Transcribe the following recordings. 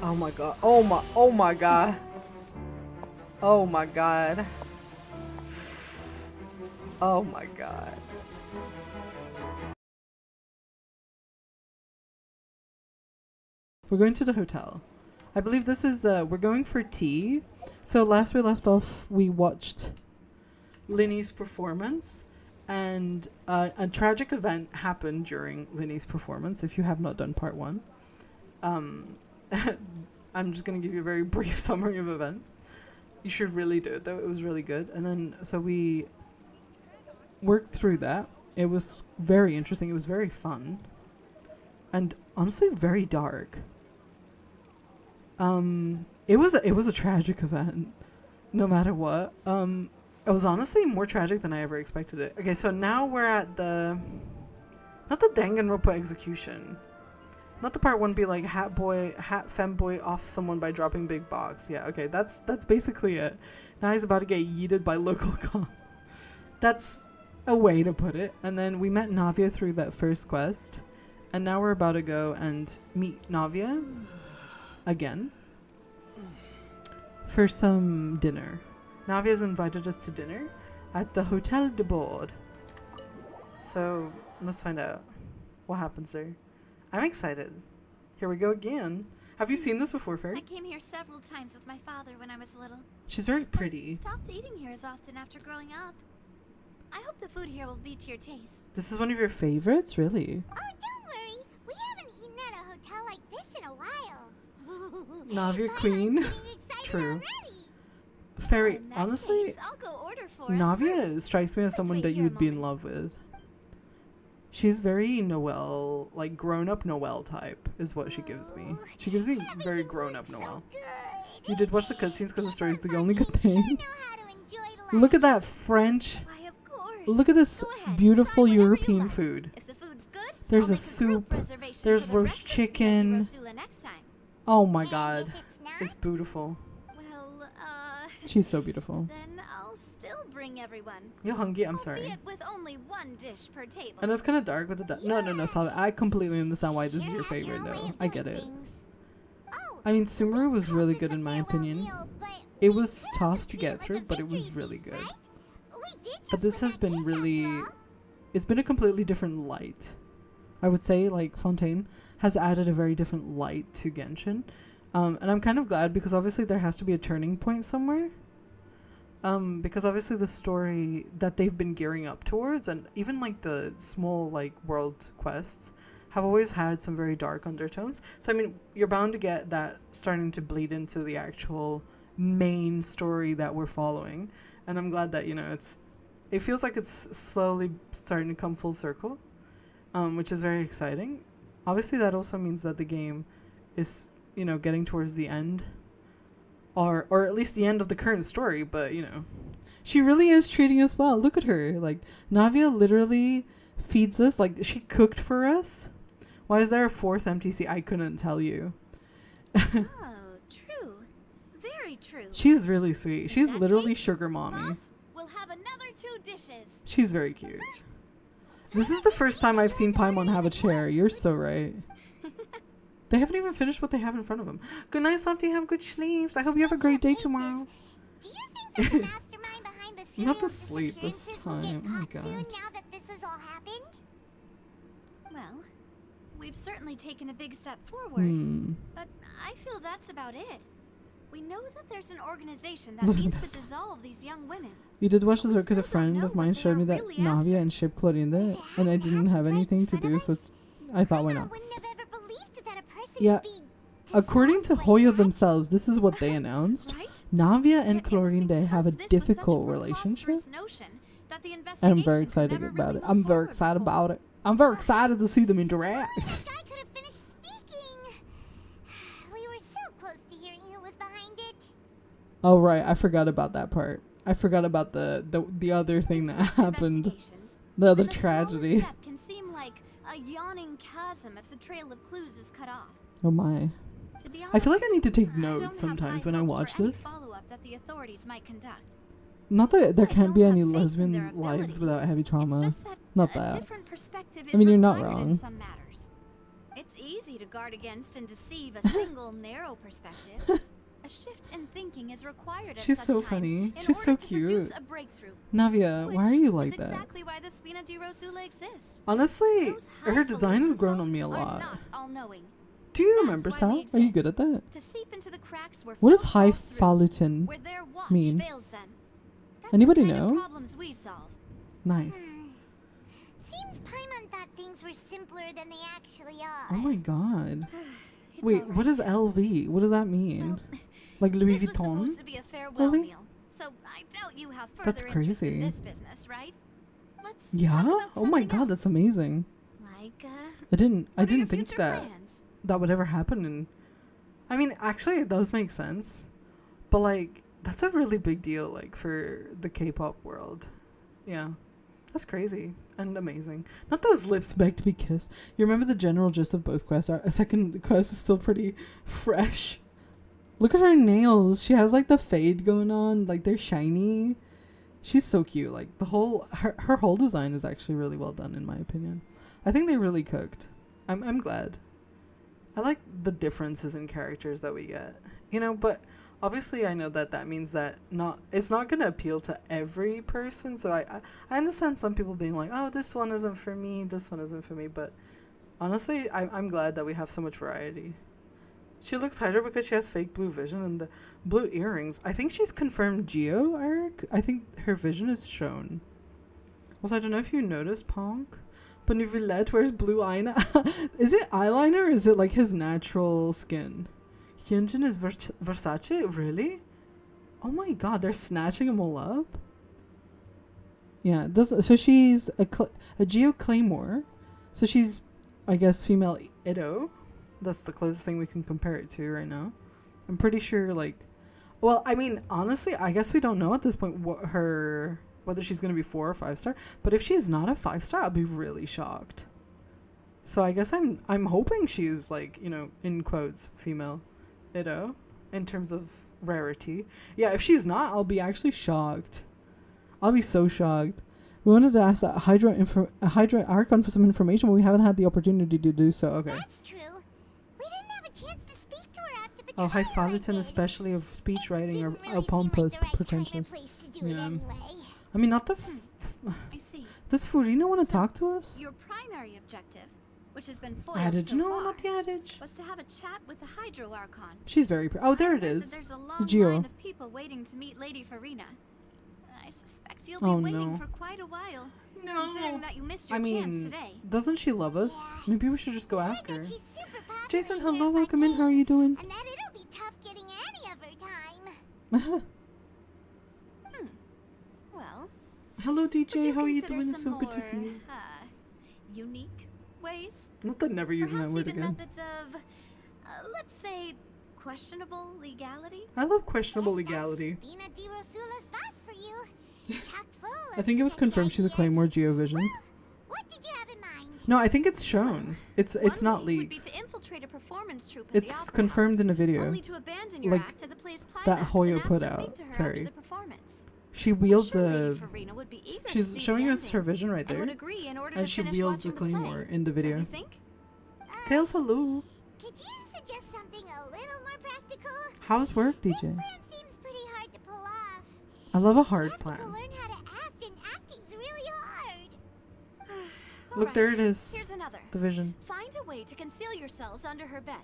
Oh my god. Oh my god. Oh my god. Oh my god. We're going to the hotel. I believe this is, we're going for tea. So last we left off, we watched Linny's performance. And a tragic event happened during Linny's performance, if you have not done part one. I'm just going to give you a very brief summary of events. You should really do it, though. It was really good. And then, so we worked through that. It was very interesting. It was very fun. And honestly, very dark. It was a tragic event, no matter what. It was honestly more tragic than I ever expected it. Okay, so now we're at not the Danganronpa execution. Not the part one be like hat femboy off someone by dropping big box. Yeah, okay, that's basically it. Now he's about to get yeeted by local cop. That's a way to put it. And then we met Navia through that first quest. And now we're about to go and meet Navia again for some dinner. Navia's invited us to dinner at the Hotel de Bord. So let's find out what happens there. I'm excited. Here we go again. Have you seen this before, Fair? I came here several times with my father when I was little. She's very pretty. I stopped eating here as often after growing up. I hope the food here will be to your taste. This is one of your favorites, really? Oh, don't worry. We haven't eaten at a hotel like this in a while. Navia Queen. True. Fairy, honestly, case, I'll go order for Navia strikes me as Let's someone wait that here you a would be in moment. love with. She's very Noelle, like grown-up Noelle type is what she gives me. She gives me very grown-up Noelle. You did watch the cutscenes because the story's the only good thing. Look at that French. Why, of course. Look at this Go ahead, beautiful try whatever you European like. food. If the food's good, There's I'll a make soup. group reservation There's for the roast breakfast chicken. at Rosula next time. Oh my god. It's It's beautiful. Well, She's so beautiful. then I'll still bring everyone. You're hungry? I'm sorry. Albeit with only one dish per table. And it's kind of dark with the no, Salve. I completely understand why this is your favorite, though. I get it. I mean, Sumeru was really good in my opinion. It was tough to get through, but it was really good. But this has been really... It's been a completely different light. I would say, like, Fontaine has added a very different light to Genshin. And I'm kind of glad because obviously there has to be a turning point somewhere. Because obviously the story that they've been gearing up towards, and even like the small like world quests, have always had some very dark undertones. So I mean, you're bound to get that starting to bleed into the actual main story that we're following. And I'm glad that, you know, it feels like it's slowly starting to come full circle, which is very exciting. Obviously that also means that the game is, you know, getting towards the end. Or at least the end of the current story, but, you know. She really is treating us well. Look at her. Like, Navia literally feeds us. Like, she cooked for us. Why is there a fourth MTC? I couldn't tell you. Oh, true. Very true. She's really sweet. She's In that literally case, sugar mommy. Boss, we'll have another 2 dishes. She's very cute. This is the first time I've seen Paimon have a chair. You're so right. They haven't even finished what they have in front of them. Good night, Softy. Have good sleeps. I hope you have a great day tomorrow. Do you think that the mastermind behind the Not to serial sleep this disappearances will time. get Oh my caught soon god. now that this has all happened? Well, we've certainly taken a big step forward. But I feel that's about it. We know that there's an organization that Look at means this. to dissolve these young women. You did watch this We because a still don't friend know of mine what they showed are me that really Navia after. and ship Clorinde, and I didn't have anything to do, so I thought, why not? Wouldn't have ever believed that a person Yeah. could be According to dissolved Hoyo like that. themselves, this is what they announced. Right? Navia and Yet it was Clorinde have a because this was such difficult a relationship, preposterous notion that the and I'm investigation very could excited never about really it. move I'm very forward excited before. about it. I'm very excited to see them interact. This guy could have finished speaking. We were so close to hearing who was behind it. Oh right, I forgot about that part. I forgot about the other thing that Such happened. investigations, The other even a smallest tragedy. step can seem like a yawning chasm if the trail of clues is cut off. Oh my. To be I feel like I honest, need to take I don't notes have sometimes high when I hopes watch for any this. follow-up that the authorities might conduct. Not that there I can't be don't any have faith in lesbian their lives ability. without heavy It's trauma. just that Not a that. different perspective I is mean, you're not required wrong. in some matters. It's easy to guard against and deceive a single narrow perspective. A shift in thinking is required at She's such so times funny. in She's so order to produce cute. a breakthrough. Navia, why are you like Which that? is exactly why the Spina di Rosula exists. Honestly, Those her design has highfalutin grown folk on me a are lot. not all-knowing. Do you That's remember, why Sal? we Are you exist. good at that? To seep into the cracks where What does folk falls through, highfalutin where their watch mean? fails them. That's Anybody the kind know? of problems we solve. Nice. Seems Paimon thought things were simpler than they actually are. Oh my god. It's Wait, all what right. is LV? What does that mean? Well, Like Louis this was Vuitton? supposed to be a farewell Really? meal, so I doubt you have further That's interest in crazy. this business, right? Let's talk Yeah? about Oh my something god, else. that's amazing. Like, I didn't what are your think future that plans? that would ever happen. And I mean, actually, it does make sense. But like, that's a really big deal, like for the K-pop world. Yeah, that's crazy and amazing. Not those lips beg to be kissed. You remember the general gist of both quests? A second quest is still pretty fresh. Look at her nails. She has like the fade going on. Like they're shiny. She's so cute. Like the whole her whole design is actually really well done in my opinion. I think they really cooked. I'm glad. I like the differences in characters that we get. You know, but obviously I know that means that it's not going to appeal to every person. So I understand some people being like, "Oh, this one isn't for me. This one isn't for me." But honestly, I'm glad that we have so much variety. She looks Hydra because she has fake blue vision and the blue earrings. I think she's confirmed Geo, Eric. I think her vision is shown. Also, I don't know if you noticed, Ponk, but Nuvillette wears blue eyeliner. Is it eyeliner or is it like his natural skin? Hyunjin is Versace? Really? Oh my god, they're snatching them all up? Yeah, so she's a Geo Claymore. So she's, I guess, female Ido. That's the closest thing we can compare it to right now. I'm pretty sure, like... Well, I mean, honestly, I guess we don't know at this point whether she's going to be 4 or 5 star. But if she's not a 5 star, I'll be really shocked. So I guess I'm hoping she's, like, you know, in quotes, female Ido, in terms of rarity. Yeah, if she's not, I'll be actually shocked. I'll be so shocked. We wanted to ask that Hydra Archon for some information, but we haven't had the opportunity to do so. Okay. That's true. We didn't have a chance to speak to her after the Oh, trial highfalutin, ended. especially of speech writing or Didn't really pompous, seem like the right pretentious. Kind of place to do it Yeah. anyway. I mean, not the. I see. Does Furina want to talk to us? Your primary objective, which has been foiled Adage? so No, far, not the adage. was to have a chat with the Hydro Archon. She's very. Oh, there I it heard that is. There's a long Geo. line of people waiting to meet Lady Farina. I suspect you'll be Oh, waiting no. for quite a while. No. Considering that you missed your I chance mean, today. doesn't she love us? Maybe we should just go ask I her. bet she's super popular Jason, here hello, at welcome in. How are you doing? And that it'll be tough getting any of her time. Well, Hello, would you DJ. How are you consider doing? It's some so good to more, see you. Unique ways? Not that never using that Perhaps word even again. methods of, let's say, questionable legality? I love questionable Guess that's legality. Spina di Rosula's boss for you. Chock full I of think it was sketch confirmed she's a ideas. Claymore Geovision. Well, what did you have in mind? No, I think it's shown. It's not One way would be leaks. to infiltrate a performance troupe at It's the opera confirmed house, in a video. only to abandon your Like act at the play's that climax Hoyo and ask put to out. speak to her Sorry. after the performance. She wields Sure, a. Lady Farina would be eager to She's see showing the us her ending, vision right and would there, agree in order and to she finish wields the watching the play. claymore in the Don't video. you think? Tails, hello. Could you suggest something a little more practical? How's work, This DJ? plan seems pretty hard to pull off. I love a You hard have to plan. go learn how to act, and acting's really hard. Look, Alright, there it is. Here's another. The vision. Find a way to conceal yourselves under her bed.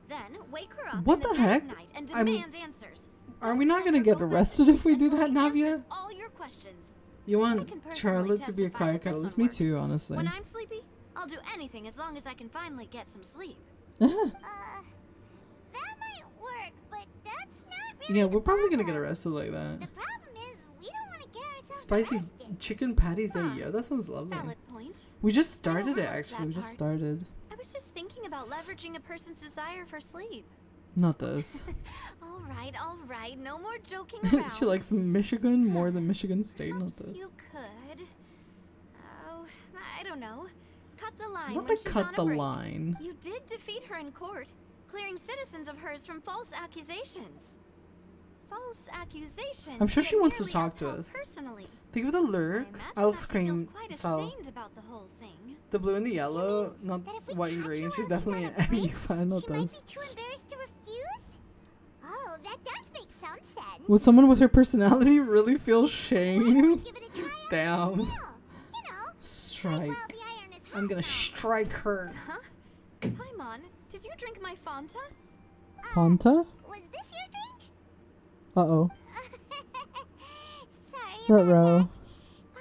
Then wake her up What in the the dead heck? of night and I'm- demand answers. Are we not gonna get arrested if we do that, Until he Navia? answers all your questions. You I want can personally Charlotte to be a testify quiet that this catalyst? one Me too, works. honestly. When I'm sleepy, I'll do anything as long as I can finally get some sleep. That might work, but that's not really Yeah, the we're probably gonna get problem. arrested like that. The problem is, we don't want to get ourselves Spicy arrested. chicken patties, Huh. yeah, that sounds lovely. Valid point. We just I started it overlooked actually. that We just part. started. I was just thinking about leveraging a person's desire for sleep. Not this. All right, no more joking around. She likes Michigan more than Michigan State. Not Perhaps this. you could. Oh, I don't know. Cut the line. Not when the she's cut on a the break. line. You did defeat her in court, clearing citizens of hers from false accusations. False accusations. I'm sure that she wants to nearly talk to upheld us. Personally. Think of the I lurk. imagine I'll that she scream. feels quite Sal. ashamed about the whole thing. The blue and the yellow, not That if we white and catch green. her She's while definitely on an a break, MU fan, not she might be this. too embarrassed to refuse? Oh, that does make some sense. Would someone with her personality really feel shame? Give it a try. Damn. Still, you know, Strike. while the iron is hot I'm gonna now. strike her. Huh? Paimon, did you drink my Fanta? Fanta? Was this your drink? Uh-oh. Sorry about Ruh-roh. that.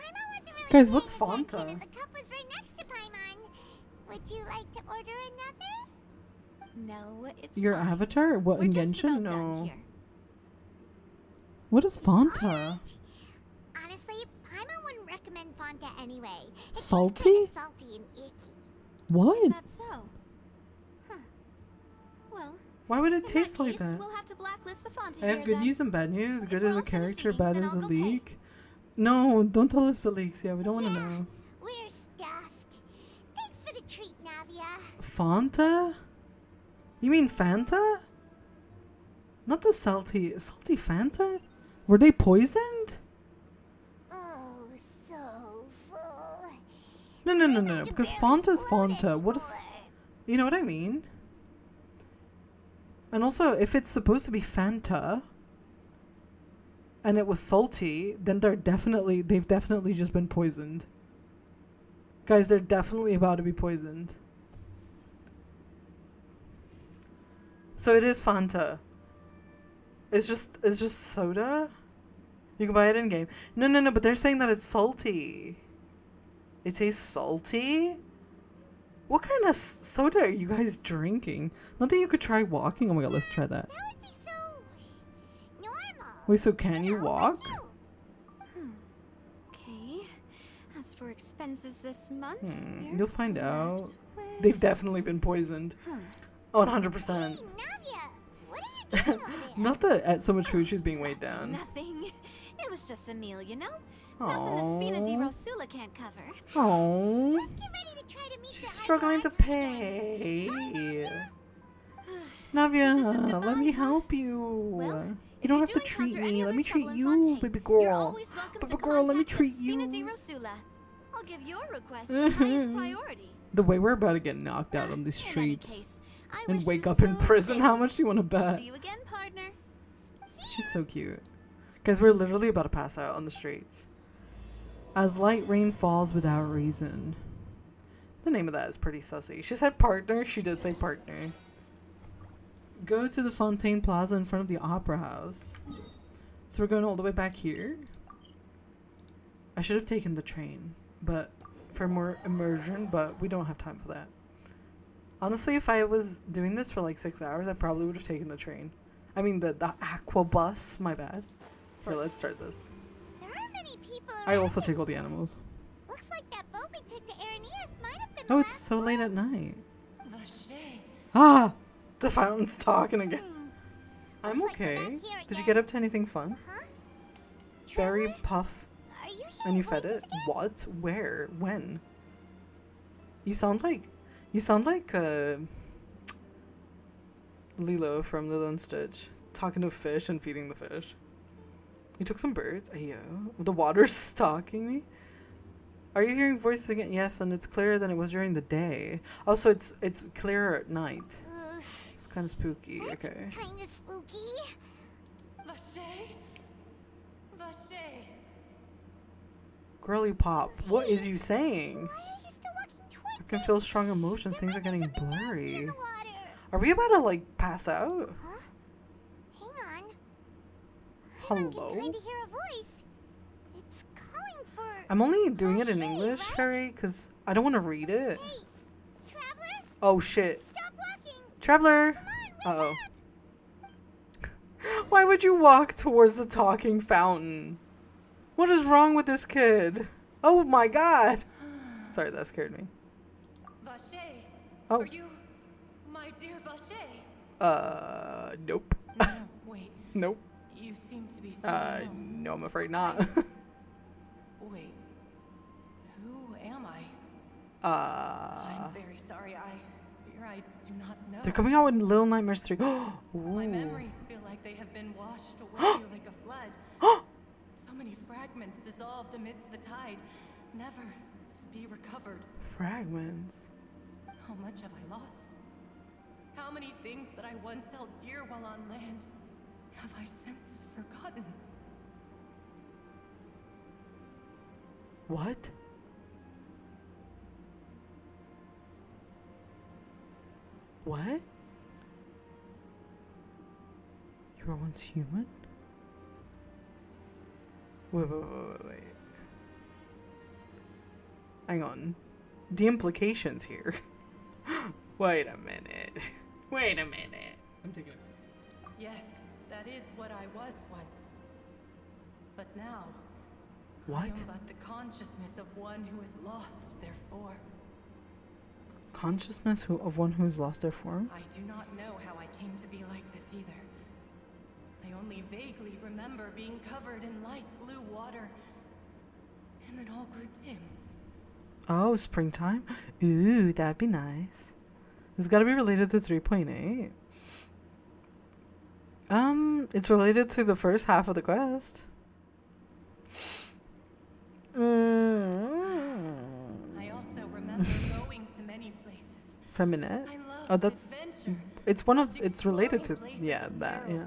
Paimon wasn't really Guys, what's paying attention, Fanta? and the cup was right next to Paimon. Would you like to order another? No, it's Your fine. avatar? What, We're in just Genshin? about done No. here. What is Fanta? Alright. Honestly, Paimon wouldn't recommend Fanta anyway. It tastes Salty? kinda salty and icky. What? Is that so? Huh. Well, Why would it in taste that like case, that? we'll have to blacklist the Fanta I have here good then. news and bad news. Good we're as a all finished character, eating, bad then as a I'll go pay. leak. No, don't tell us the leaks. Yeah, we don't want to know. We're stuffed. Thanks for the treat, Navia. Fanta? You mean Fanta? Not the salty Fanta? Were they poisoned? Oh, so full. No. Because Fanta's Fanta. What is... More. You know what I mean? And also, if it's supposed to be Fanta and it was salty, then they've definitely just been poisoned. Guys, they're definitely about to be poisoned. So it is Fanta. It's just soda. You can buy it in game. No, but they're saying that it's salty. It tastes salty? What kind of soda are you guys drinking? Not that you could try walking. Oh my god, let's try that. That would be so normal. Wait, so can you know, walk? like you. Okay. As for expenses this month, we're You'll find left out. with- They've definitely been poisoned. Huh. Oh, 100%. Hey, Navia, what are you doing over there? Not that at so much food she's being weighed down. Nothing. It was just a meal, you know? Nothing the Spina di Aww. Rosula can't cover. Aww. Get ready to try to meet She's the struggling to icon. pay. Navia, let me help you. Well, You don't have to treat me. Let me treat you, baby girl. Baby girl, let me treat Spina di you. Rosula. I'll give your request the highest priority. The way we're about to get knocked out on these In any streets case, I and wish wake you up in smooth prison. How sailing. much do you want to bet? See you again, partner. She's so cute. Guys, we're literally about to pass out on the streets. As light rain falls without reason. The name of that is pretty sussy. She said partner. She did say partner. Go to the Fontaine Plaza in front of the Opera House. So we're going all the way back here. I should have taken the train, but for more immersion, but we don't have time for that. Honestly, if I was doing this for like 6 hours, I probably would have taken the train. I mean the aqua bus, my bad. So let's start this. There aren't many people I around also it. take all the animals. Looks like that boat we took to Araneas might have been Oh, the it's last so late one. at night. Vache. Ah! The fountain's talking again. I'm Looks like we're okay. back here Did you again. get up to anything fun? Huh? Berry Traveler? puff Are you hearing and you fed voices it? again? What? Where? When? You sound like Lilo from Lilo and Stitch talking to a fish and feeding the fish. You took some birds? Ayo. The water's stalking me? Are you hearing voices again? Yes, and it's clearer than it was during the day. Oh, so it's clearer at night. Ugh, It's kind of spooky. that's Okay. kinda spooky. Vache. Vache. Girly pop, what is you saying? Why are you still walking towards I can it? feel strong emotions. There Things are might be getting something nasty blurry. in the water. Are we about to like pass out? Huh? Hang on. Hello? I can kinda hear a voice. It's calling for. I'm only doing it in Vache, English, right? Fairy, because I don't want to read it. Hey, traveler, Oh shit. stop walking. Traveler! Come on, wake Uh-oh. up. Why would you walk towards the talking fountain? What is wrong with this kid? Oh my god! Sorry, that scared me. Vache. Oh. Are you my dear Vache? Nope. No, wait. Nope. You seem to be someone else. No, I'm afraid not. Wait. Who am I? I'm very sorry. I fear I do not know. They're coming out with Little Nightmares 3. Ooh. My memories feel like they have been washed away like a flood. So many fragments dissolved amidst the tide, never to be recovered. Fragments. How much have I lost? How many things that I once held dear while on land have I since forgotten? What? What? You were once human? Wait. Hang on. The implications here. Wait a minute. Wait a minute. I'm taking it. Yes, that is what I was once. But now, What? I am but the consciousness of one who is lost, therefore. Consciousness of one who's lost their form? I do not know how I came to be like this either. I only vaguely remember being covered in light blue water, and then all grew dim. Oh, springtime? Ooh, that'd be nice. It's gotta be related to 3.8. It's related to the first half of the quest. I also remember going to many places. Feminine? I loved Oh, that's... adventure. It's one of... Loved It's related to... exploring Yeah, places of that, peril. yeah.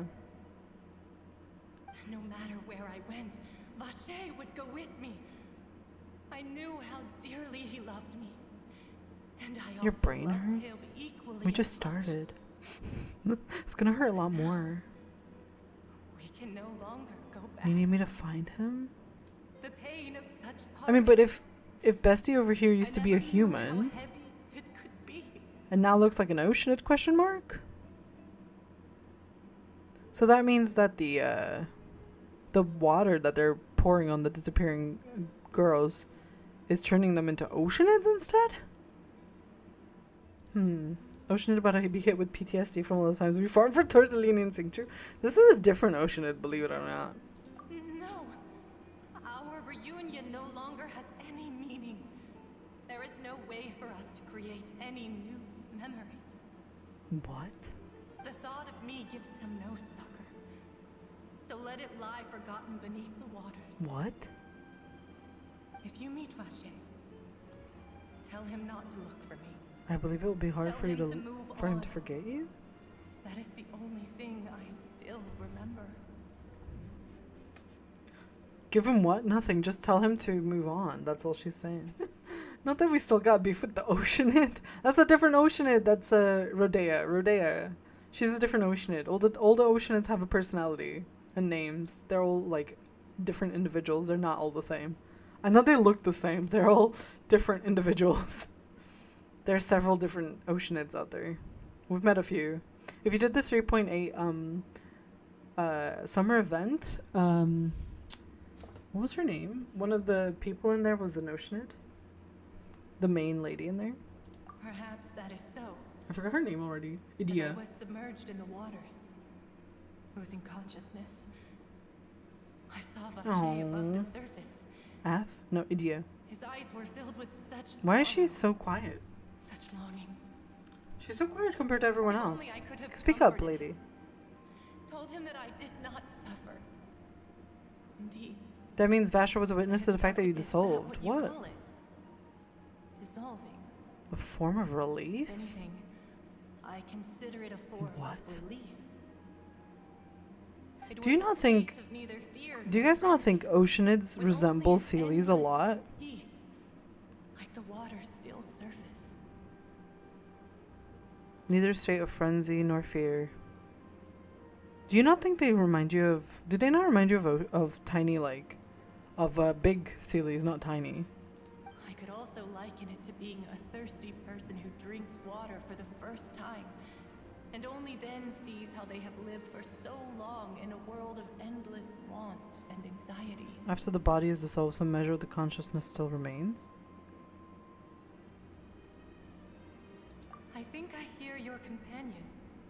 No matter where I went, Vache would go with me. I knew how dearly he loved me. And I Your also brain loved him hurts? equally We just as much. started. It's gonna hurt a lot more. We can no longer go back. You need me to find him? The pain of such I mean, but parting, if Bestie over here used I to be a never knew how human, heavy it could be. and now looks like an oceanid question mark? So that means that the water that they're pouring on the disappearing girls is turning them into oceanids instead? Oceanid about to be hit with PTSD from all the times we farmed for tortellini and Singchu. This is a different oceanid, believe it or not. No. Our reunion no longer has any meaning. There is no way for us to create any new memories. What? The thought of me gives him no succor. So let it lie forgotten beneath the waters. What? If you meet Vache, tell him not to look for me. I believe it will be hard Tell for you him to to move for him on. to forget you. That is the only thing I still remember. Give him what? Nothing. Just tell him to move on. That's all she's saying. Not that we still got beef with the Oceanid. That's a different Oceanid. That's Rodea. Rodea. She's a different Oceanid. All the Oceanids have a personality and names. They're all like different individuals. They're not all the same. I know they look the same. They're all different individuals. There are several different Oceanids out there. We've met a few. If you did the 3.8 summer event, what was her name? One of the people in there was an Oceanid. The main lady in there. Perhaps that is so. I forgot her name already. As I Idia. was submerged in the waters, losing consciousness. I saw Vache above the Aw. surface. F? No, Idia. His eyes were filled with such Why is she sorrow, so quiet? such longing. She's so quiet compared to everyone If else. only I could have Speak up, comforted lady. him, told him that I did not suffer. Indeed. That means Vasha was a witness to the fact that you Is that dissolved. you What? call it? Dissolving. A form of If release? anything, I consider it a form What? of release. It Do you was a not state think- of neither fear Do you nor guys not think Oceanids with resemble only Sealies a endless lot? Peace, like the water's still surface. Neither state of frenzy nor fear. Do you not think they remind you of... Do they not remind you of tiny, like... Of big Sealies, not tiny? I could also liken it to being a thirsty person who drinks water for the first time, and only then sees how they have lived for so long in a world of endless want and anxiety. After the body is dissolved, some measure of the consciousness still remains? I think I hear your companion.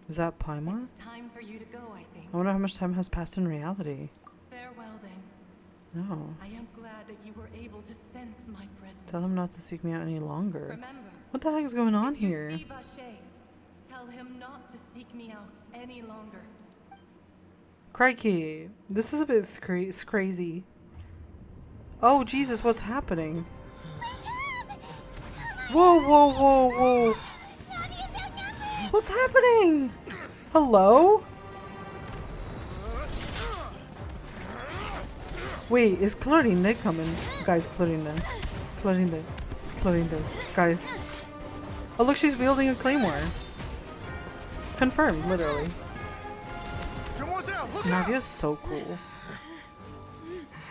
Is that Paimon? It's time for you to go, I think. I wonder how much time has passed in reality. Farewell then. No. I am glad that you were able to sense my presence. Tell him not to seek me out any longer. Remember, What the heck is going on if you here? see Vache, tell him not to seek me out any longer. Crikey. This is a bit crazy. Oh, Jesus, what's happening? Wake up! Whoa, whoa, whoa, whoa. Navia's outnumbered! What's happening? Hello? Wait, is Clorinde coming? Guys, Clorinde. Clorinde. Clorinde. Guys. Oh, look, she's wielding a claymore. Confirmed, literally. Navia's so cool.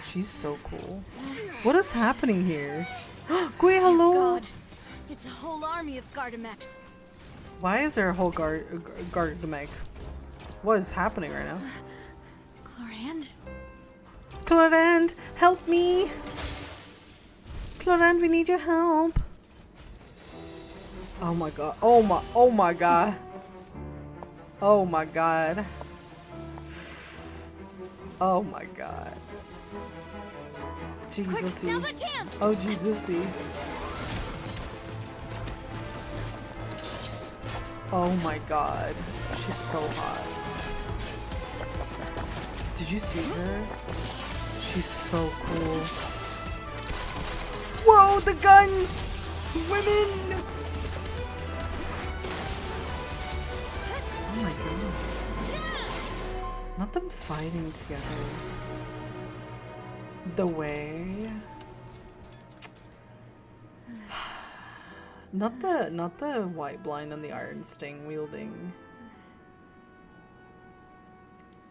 She's so cool. What is happening here? Gui, hello? God, it's a whole army of Gardamex. Why is there a whole Gardamek? What is happening right now? Clorinde? Clorinde, help me! Clorinde, we need your help. Oh my god. Oh my god. Oh my god. Oh my god. Jesus. Quick, now's our chance. Oh Jesus. Oh my god. She's so hot. Did you see her? She's so cool. Whoa, the gun! Women! Oh my god. Not them fighting together. The way. Not the white blind and the iron sting wielding.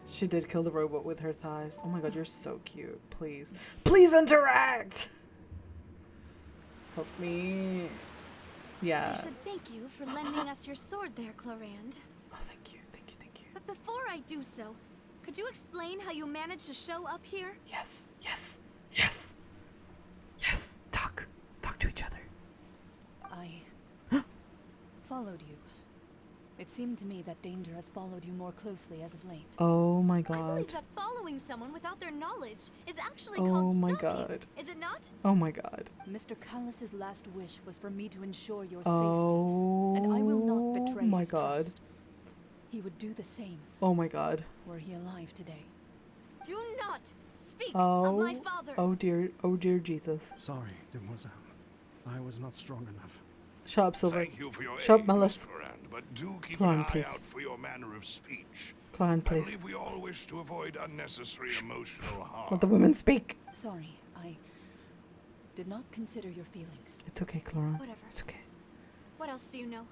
She did kill the robot with her thighs. Oh my god, you're so cute. Please. Please interact! Help me. Yeah. I should thank you for lending us your sword there, Clorinde. Oh, thank you. Thank you. Thank you. But before I do so, could you explain how you managed to show up here? Yes. Yes. Yes. Yes. Talk. Talk to each other. I followed you. It seemed to me that danger has followed you more closely as of late. Oh my I god. believe that following someone without their knowledge is actually Oh called my stalking. god. Is it not? Oh my god. Mr. Callas's last wish was for me to ensure your Oh safety, and I will not betray my his god. trust. He would do the same Oh my god. were he alive today. Do not speak Oh. of my father. Oh dear Jesus. Sorry, demoiselle. I was not strong enough. Shut up, Silver. Thank you for your Shut up, aid, Melis. Miss Clorinde, but do keep Clorinde, an eye please. out for your manner of speech. Clorinde, I please. believe we all wish to avoid unnecessary emotional harm. Let the women speak. Sorry, I did not consider your feelings. It's okay, Clorinde. Whatever. It's okay. What else do you know?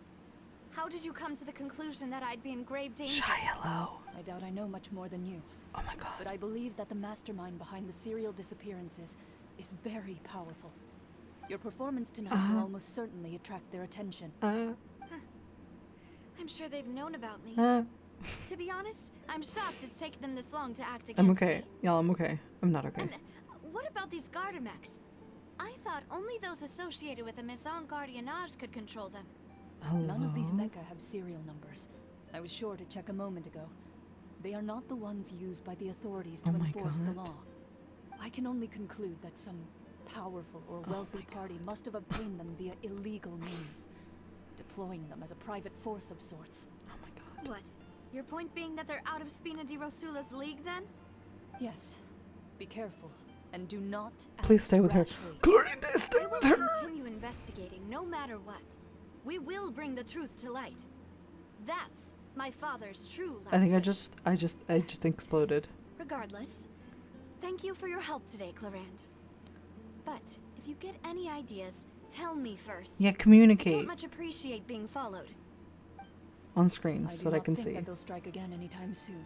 How did you come to the conclusion that I'd be in grave danger? Shy hello. I doubt I know much more than you, Oh my god. but I believe that the mastermind behind the serial disappearances is very powerful. Your performance tonight will almost certainly attract their attention. I'm sure they've known about me. To be honest, I'm shocked it's taken them this long to act against I'm me. okay. Y'all, I'm okay. I'm not okay. And what about these Gardamex? I thought only those associated with a Maison Gardiennage could control them. None of these Hello? mecha have serial numbers. I was sure to check a moment ago. They are not the ones used by the authorities to Oh my enforce the God. law. I can only conclude that some powerful or wealthy party must have obtained them via illegal means, deploying them as a private force of sorts. Oh my god. What? Your point being that they're out of Spina di Rosula's league then? Yes. Be careful, and do not act Please stay with her. rashly. Clorinde, stay We will with her. continue investigating no matter what. We will bring the truth to light. That's my father's true last I think wish. I just exploded. Regardless, thank you for your help today, Clorinde. But if you get any ideas, tell me first. Yeah, I communicate don't much appreciate being followed. on screen I so do that I not can think see. that they'll strike again anytime soon.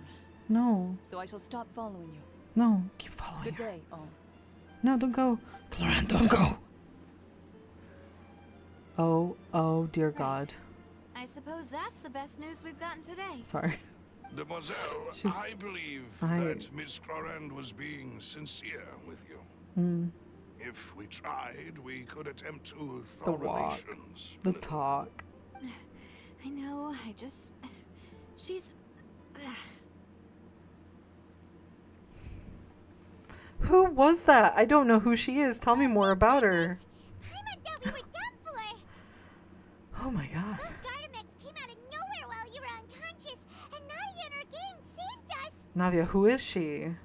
No, So I shall stop following you. no, keep following Good her. day, all. No, don't go. Clorinde, don't go. Oh dear God. I suppose that's the best news we've gotten today. Sorry. Demoiselle, She's- I believe I- that Miss Clorinde was being sincere with you. Mm, If we tried, we could attempt to The thaw walk. relations. a the little. talk. I know, she's... Who was that? I don't know who she is. Tell me more about her. I thought we were done for. Oh my god. Those Gardamex came out of nowhere while you were unconscious, and Navia and her gang saved us. Navia, who is she?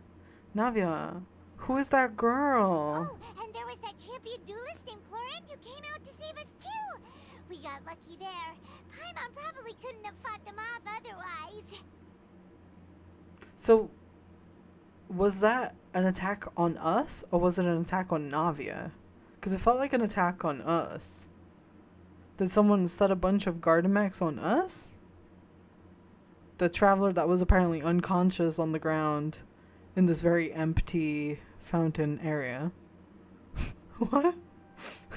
Navia, who is that girl? Oh, and there was that champion duelist named Clorinde who came out to save us too. lucky there. Paimon probably couldn't have fought them off otherwise. So, was that an attack on us, or was it an attack on Navia? Because it felt like an attack on us. Did someone set a bunch of Gardamex on us? The traveler that was apparently unconscious on the ground in this very empty fountain area. What?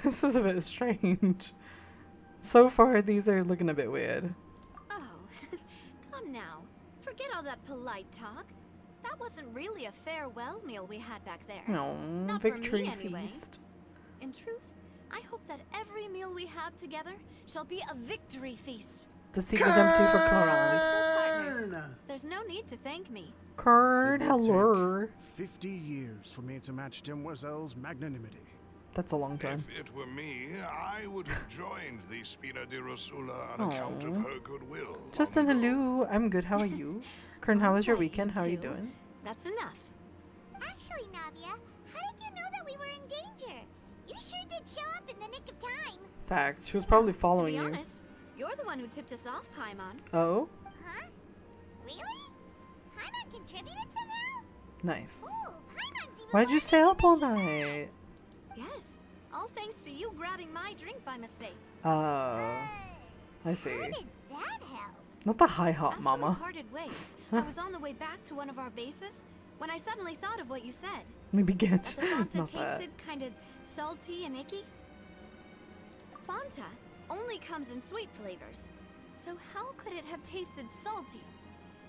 This is a bit strange. So far, these are looking a bit weird. Oh, come now. Forget all that polite talk. That wasn't really a farewell meal we had back there. No, Not for me, victory anyway. feast. In truth, I hope that every meal we have together shall be a victory feast. The seat was empty for We're Clorinde. still partners. There's no need to thank me. Card, It will hello. take 50 years for me to match Demoiselle's magnanimity. That's a long time. If it were me, I would have joined the Spina di Rosula on account of Aw. her goodwill. Justin, long ago. hello. I'm good. How are you? Kern, how was your Alright, weekend? How are you two. doing? That's enough. Actually, Navia, how did you know that we were in danger? You sure did show up in the nick of time. Facts. She was probably To following be you. honest, you're the one who tipped us off, Paimon. Oh? Huh? Really? Paimon contributed somehow? Nice. Ooh, Paimon's even Why'd you more stay up all than you night? Yes, all thanks to you grabbing my drink by mistake. I How see. did that help? Not the high hop, After we mama. parted ways, I was on the way back to one of our bases when I suddenly thought of what you said. Maybe That get. the Fanta Not that. tasted kind of salty and icky. Fanta only comes in sweet flavors, so how could it have tasted salty?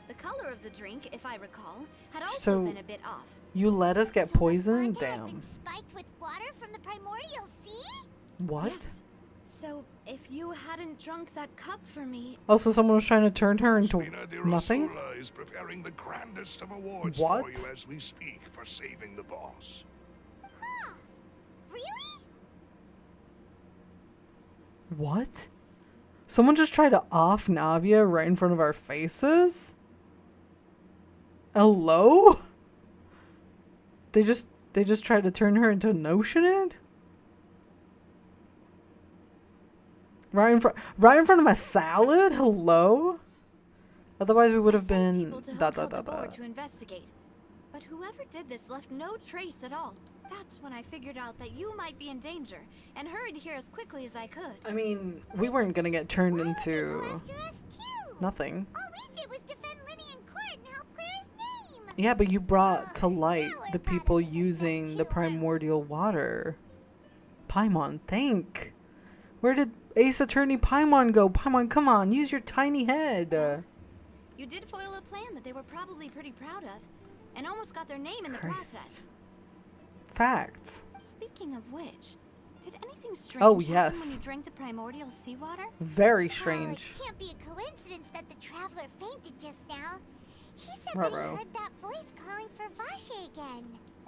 The color of the drink, if I recall, had also So- been a bit off. You let us get So the poisoned? Fanta had Damn. been spiked with water from the primordial sea? What? Yes. So if you hadn't drunk that cup for me, Also, someone was trying to turn her into Spina di nothing? Rosula is preparing the grandest of awards What? for you as we speak for saving the boss. Huh. Really? What? Someone just tried to off Navia right in front of our faces? Hello? They just tried to turn her into Notionid? Right in front of my salad? Hello? Otherwise we would have been people to da. Hotel Tabor to investigate. But whoever did this left no trace at all. That's when I figured out that you might be in danger and hurried here as quickly as I could. I mean, we weren't gonna get turned Why would they into go after us too? nothing. All we did was defend Linny in court and help clear his name. Yeah, but you brought to light now we're the back people in the using the statue. primordial water. Paimon, think. Where did Ace Attorney Paimon go? Paimon, come on, use your tiny head. You did foil a plan that they were probably pretty proud of, and almost got their name in the Christ. process. Facts. Speaking of which, did anything strange Oh, happen yes. when you drank the primordial seawater? Very Oh, strange. it can't be a coincidence that the traveler fainted just now. He said Ruh-roh. that he heard that voice calling for Vache again.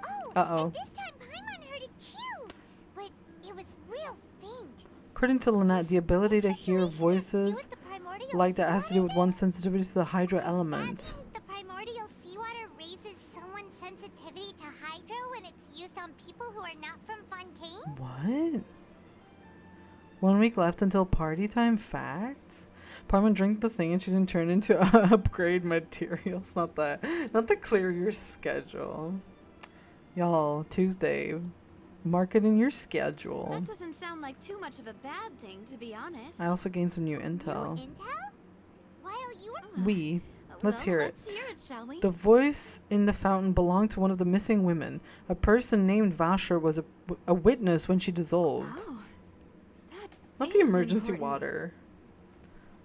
Oh, Uh-oh. and this time Paimon heard it too. But it was real faint. According to Lynette, the ability to This hear situation has to do voices with the primordial like that has to do with seawater? one's sensitivity to the hydro Does that element. mean the primordial seawater raises someone's sensitivity to hydro when it's used on people who are not from Fontaine? What? 1 week left until party time? Facts? Paimon drank the thing and she didn't turn into upgrade materials. Not that. Not to clear your schedule. Y'all, Tuesday. Mark it in your schedule. That doesn't sound like too much of a bad thing, to be honest. I also gained some new intel. New intel? While you were We. Let's hear it. Let's hear it, shall we? The voice in the fountain belonged to one of the missing women. A person named Vasher was a witness when she dissolved. Oh, that Not the is emergency important. water.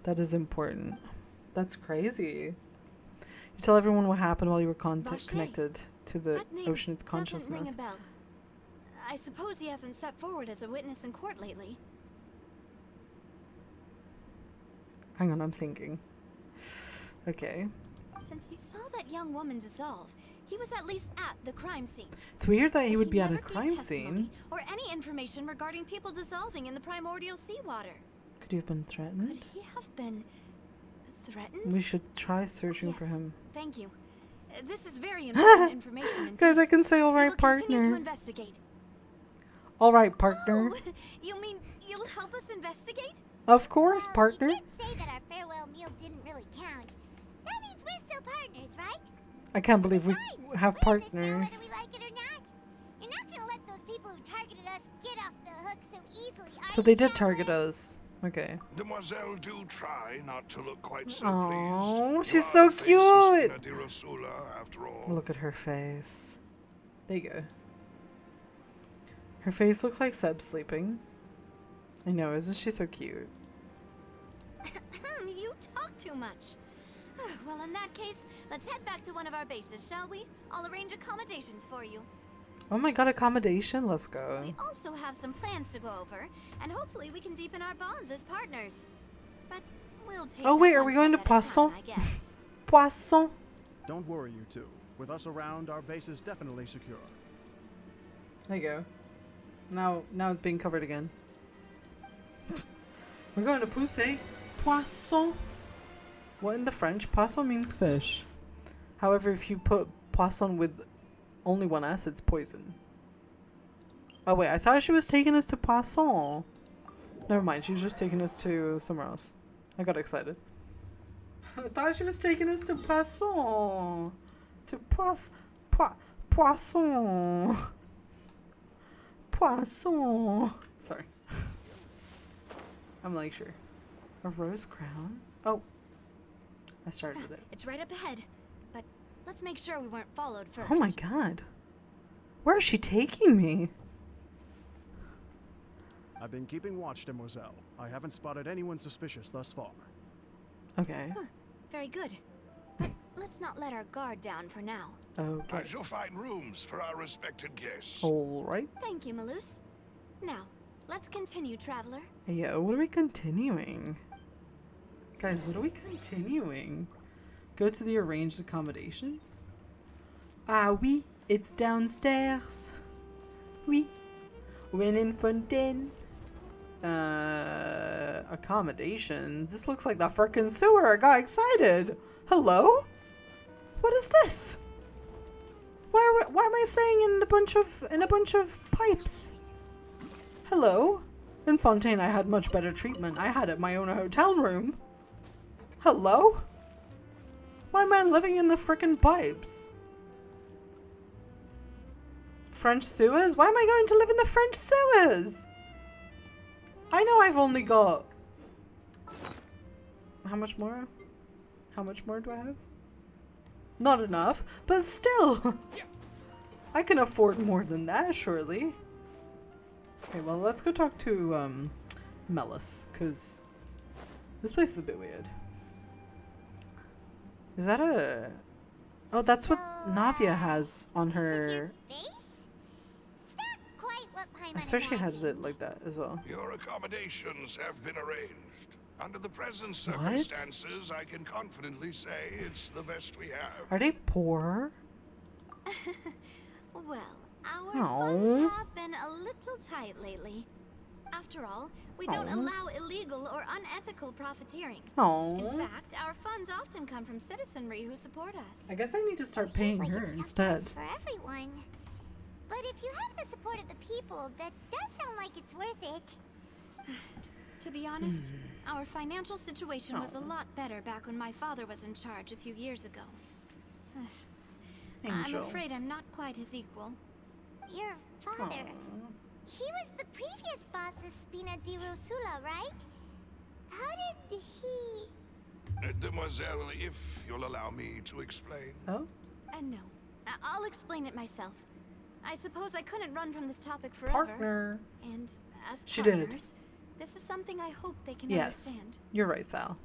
That is important. That's crazy. You tell everyone what happened while you were Vache. connected to the That name ocean's doesn't ring consciousness. a bell. I suppose he hasn't stepped forward as a witness in court lately. Hang on, I'm thinking. Okay. Since he saw that young woman dissolve, he was at least at the crime scene. It's weird that he But would be at a never gave crime testimony scene. or any information regarding people dissolving in the primordial seawater. Could he have been Could threatened? he have been threatened? We should try searching for Yes. him. Thank you. This is very important information. indeed. Guys, I can say We will alright, continue to partner. investigate. Alright, partner. Oh, you mean you'll help us investigate? Of course, Well, partner. You did say that our farewell meal didn't really count. That means we're still partners, right? I can't believe we Besides, have we're in this now partners. whether we like it or not. You're not gonna let those people who targeted us get off the hook so easily, are So they you, did Callas? target us. Okay. Demoiselle, do try not to look quite so Aw, pleased. she's You are so the face of cute. Spina di Rosula, after all. Look at her face. There you go. Her face looks like Seb sleeping. I know, isn't she so cute? You talk too much. Well, in that case, let's head back to one of our bases, shall we? I'll arrange accommodations for you. Oh my god, accommodation? Let's We go. also have some plans to go over, and hopefully we can deepen our bonds as partners. But we'll take Oh that wait, are one we going to step at a time, Poisson? I guess. Poisson? Don't worry, you two. With us around, our base is definitely secure. There you go. Now it's being covered again. We're going to Poussey. Poisson. What in the French? Poisson means fish. However, if you put poisson with only one S, it's poison. Oh wait, I thought she was taking us to Poisson. Never mind, she's just taking us to somewhere else. I got excited. I thought she was taking us to Poisson. To Poisson. Poisson. Sorry. I'm like, sure. A rose crown? Oh. I started it. It's right up ahead, but let's make sure we weren't followed first. Oh my god. Where is she taking me? I've been keeping watch, Demoiselle. I haven't spotted anyone suspicious thus far. Okay. Very good. But let's not let our guard down for now. Okay. I shall find rooms for our respected guests. Alright. Thank you, Malus. Now, let's continue, traveler. Yeah, what are we continuing? Guys, what are we continuing? Go to the arranged accommodations? Ah oui, it's downstairs. Oui. When in Fontaine. Accommodations? This looks like the frickin' sewer. I got excited. Hello? What is this? Why am I staying in a bunch of pipes? Hello? In Fontaine I had much better treatment. I had my own hotel room. Hello? Why am I living in the frickin' pipes? French sewers? Why am I going to live in the French sewers? I know I've only got... How much more? How much more do I have? Not enough, but still. I can afford more than that, surely. Okay, well, let's go talk to, Melis, because this place is a bit weird. Is that a... Oh, that's what Navia has on This is your her... base? It's not quite what Paimon I swear she had imagined. it like that as well. Your accommodations have been arranged. Under the present What? circumstances, I can confidently say it's the best we have. Are they poor? Well, our Aw. funds have been a little tight lately. After all, we don't Aw. allow illegal or unethical profiteering. In Oh. fact, our funds often come from citizenry who support us. I guess I need to start Seems paying like her it's tough instead. times for everyone. But if you have the support of the people, that does sound like it's worth it. To be honest, our financial situation was a lot better back when my father was in charge a few years ago. Angel. I'm afraid I'm not quite his equal. Your father, Aw. he was the previous boss of Spina di Rosula, right? How did he... Demoiselle, if you'll allow me to explain. Oh? No, I'll explain it myself. I suppose I couldn't run from this topic forever. Partner. And as She did. partners, this is something I hope they can Yes. understand. You're right, Sal.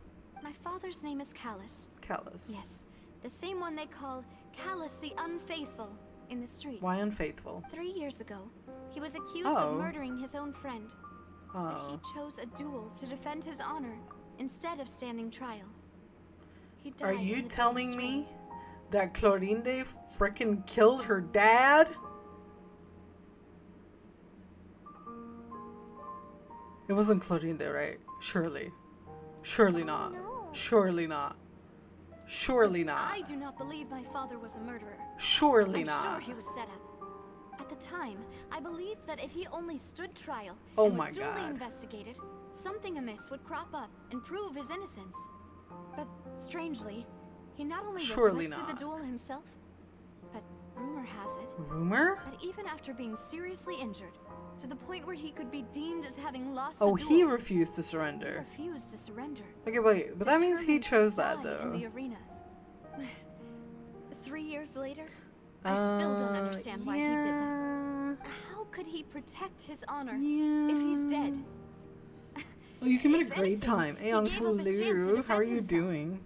My father's name is Callas. Callas. Yes, the same one they call Callas the Unfaithful in the streets. Why unfaithful? 3 years ago, he was accused Oh. of murdering his own friend. But Oh. he chose a duel to defend his honor instead of standing trial. He died Are in you the telling duel's me role. that Clorinde frickin' killed her dad? It wasn't Clorinde, right? Surely. Surely not. no. Surely not. Surely not. I do not believe my father was a murderer. Surely I'm not. sure he was set up. At the time, I believed that if he only stood trial Oh and my was duly God. investigated, something amiss would crop up and prove his innocence. But strangely, he not only Surely requested not. the duel himself, but rumor has it Rumor? that even after being seriously injured, to the point where he could be deemed as having lost Oh, the duel, he refused to surrender. he refused to surrender. Okay, wait, but that means he Determined to chose that, die though. In the arena. 3 years later, I still don't understand why he did that. How could he protect his honor if he's dead? Oh, you came at a If great anything, time. he Aeon, gave up his chance to hello. How are defend you himself. doing?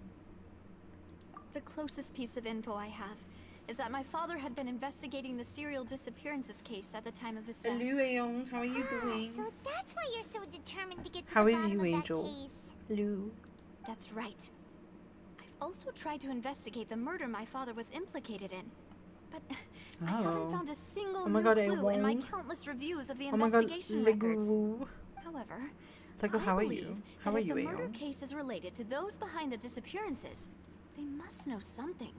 The closest piece of info I have is that my father had been investigating the serial disappearances case at the time of his death. Hello, Aeon. How are you doing? So that's why you're so determined to get to How the is bottom you, of that Angel? case. Hello. That's right. I've also tried to investigate the murder my father was implicated in, but I haven't found a single Oh my new God, clue in my Aeon. countless reviews of the Oh my God, investigation records. Lego. However, Lego, I how are believe you? that How are if you, the murder Aeon? case is related to those behind the disappearances, they must know something.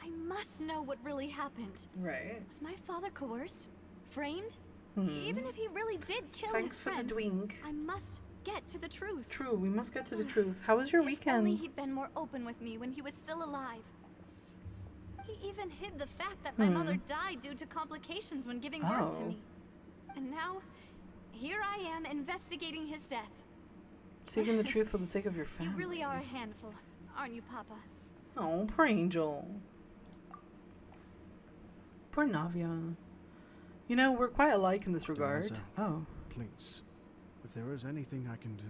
I must know what really happened. Right. Was my father coerced? Framed? Hmm. Even if he really did kill Thanks his for the friend, drink. I must get to the truth. True, we must get to the truth. How was your If only weekend? he'd been more open with me when he was still alive. He even hid the fact that my mother died due to complications when giving birth to Oh. me. And now, here I am investigating his death. Seeking the truth for the sake of your You family. really are a handful, aren't you, Papa? Oh, poor Angel. Poor Navia. You know, we're quite alike in this regard. Mademoiselle. Oh. Please, if there is anything I can do,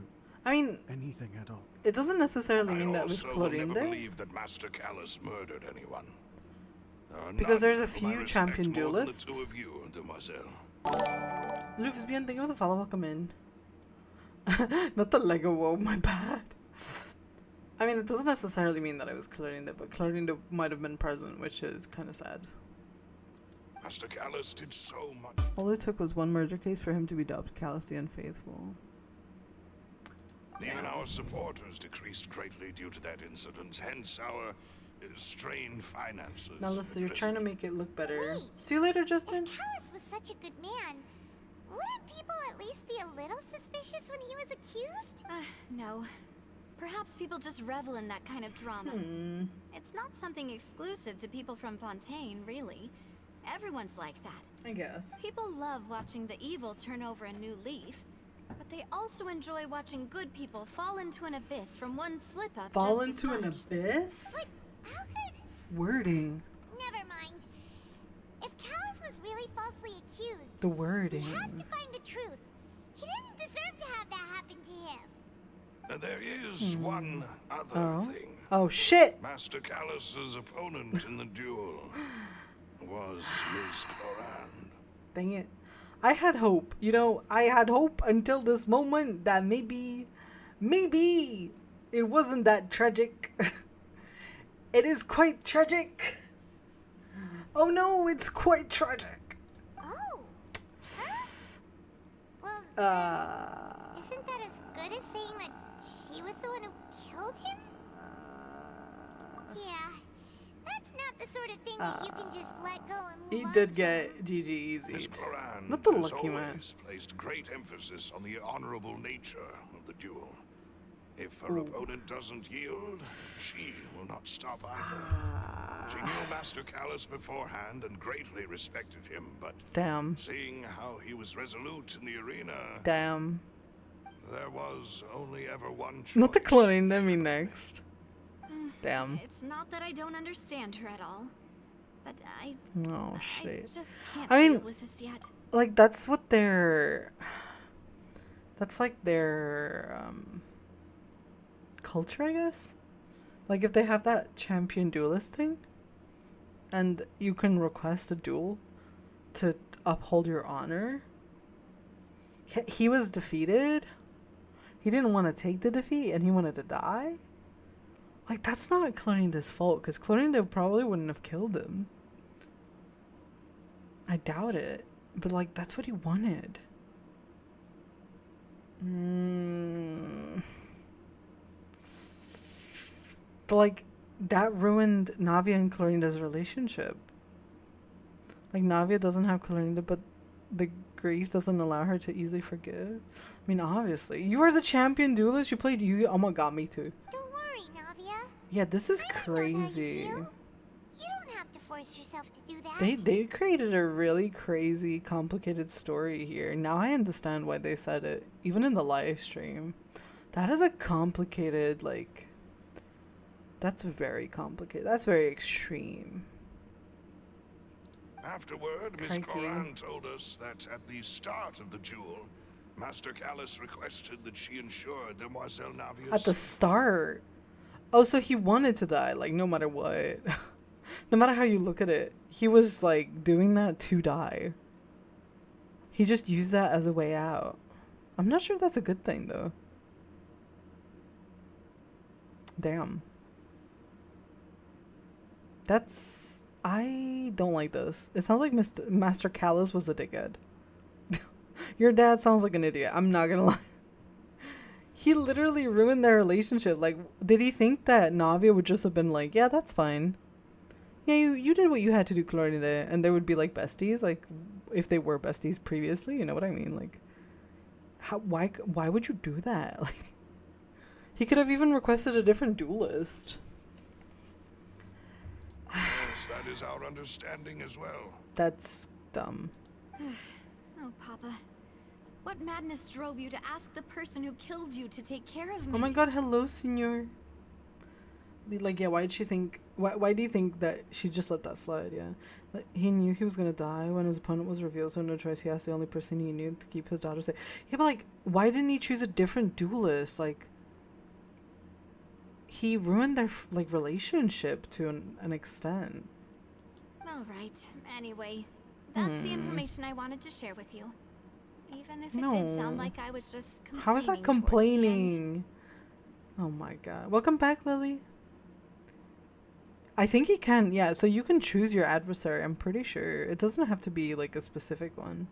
I mean, anything at all. it doesn't necessarily mean that I it was also will never Clorinde. believe that Master Callas murdered anyone. There are Because none there's a whom I few respect champion more than duelists. The two of you, demoiselle. Lufsbian, thank you for the follow. Welcome in. Not the Lego, whoa, my bad. I mean, it doesn't necessarily mean that it was Clorinde, but Clorinde might have been present, which is kind of sad. Master Callas did so much. All it took was one murder case for him to be dubbed Callas the Unfaithful. Even our supporters decreased greatly due to that incident, hence our strained finances. Now listen, you're trying to make it look better. Wait. See you later, Justin. If Callas was such a good man, wouldn't people at least be a little suspicious when he was accused? No. Perhaps people just revel in that kind of drama. It's not something exclusive to people from Fontaine, really. Everyone's like that. I guess. People love watching the evil turn over a new leaf, but they also enjoy watching good people fall into an abyss from one slip-up. Fall just as into an much. abyss? How could... Wording. Never mind. If Callas was really falsely accused, The we wording. have to find the truth. He didn't deserve to have that happen to him. There is one other thing. Oh shit! Master Callas's opponent in the duel was Miss Clorinde. Dang it. I had hope. You know, I had hope until this moment that maybe it wasn't that tragic. It is quite tragic. Oh no, it's quite tragic. Oh. Huh? Well, isn't that as good as saying that she was the one who killed him? Yeah. That's not the sort of thing that you can just let go and move He on did from. get GG easy. Miss Clorinde Not the has lucky man. always placed great emphasis on the honorable nature of the duel. If her opponent doesn't yield, she will not stop either. She knew Master Callas beforehand and greatly respected him, but Damn. seeing how he was resolute in the arena, Damn. there was only ever one choice. Not the cloning, I mean next. Damn. It's not that I don't understand her at all, but Oh I shit. just can't I mean- deal with this yet. Like that's what their that's like their culture, I guess. Like if they have that champion duelist thing and you can request a duel to uphold your honor. He was defeated. He didn't want to take the defeat and he wanted to die. Like that's not Clorinda's fault because Clorinde probably wouldn't have killed him. I doubt it. But like that's what he wanted. But like that ruined Navia and Clorinda's relationship. Like Navia doesn't have Clorinde, but the grief doesn't allow her to easily forgive. I mean, obviously. You are the champion duelist? You played Yu-Gi-Oh! Oh my god, me too. Don't worry, Navia. Yeah, this is Everyone knows how crazy. you feel. You don't have to force yourself to do that. They created a really crazy, complicated story here. Now I understand why they said it, even in the live stream. That is a complicated, like... That's very complicated. That's very extreme. Afterward, Miss Crikey. Clorinde told us that at the start of the duel, Master Callas requested that she ensure Demoiselle Navia's... At the start? Oh, so he wanted to die, like, no matter what. No matter how you look at it. He was, like, doing that to die. He just used that as a way out. I'm not sure if that's a good thing, though. Damn. That's... I don't like this. It sounds like Master Callas was a dickhead. Your dad sounds like an idiot. I'm not gonna lie. He literally ruined their relationship. Like, did he think that Navia would just have been like, yeah, that's fine. Yeah, you did what you had to do, Clorinde. And they would be like besties, like, if they were besties previously, you know what I mean? Like, why would you do that? Like, he could have even requested a different duelist. Yes, that is our understanding as well. That's dumb. Oh, Papa. What madness drove you to ask the person who killed you to take care of me? Oh my god, hello, senor. Like, yeah, why did she think... Why do you think that she just let that slide, yeah? Like, he knew he was gonna die when his opponent was revealed, so no choice, he asked the only person he knew to keep his daughter safe. Yeah, but, like, why didn't he choose a different duelist? Like, he ruined their, like, relationship to an extent. Alright, anyway. That's the information I wanted to share with you. Even if it No. did sound like I was just complaining. How is that towards the end. complaining? Oh my god. Welcome back, Lily. I think he can, yeah, so you can choose your adversary, I'm pretty sure. It doesn't have to be, like, a specific one.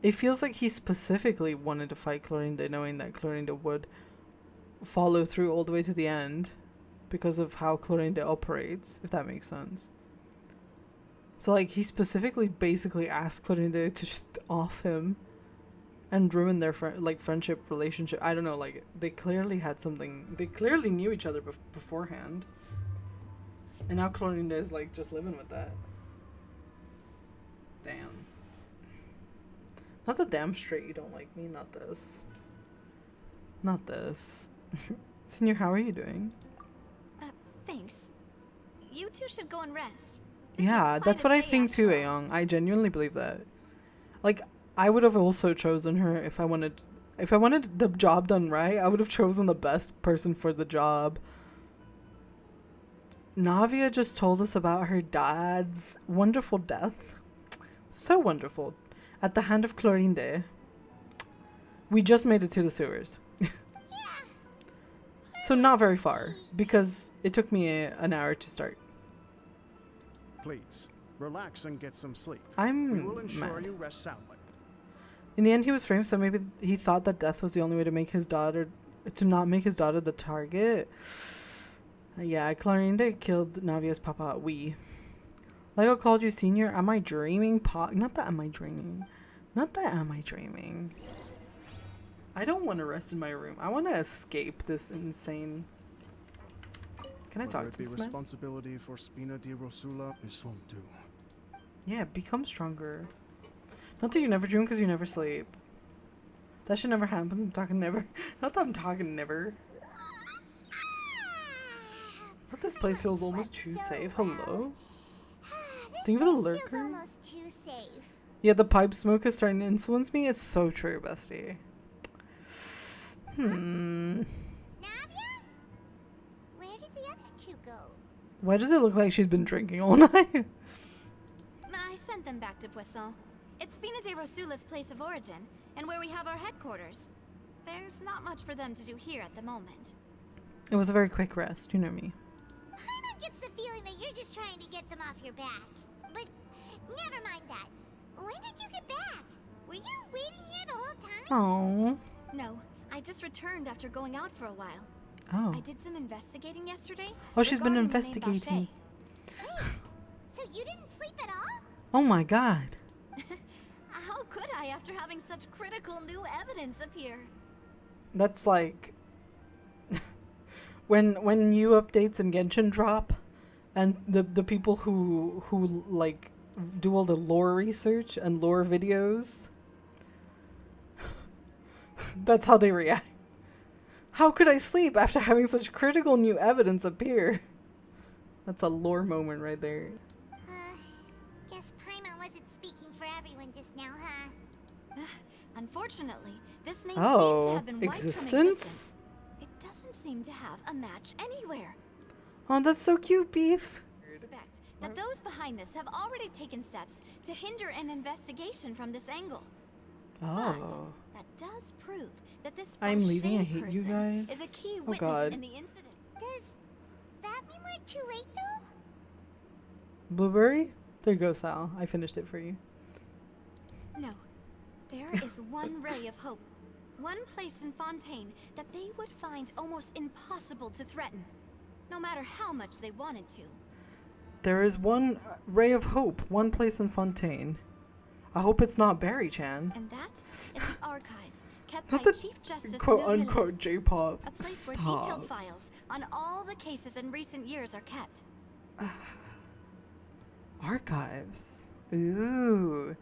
It feels like he specifically wanted to fight Clorinde, knowing that Clorinde would follow through all the way to the end because of how Clorinde operates, if that makes sense. So, like, he specifically basically asked Clorinde to just off him and ruin their friendship, relationship. I don't know, like, they clearly had something. They clearly knew each other beforehand. And now Clorinde is, like, just living with that. Damn. Not the damn straight you don't like me, not this. Not this. Senior, how are you doing? Thanks. You two should go and rest. This Yeah, was that's quite what a I day think after too, all. Aeong. I genuinely believe that. Like, I would have also chosen her if I wanted the job done right. I would have chosen the best person for the job. Navia just told us about her dad's wonderful death. So wonderful. At the hand of Clorinde. We just made it to the sewers. So not very far, because it took me an hour to start. Please, relax and get some sleep. I'm We will ensure mad. you rest soundly. In the end, he was framed, so maybe he thought that death was the only way to make his daughter, to not make his daughter the target. Yeah, Clorinde killed Navia's papa. Lego called you senior. Am I dreaming? Not that am I dreaming. Not that am I dreaming. I don't want to rest in my room. I want to escape this insane... Can I talk Whether to it this be man? responsibility for Spina di Rosula, this won't do. Yeah, become stronger. Not that you never dream because you never sleep. That should never happen. I'm talking never. Not that I'm talking never. But this place feels almost too safe. Hello? Think of the Feels lurker. almost too safe. Yeah, the pipe smoke is starting to influence me. It's so true, bestie. Navia? Where did the other two go? Why does it look like she's been drinking all night? I sent them back to Poisson. It's Spina de Rosula's place of origin, and where we have our headquarters. There's not much for them to do here at the moment. It was a very quick rest. You know me. Paimon gets the feeling that you're just trying to get them off your back. But never mind that. When did you get back? Were you waiting here the whole time? Oh. No, I just returned after going out for a while. Oh. I did some investigating yesterday. Oh, she's been regarding the main investigating. Wait, so you didn't sleep at all? Oh my god. How could I after having such critical new evidence appear? That's like when new updates in Genshin drop, and the people who like do all the lore research and lore videos. That's how they react. How could I sleep after having such critical new evidence appear? That's a lore moment right there. Guess Paimon wasn't speaking for everyone just now, huh? Unfortunately, this name seems to Oh, have been wiped from existence? It doesn't seem to have a match anywhere. Oh, that's so cute, Beef. Suspect that those behind this have already taken steps to hinder an investigation from this angle. Oh. But that does prove that this I'm leaving, I Fontaine hate you person guys. is a key Oh, witness God. in the incident. Does that mean we're too late, though? Blueberry? There you go, Sal. I finished it for you. No. There is one ray of hope. One place in Fontaine that they would find almost impossible to threaten, no matter how much they wanted to. There is one ray of hope, one place in Fontaine. I hope it's not Barry-chan. And that is the archives kept Not by the Chief Justice quote-unquote Navia, J-pop. a place where Stop. detailed files on all the cases in recent years are kept. Archives. Ooh.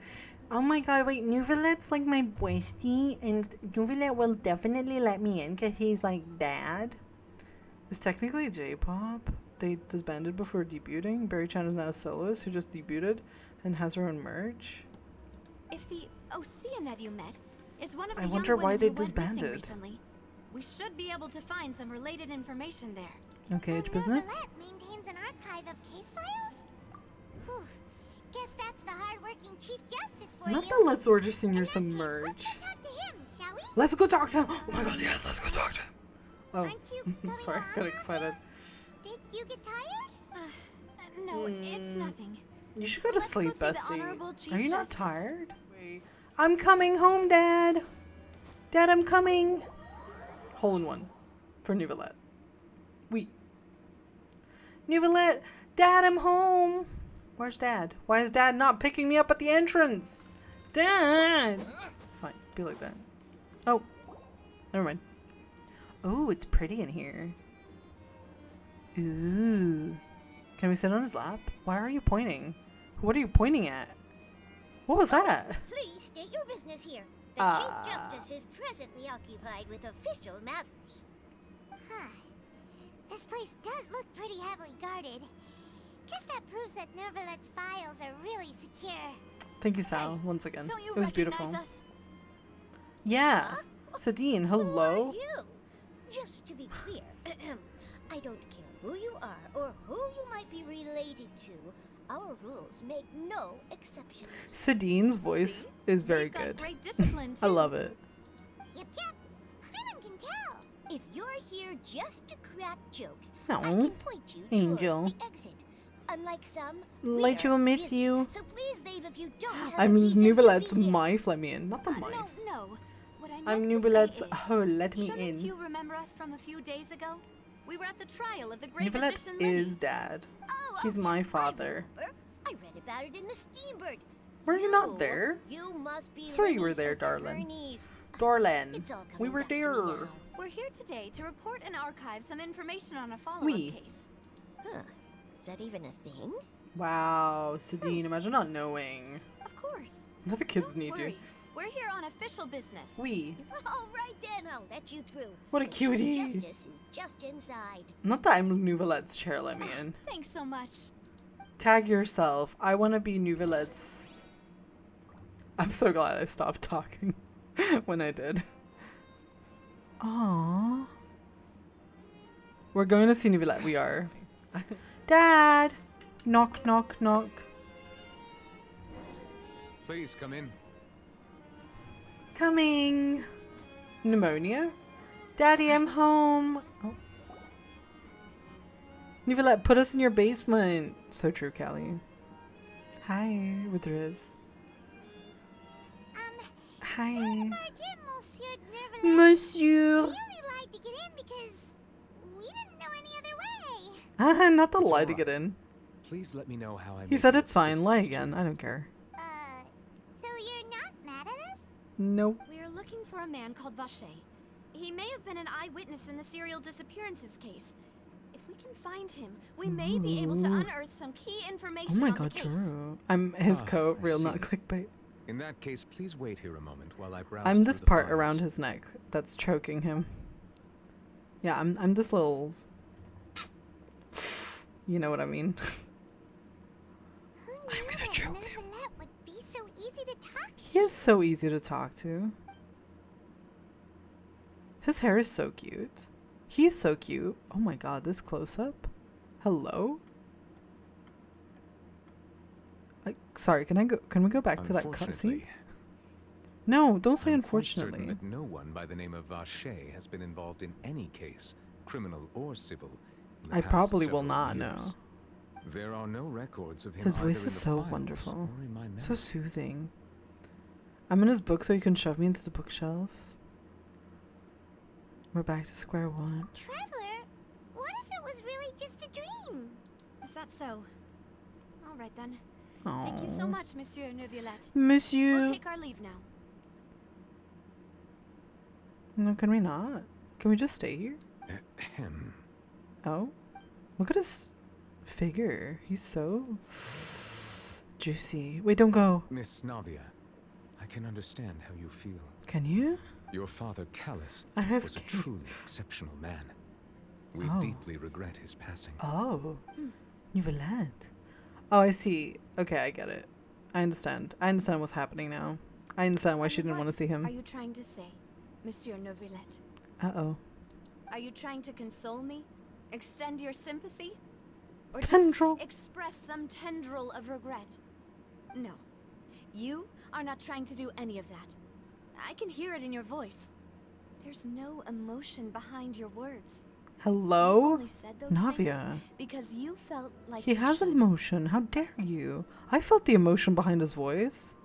Oh my god, wait, Nuvilet's like my boystie, and Nuvilet will definitely let me in because he's like dad. It's technically J-pop. They disbanded before debuting. Barry-chan is now a soloist who just debuted and has her own merch. If the Osea that you met is one of the I young wonder why women they who went missing disbanded. recently, we should be able to find some related information there. Okay, So it's business. Neverlet maintains an archive of case files? Whew. Guess that's the hard-working Chief Justice for Not you. the Let's Order Senior In that some case, merch. Let's go talk to him, shall we? Let's go talk to him. Oh my god, yes, let's go talk to him. Oh, Aren't you coming sorry, along got now, excited. Did you get tired? No, it's nothing. You should go to Let's go sleep, see the bestie. Honorable Chief Are you not Justice. tired? Wait. I'm coming home, Dad. Dad, I'm coming. Hole in one for Nuvilet. Wait. Nuvilet, Dad, I'm home. Where's Dad? Why is Dad not picking me up at the entrance? Dad. Fine, be like that. Oh, never mind. Oh, it's pretty in here. Ooh. Can we sit on his lap? Why are you pointing? What are you pointing at? What was that? Please state your business here. The Chief Justice is presently occupied with official matters. Huh. This place does look pretty heavily guarded. Guess that proves that Nervalet's files are really secure. Thank you, Sal, once again. Don't you It was recognize beautiful. us? Yeah. Sadine, hello. Who are you? Just to be clear, I don't care who you are or who you might be related to. Our rules make no exceptions. Sadine's voice is very They've got good. great discipline, I too. love it. Yep. Paimon can tell. If you're here just to crack jokes, I Aw, can point you Angel. towards the exit. Unlike some, Like we're you will miss busy. you. So please leave if you don't have I'm a reason Nuvilet's to be here. wife, let me in. Not the wife. No. What I I'm meant to Nuvilet's say is, hoe, let me shouldn't in. you remember us from a few days ago? We were at the trial of the great Nuvilet magician Lily. is Dad. Oh, He's yes, my I father. remember. I read about it in the Steambird. Were you not there? You must be Sorry you were Lily's there, darling. attorneys. Dorlan, It's all we coming were back to me there. now. We're here today to report and archive some information on a follow-up We. case. Huh. Is that even a thing? Wow, Sadine, imagine not knowing. Of course. Not the kids Don't need you. worry. We're here on official business. We. All right then, I'll let you through. What a The Chief cutie. Justice is just inside. Not that I'm Nuvilet's chair, let me in. Thanks so much. Tag yourself. I want to be Nuvilet's. I'm so glad I stopped talking when I did. Aww. We're going to see Nuvilet. We are. Dad! Knock, knock, knock. Please come in. Coming. Pneumonia? Daddy, I'm home. Oh. Nuvilet, put us in your basement. So true, Callie. Hi, with Riz. Hi. Pardon, Monsieur Nervalet. Monsieur. We only lied to get in because we didn't know any other way. Not the It's lie all to right. get in. Please let me know how I He may said be of it's fine. Lie assistance to again. you. I don't care. So you're not mad at us? Nope. We're looking for a man called Vacher. He may have been an eyewitness in the serial disappearances case. If we can find him, we may be able to unearth some key information Oh my on god, the case. true. I'm his coat, I real see. not clickbait. In that case, please wait here a moment while I browse I'm this through the part files. around his neck that's choking him. Yeah, I'm this little. You know what I mean. Who knew I'm gonna that choke him. Neuvillette would be so easy to talk to? He is so easy to talk to. His hair is so cute. He is so cute. Oh my god, this close up. Hello? Sorry, can we go back to that cutscene? Unfortunately, No, don't say I'm quite certain unfortunately. that no one by the name of Vacher has been involved in any case, criminal or civil. in the I past probably will several not years. know. There are no records of him. His either voice in is the so files wonderful. or in my So memory. soothing. I'm in his book so you can shove me into the bookshelf. We're back to square one. Traveler, what if it was really just a dream? Is that so? All right then. Thank you so Aww. much, Monsieur Neuvillette. Monsieur. We'll take our leave now. No, can we not? Can we just stay here? Ahem. Oh, look at his figure. He's so juicy. Wait, don't go. Miss Navia, I can understand how you feel. Can you? Your father, Callas, I'm was a scared. truly exceptional man. We Oh. deeply regret his passing. Oh, Neuvillette. Oh, I see. Okay, I get it. I understand. I understand what's happening now. I understand why she didn't What want to see Are him. you trying to say, Monsieur Neuvillette? Uh-oh. Are you trying to console me? Extend your sympathy? Or Tendril. just express some tendril of regret? No. You are not trying to do any of that. I can hear it in your voice. There's no emotion behind your words. You Hello? only said those Navia. things because you felt like He you has should. emotion. How dare you? I felt the emotion behind his voice.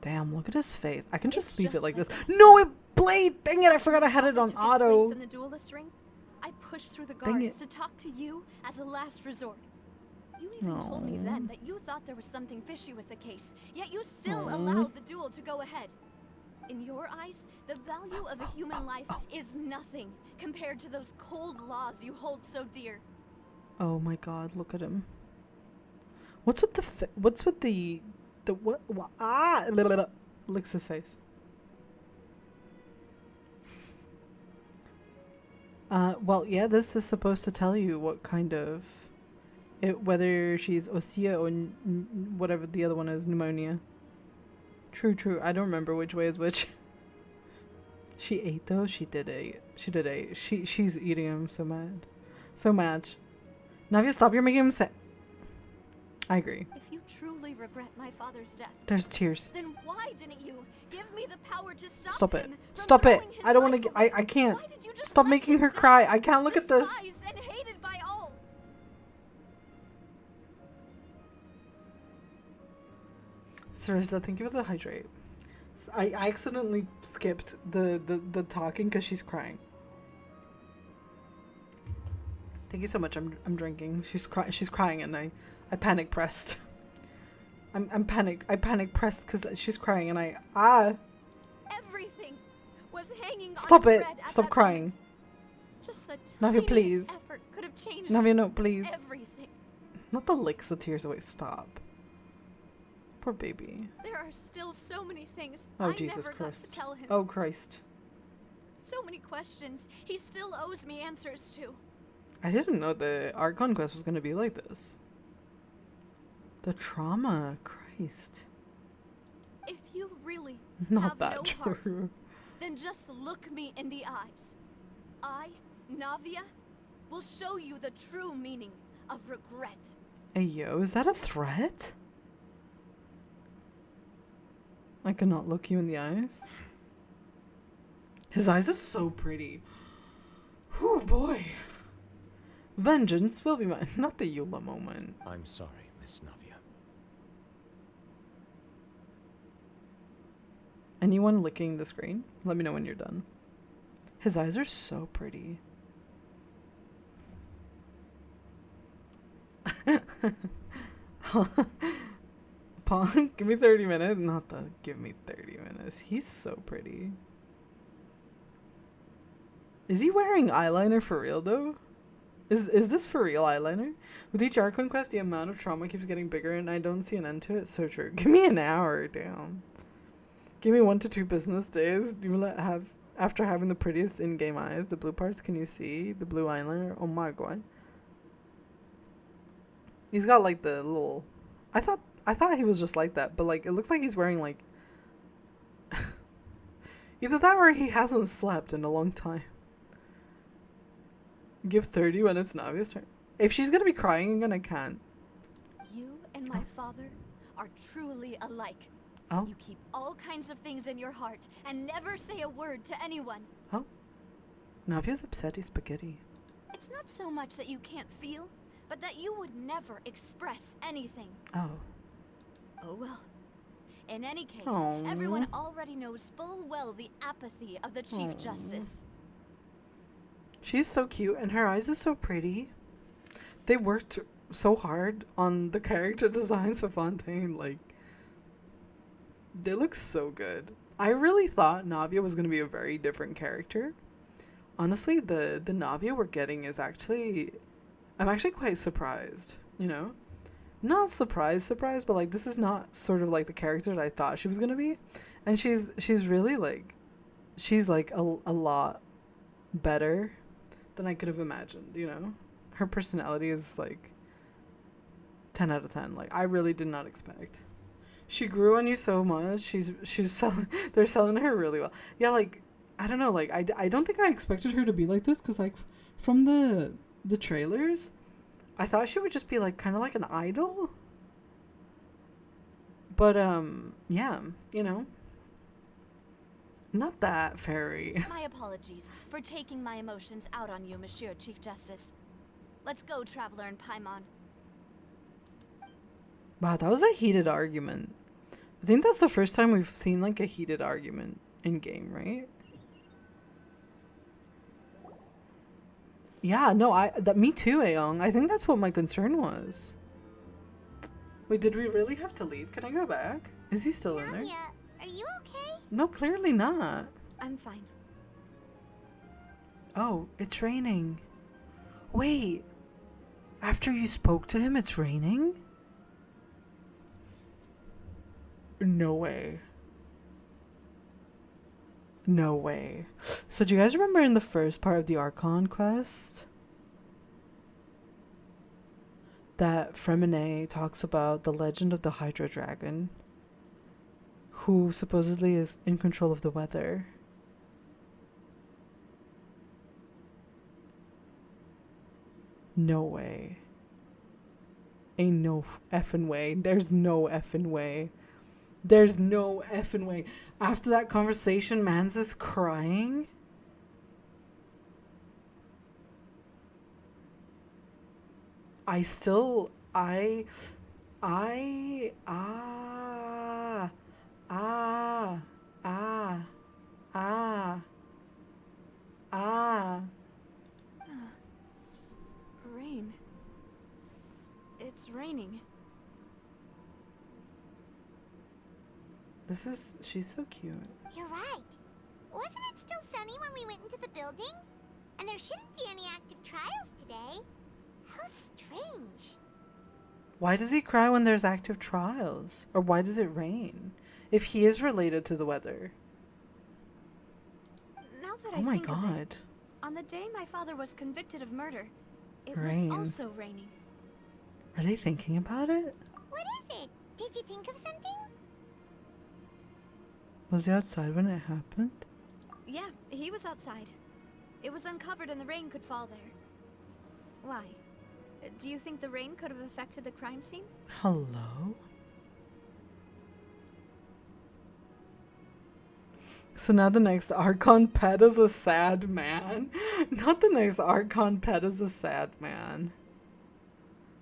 Damn, look at his face. I can just It's leave it just like like this. this. No, it played! Dang it, I forgot I had it I on took his place auto. in the duelist ring. I pushed through the Dang guards it. to talk to you as a last resort. You even told me Aw. then that you thought there was something fishy with the case, yet you still Aw. allowed the duel to go ahead. In your eyes, the value of a human life is nothing compared to those cold laws you hold so dear. Oh my god, look at him. What's with the what's with the what ah blah, blah, blah. Licks his face. Well, yeah, this is supposed to tell you what kind of whether she's Osea or whatever the other one is, pneumonia. True. I don't remember which way is which. She ate though. She did eat. She's eating him so mad. So mad. Navia, stop. You're making him sad. I agree. If you truly regret my father's death, There's tears. then why didn't you give me the power to Stop it. him from Stop it. throwing his I don't want life to. away? I can't. Why did you just Stop let making him her die? cry. I can't look at this. Despised and hated by all. Sarissa, thank you for the hydrate. I accidentally skipped the talking because she's crying. Thank you so much. I'm drinking. She's crying and I panic pressed. I panic pressed because she's crying and Everything was hanging Stop on a it. thread at Stop that crying. moment. Just the Navia, tiniest please. effort could have changed Navia, no, please. everything. Not the licks the tears away. Stop. Poor baby. There are still so many things Oh, I Jesus never Christ. got to tell him. Oh, Christ. So many questions he still owes me answers to. I didn't know the Archon quest was going to be like this. The trauma. Christ. If you really Not have that no heart, true. then just look me in the eyes. I, Navia, will show you the true meaning of regret. Hey, yo, is that a threat? I cannot look you in the eyes. His eyes are so pretty. Whew, boy. Vengeance will be mine. Not the Eula moment. I'm sorry, Miss Navia. Anyone licking the screen? Let me know when you're done. His eyes are so pretty. Archon. Give me 30 minutes. Not the give me 30 minutes. He's so pretty. Is he wearing eyeliner for real though? Is this for real eyeliner? With each Archon quest, the amount of trauma keeps getting bigger and I don't see an end to it. So true. Give me an hour, damn. Give me 1 to 2 business days. You will have after having the prettiest in-game eyes. The blue parts, can you see? The blue eyeliner. Oh my god. He's got like the little I thought he was just like that, but like it looks like he's wearing like either that or he hasn't slept in a long time. Give 30 when it's Navia's turn. If she's gonna be crying again, I can't. You and my father are truly alike. Oh. You keep all kinds of things in your heart and never say a word to anyone. Oh. Navia's upsetty spaghetti. It's not so much that you can't feel, but that you would never express anything. Oh. Oh well. In any case, Aww. everyone already knows full well the apathy of the Chief Justice. She's so cute and her eyes are so pretty. They worked so hard on the character designs for Fontaine. Like, they look so good. I really thought Navia was going to be a very different character. Honestly, the Navia we're getting is actually... I'm actually quite surprised, you know? Not surprised, but like this is not sort of like the character that I thought she was going to be. And she's really like... She's like a lot better than I could have imagined, you know? Her personality is like 10 out of 10. Like, I really did not expect. She grew on you so much. She's selling, they're selling her really well. Yeah, like, I don't know, like, I don't think I expected her to be like this, because like from the trailers, I thought she would just be like kind of like an idol. But yeah, you know, not that fairy. My apologies for taking my emotions out on you, Monsieur Chief Justice. Let's go, Traveler and Paimon. Wow, that was a heated argument. I think that's the first time we've seen like a heated argument in game, right? Yeah, no, me too, Aeong. I think that's what my concern was. Wait, did we really have to leave? Can I go back? Is he still in there? Navia, are you okay? No, clearly not. I'm fine. Oh, it's raining. Wait. After you spoke to him, it's raining? No way. No way. So do you guys remember in the first part of the Archon quest that Fremine talks about the legend of the Hydra Dragon who supposedly is in control of the weather? No way. Ain't no effing way. There's no effing way. There's no effing way. After that conversation, Mans is crying. Rain. It's raining. She's so cute. You're right. Wasn't it still sunny when we went into the building? And there shouldn't be any active trials today. How strange. Why does he cry when there's active trials? Or why does it rain? If he is related to the weather. Now that Oh I my think of god. it, on the day my father was convicted of murder, it Rain. was also raining. Are they thinking about it? What is it? Did you think of something? Was he outside when it happened? Yeah, he was outside. It was uncovered and the rain could fall there. Why? Do you think the rain could have affected the crime scene? Hello? So now the next Archon pet is a sad man. Not the next Archon pet is a sad man.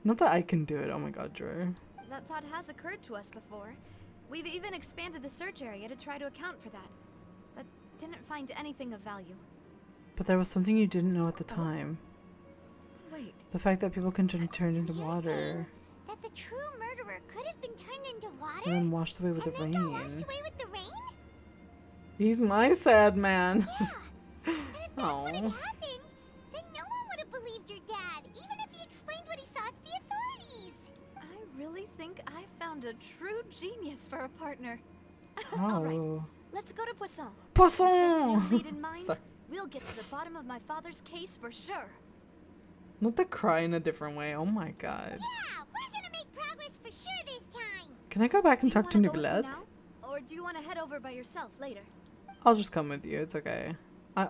Not that I can do it. Oh my god, Drew. That thought has occurred to us before. We've even expanded the search area to try to account for that, but didn't find anything of value. But there was something you didn't know at the time. Wait. The fact that people can turn So into you're water. saying that the true murderer could have been turned into water And then washed away with the and then got washed rain. away with the rain? He's my sad man. Yeah. And if that's what had Oh. happened, then no one would have believed your dad, even if he explained what he saw to the authorities. I really think I found a true genius for a partner. All right, Oh. let's go to Poisson. Poisson! With this new lead in mind, Sorry. we'll get to the bottom of my father's case for sure. Not the cry in a different way. Oh my god. Yeah, we're gonna make progress for sure this time. Can I go back and Do you talk to wanna go with me Nicolette? now, or do you want to head over by yourself later? I'll just come with you. It's okay.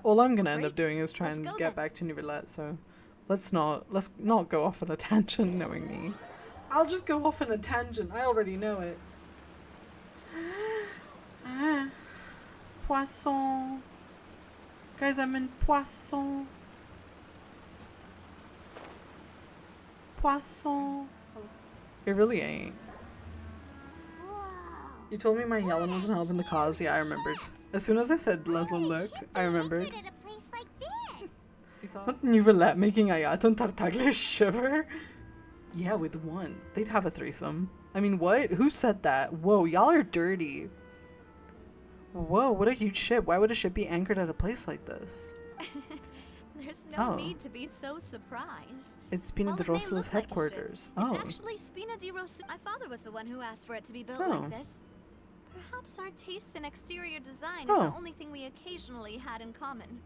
All I'm gonna end up Great. doing is try Let's and go get then. back to Nicolette. So let's not go off on a tangent, knowing me. I'll just go off on a tangent. I already know it. Poisson. Guys, I'm in Poisson. Poisson. It really ain't. Whoa. You told me my yelling wasn't helping the cause. Yeah, I remembered. As soon as I said Leslie look, I remembered. At a place like this. Not Nicolette making Ayato and Tartaglia shiver. Yeah, with one. They'd have a threesome. I mean, what? Who said that? Whoa, y'all are dirty. Whoa, what a huge ship. Why would a ship be anchored at a place like this? There's no Oh. need to be so surprised. It's Spina While de it may Rosa's look like a ship, headquarters. It's Oh. actually Spina di Rosu. My father was the one who asked for it to be built Oh. like this. Perhaps our taste in exterior design is Oh. the only thing we occasionally had in common.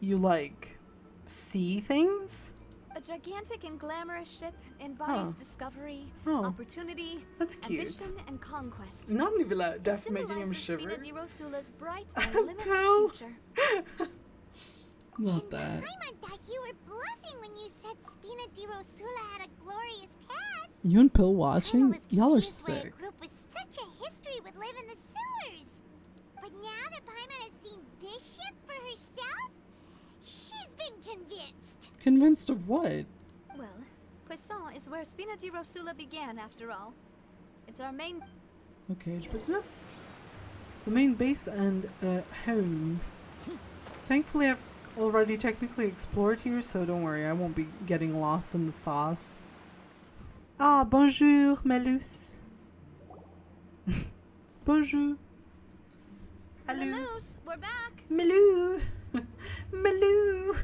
You like see things? A gigantic and glamorous ship embodies Oh. discovery, Oh. opportunity, That's cute. ambition, and conquest. Not Nicolette, It deaf making him symbolizes shiver. Spina di Rosula's bright Tell. and limitless future. Not that. Time I thought you were bluffing when you said Spina di Rosula had a glorious past. You and Pill Paimon watching? was Y'all are confused why a sick. group with such a history would live in the sewers. But now that Paimon has seen this ship for herself, she's been convinced. Convinced of what? Well, Poisson is where Spina di Rosula began, after all. It's our main. Okay, it's business. It's the main base and home. Thankfully, I've already technically explored here, so don't worry, I won't be getting lost in the sauce. Ah, bonjour, Melus. Bonjour. Hello. Loose, we're back. Melou. Melou.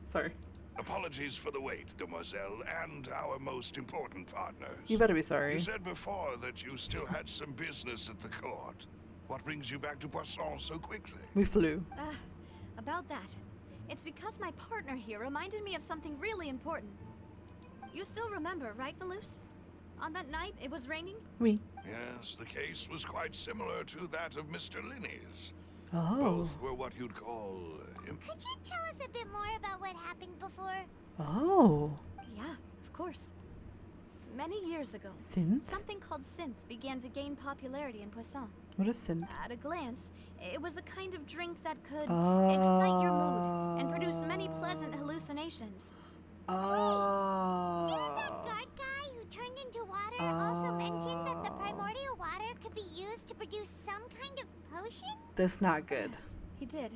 Sorry. Apologies for the wait, demoiselle, and our most important partners. You better be You sorry. said before that you still had some business at the court. What brings you back to Poisson so quickly? We flew. About that. It's because my partner here reminded me of something really important. You still remember, right, Malus? On that night, it was raining? We. Yes, the case was quite similar to that of Mr. Linney's. Oh. Both were what you'd call Could you tell us a bit more about what happened before? Oh. Yeah, of course. Many years ago, Synth? something called synth began to gain popularity in Poisson. What is synth? At a glance, it was a kind of drink that could excite your mood and produce many pleasant hallucinations. Didn't that Oh. guard guy who turned into water also mention that the primordial water could be used to produce some kind of potion? That's not good. Yes, he did.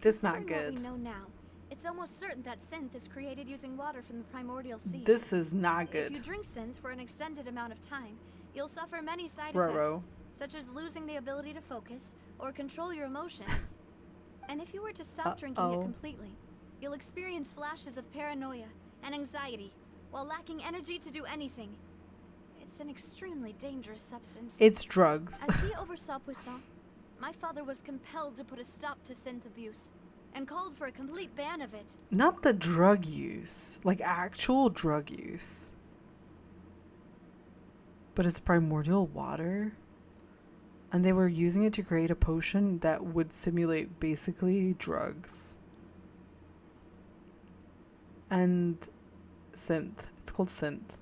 That's not Considering good. What we know now, it's almost certain that synth is created using water from the primordial sea. This is not If you good. drink synth for an extended amount of time, you'll suffer many side Ruh-roh. effects, such as losing the ability to focus or control your emotions. And if you were to stop drinking it Uh-oh. completely, you'll experience flashes of paranoia and anxiety while lacking energy to do anything. It's an extremely dangerous substance. It's drugs. As he oversaw Poisson, my father was compelled to put a stop to synth abuse and called for a complete ban of it. Not the drug use. Like actual drug use. But it's primordial water. And they were using it to create a potion that would simulate basically drugs. And synth. It's called synth.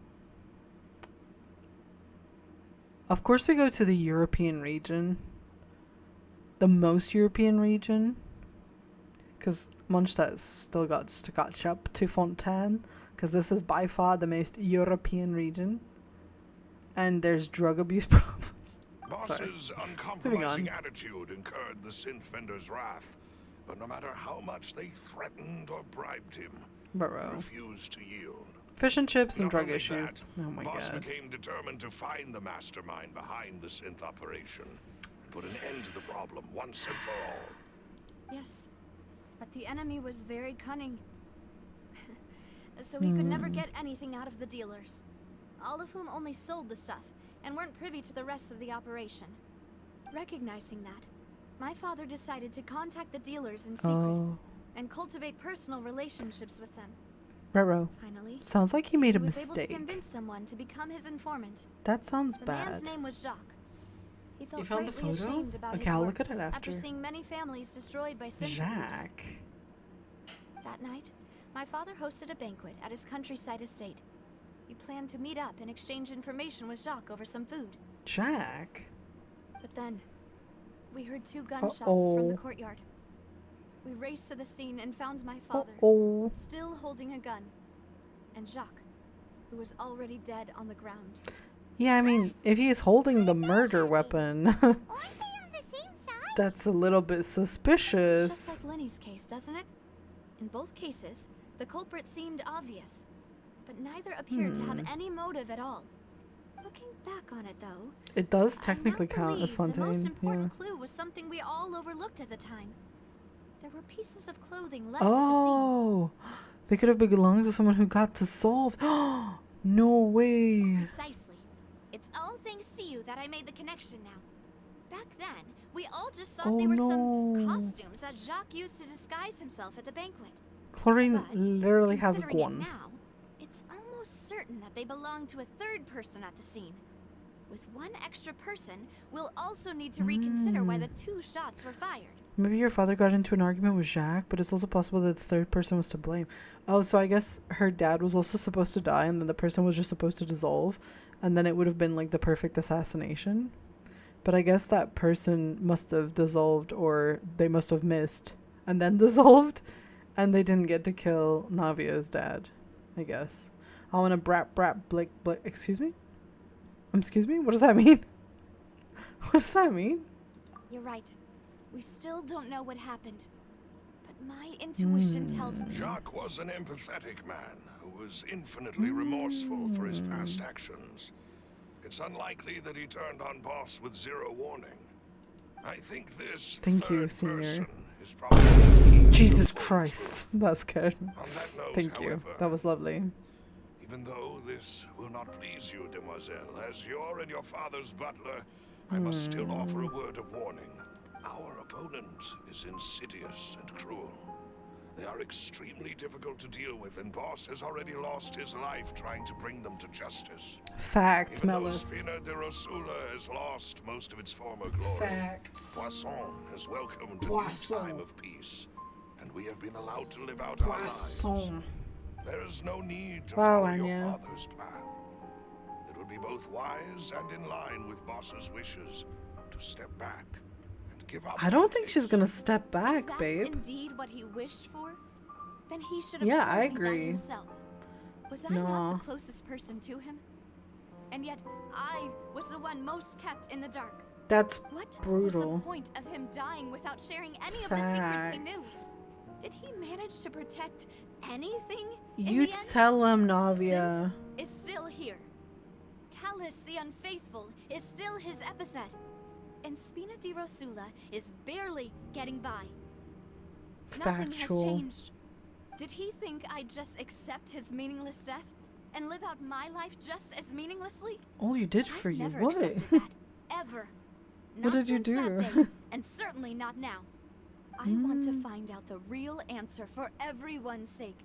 Of course we go to the European region. The most European region. Because Mondstadt's still got to catch up to Fontaine. Because this is by far the most European region. And there's drug abuse problems. Boss's Moving uncompromising on. attitude incurred the synth vendor's wrath. But no matter how much they threatened or bribed him, he Ruh-roh. refused to yield. Fish and chips and Not drug only issues. that, Oh my Boss god. became determined to find the mastermind behind the synth operation and put an end to the problem once and for all. Yes, but the enemy was very cunning. So he could never get anything out of the dealers, all of whom only sold the stuff and weren't privy to the rest of the operation. Recognizing that, my father decided to contact the dealers in secret and cultivate personal relationships with them. Rero. Finally, Sounds like he made a he was able mistake. to convince someone to become his informant. That sounds The bad. man's name was Jacques. He felt You found the greatly photo? ashamed about Okay, his I'll work look at it after. seeing many families destroyed by synth. Jack. That night, my father hosted a banquet at his countryside estate. He planned to meet up and exchange information with Jacques over some food. Jack? But then, we heard 2 gunshots from Uh-oh. the courtyard. We raced to the scene and found my father, Uh-oh. still holding a gun, and Jacques, who was already dead on the ground. Yeah, I mean, if he's holding the murder weapon, Aren't they on the same side? that's a little bit Just suspicious. like Lenny's case, doesn't it? In both cases, the culprit seemed obvious, but neither appeared to have any motive at all. Looking back on it, though, It does I now technically count as believe the most Fontaine. Yeah. important clue was something we all overlooked at the time. There were pieces of clothing left Oh, they could have belonged to someone who got to solve. No way. at the scene. Precisely. It's all thanks to you that I made the connection now. Back then, we all just thought they were some costumes that Jacques used to disguise himself at the banquet. Clorinde But, literally has a considering it gun. now, it's almost certain that they belong to a third person at the scene. With one extra person, we'll also need to reconsider why the 2 shots were fired. Maybe your father got into an argument with Jacques, but it's also possible that the third person was to blame. Oh, so I guess her dad was also supposed to die, and then the person was just supposed to dissolve, and then it would have been like the perfect assassination. But I guess that person must have dissolved, or they must have missed, and then dissolved, and they didn't get to kill Navia's dad, I guess. I want to brat blick. Excuse me? Excuse me? What does that mean? What does that mean? You're right. We still don't know what happened. But my intuition tells me Jacques was an empathetic man who was infinitely remorseful for his past actions. It's unlikely that he turned on Boss with 0 warning. I think this Thank you, third Senior. person is probably the key to Jesus the whole Christ. That's good. truth. On that note, Thank you. however, That was lovely. even though this will not please you, demoiselle, as you're and your father's butler, I must still offer a word of warning. Our opponent is insidious and cruel. They are extremely difficult to deal with, and Boss has already lost his life trying to bring them to justice. Facts, Even though Melis. Spina de Rosula has lost most of its former glory, Facts. Poisson has welcomed a new time of peace, and we have been allowed to live out our lives. Poisson. There is no need to Wow, follow Anya. your father's path. It would be both wise and in line with Boss's wishes to step back and give up. I don't think she's gonna step if back, that's babe. indeed what he wished for, then he should have Yeah, told I me that agree. himself. Was I No. not the closest person to him? And yet, I was the one most kept in the dark. That's What was brutal. the point of him dying without sharing any of the secrets he knew? Facts. Did he manage to protect anything? in You the end? tell him, Navia. Is still here. Callas the unfaithful is still his epithet. And Spina di Rosula is barely getting by. Nothing has Factual. changed. Did he think I'd just accept his meaningless death and live out my life just as meaninglessly? All you did I've for you, never what? accepted that, ever. What Not did you since do? that day, and certainly not now. I want to find out the real answer for everyone's sake.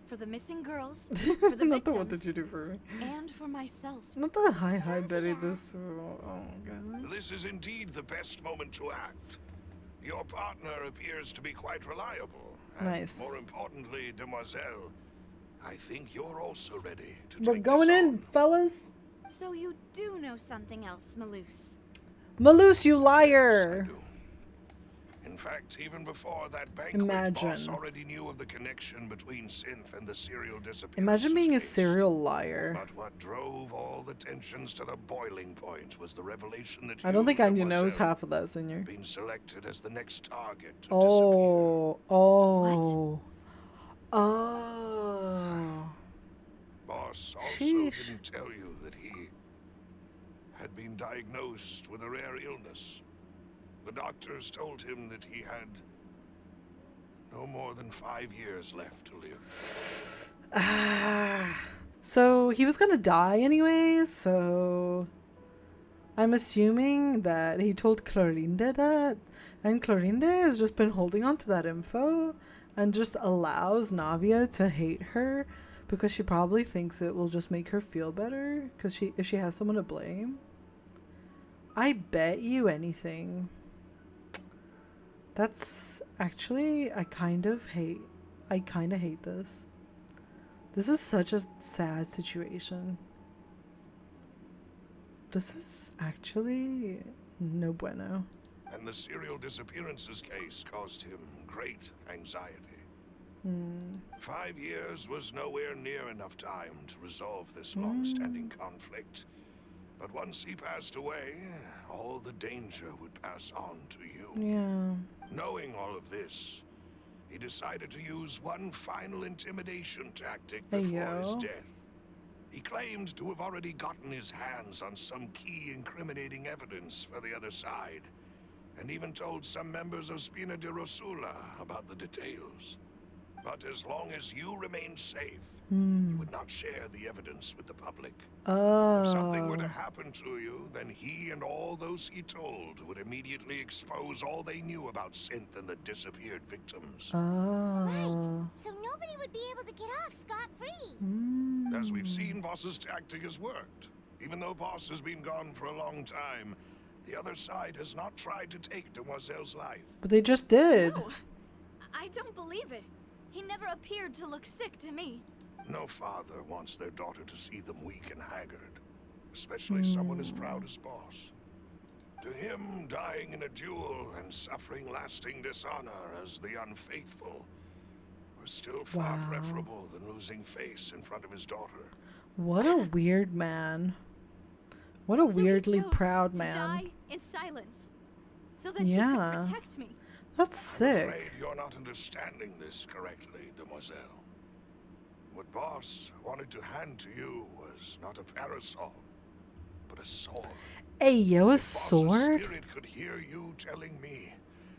For the missing girls, for the Not the victims, what did you do for me? and for myself. Not the hi Betty this. Oh god. This is indeed the best moment to act. Your partner appears to be quite reliable. And Nice. more importantly, demoiselle, I think you're also ready to We're take going this in, on. fellas. So you do know something else, Maloose. Maloose, you I liar. do. In fact, even before that banquet, Imagine. Boss already knew of the connection between synth and the serial disappearance. Imagine being a serial liar. But what drove all the tensions to the boiling point was the revelation that I don't you, think Anya knows demoiselle, half of that, Senior. had been selected as the next target to Oh. Oh. Oh. Boss also Sheesh. didn't tell you that he had been diagnosed with a rare illness. The doctors told him that he had no more than 5 years left to live. So he was gonna die anyway, so I'm assuming that he told Clorinde that, and Clorinde has just been holding on to that info and just allows Navia to hate her because she probably thinks it will just make her feel better because if she has someone to blame. I bet you anything. That's actually, I kind of hate this. This is such a sad situation. This is actually no bueno. And the serial disappearances case caused him great anxiety. 5 years was nowhere near enough time to resolve this long-standing conflict. But once he passed away, all the danger would pass on to you. Yeah. Knowing all of this, he decided to use one final intimidation tactic before his death. He claimed to have already gotten his hands on some key incriminating evidence for the other side, and even told some members of Spina di Rosula about the details. But as long as you remained safe, he would not share the evidence with the public. If something were to happen to you, then he and all those he told would immediately expose all they knew about Synth and the disappeared victims. Right. So nobody would be able to get off scot-free. As we've seen, Boss's tactic has worked. Even though Boss has been gone for a long time, the other side has not tried to take Demoiselle's life. But they just did. No, I don't believe it. He never appeared to look sick to me. No father wants their daughter to see them weak and haggard, especially someone as proud as Boss. To him, dying in a duel and suffering lasting dishonor as the unfaithful was still far preferable than losing face in front of his daughter. What a weird man. What a So weirdly he chose proud to man. die in silence, so that he could protect me. That's I'm afraid sick. you're not understanding this correctly, Demoiselle. What Boss wanted to hand to you was not a parasol, but a sword. Hey, yo, a Boss's sword? spirit could hear you telling me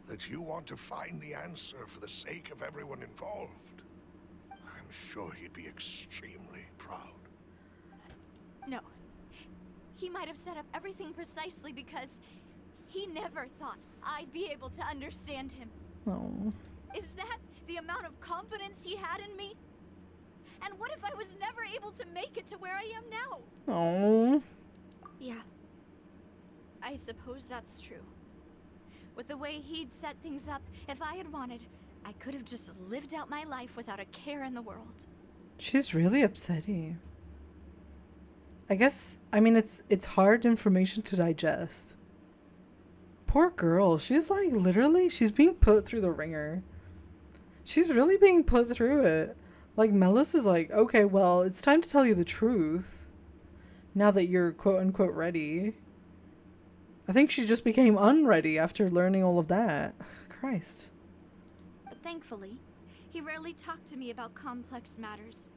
that you want to find the answer for the sake of everyone involved. I'm sure he'd be extremely proud. No. He might have set up everything precisely because he never thought I'd be able to understand him. Oh. Is that the amount of confidence he had in me? And what if I was never able to make it to where I am now? Oh. Yeah. I suppose that's true. With the way he'd set things up, if I had wanted, I could have just lived out my life without a care in the world. She's really upsetty. I guess, I mean, it's hard information to digest. Poor girl. She's like, literally, she's being put through the ringer. She's really being put through it. Like, Melis is like, okay, well, it's time to tell you the truth. Now that you're quote-unquote ready. I think she just became unready after learning all of that. Christ. But thankfully, he rarely talked to me about complex matters,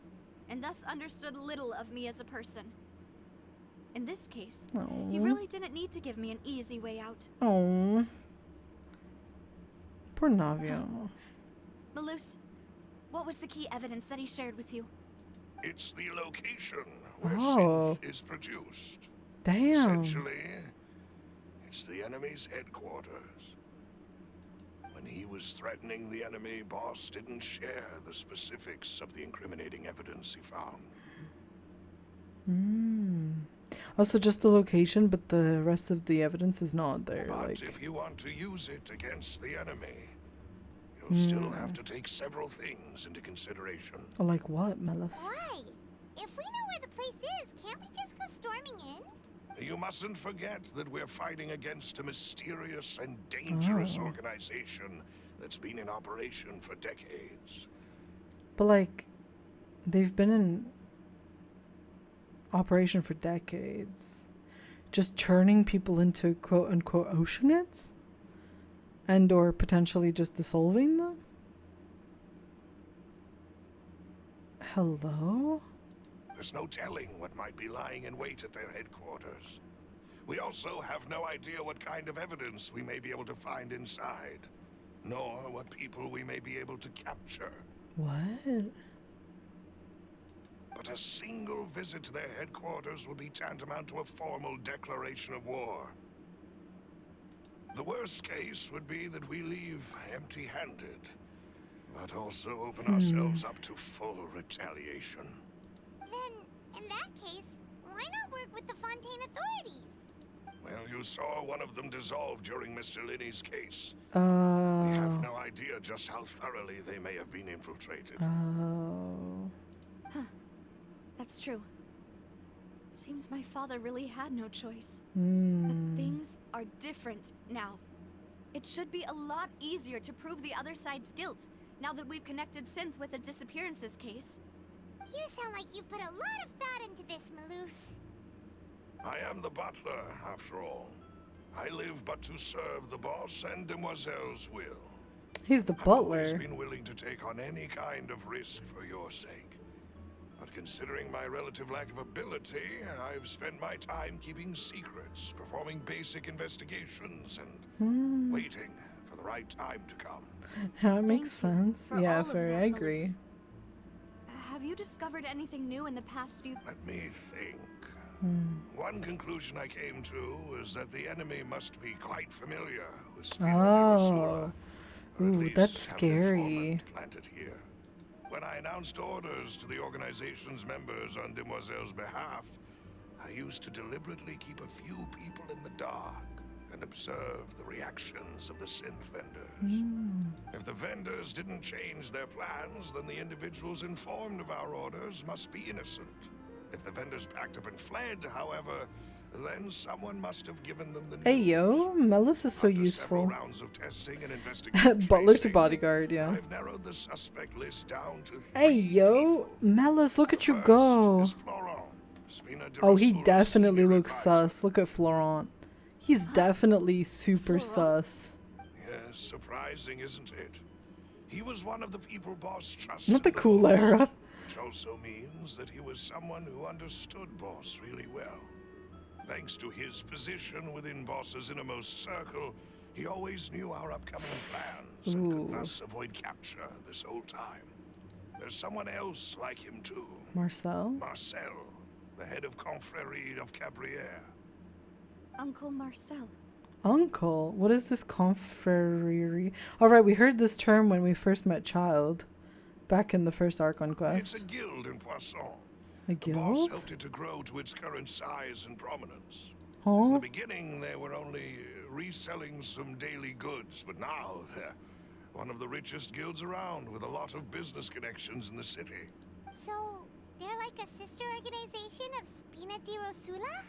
and thus understood little of me as a person. In this case, he really didn't need to give me an easy way out. Oh. Poor Navia. Malus, what was the key evidence that he shared with you? It's the location where Oh. synth is produced. Damn. Essentially, it's the enemy's headquarters. When he was threatening the enemy, Boss didn't share the specifics of the incriminating evidence he found. Also, just the location, but the rest of the evidence is not there. But Like, if you want to use it against the enemy, you'll still have to take several things into consideration. like what, Melis? Right. If we know where the place is, can't we just go storming in? You mustn't forget that we're fighting against a mysterious and dangerous organization that's been in operation for decades. But like, they've been in operation for decades, just turning people into quote-unquote oceanites, and or potentially just dissolving them. Hello? There's no telling what might be lying in wait at their headquarters. We also have no idea what kind of evidence we may be able to find inside, nor what people we may be able to capture. What? But a single visit to their headquarters would be tantamount to a formal declaration of war. The worst case would be that we leave empty-handed, but also open ourselves up to full retaliation. Then, in that case, why not work with the Fontaine authorities? Well, you saw one of them dissolve during Mr. Linney's case. Oh. We have no idea just how thoroughly they may have been infiltrated. Oh. Huh. That's true. Seems my father really had no choice. But things are different now. It should be a lot easier to prove the other side's guilt, now that we've connected Synth with the disappearances case. You sound like you've put a lot of thought into this, Malus. I am the butler, after all. I live but to serve the boss and Demoiselle's will. He's the I've always butler. been willing to take on any kind of risk for your sake. But considering my relative lack of ability, I've spent my time keeping secrets, performing basic investigations, and waiting for the right time to come. That makes Thank you sense. for Yeah, all of Ferry, that, I agree. Malus. Have you discovered anything new in the past few... Let me think. One conclusion I came to is that the enemy must be quite familiar with Spina Oh. or at Ooh, least that's have an scary. informant planted here. When I announced orders to the organization's members on Demoiselle's behalf, I used to deliberately keep a few people in the dark and observe the reactions of the synth vendors. If the vendors didn't change their plans, then the individuals informed of our orders must be innocent. If the vendors packed up and fled, however, then someone must have given them the news. Hey yo, Melus is so After useful. several rounds of testing and investigative Butler to tracing, bodyguard, yeah. I've narrowed the suspect list down to 3 Hey yo, people. Melus, look at you First go. is Florent, Spina de Oh, he Rosula's definitely senior looks advisor. sus. Look at Florent. He's definitely super Florent? sus. Yes, surprising, isn't it? He was one of the people Boss trusted. Not the most, cool era. Which also means that he was someone who understood Boss really well. Thanks to his position within Boss's innermost circle, he always knew our upcoming plans and Ooh. could thus avoid capture this whole time. There's someone else like him too. Marcel? Marcel, the head of Confrérie of Cabrières. Uncle Marcel. Uncle? What is this confrérie? Alright, we heard this term when we first met Child. Back in the first Archon It's quest. a guild in Poisson. A The boss guild? helped it to grow to its current size and prominence. In Oh, the beginning, they were only reselling some daily goods, but now they're one of the richest guilds around with a lot of business connections in the city. So, they're like a sister organization of Spina di Rosula?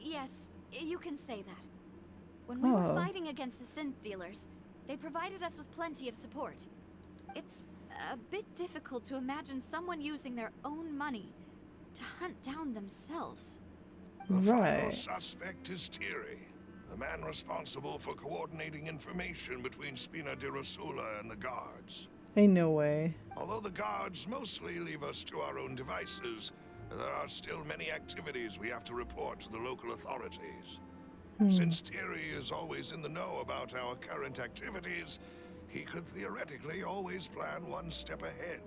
Yes, you can say that. When we were Oh. fighting against the synth dealers, they provided us with plenty of support. It's a bit difficult to imagine someone using their own money to hunt down themselves. The final right. suspect is Thierry, the man responsible for coordinating information between Spina di Rosula and the guards. Ain't no way. Although the guards mostly leave us to our own devices, there are still many activities we have to report to the local authorities. Since Thierry is always in the know about our current activities, he could theoretically always plan one step ahead.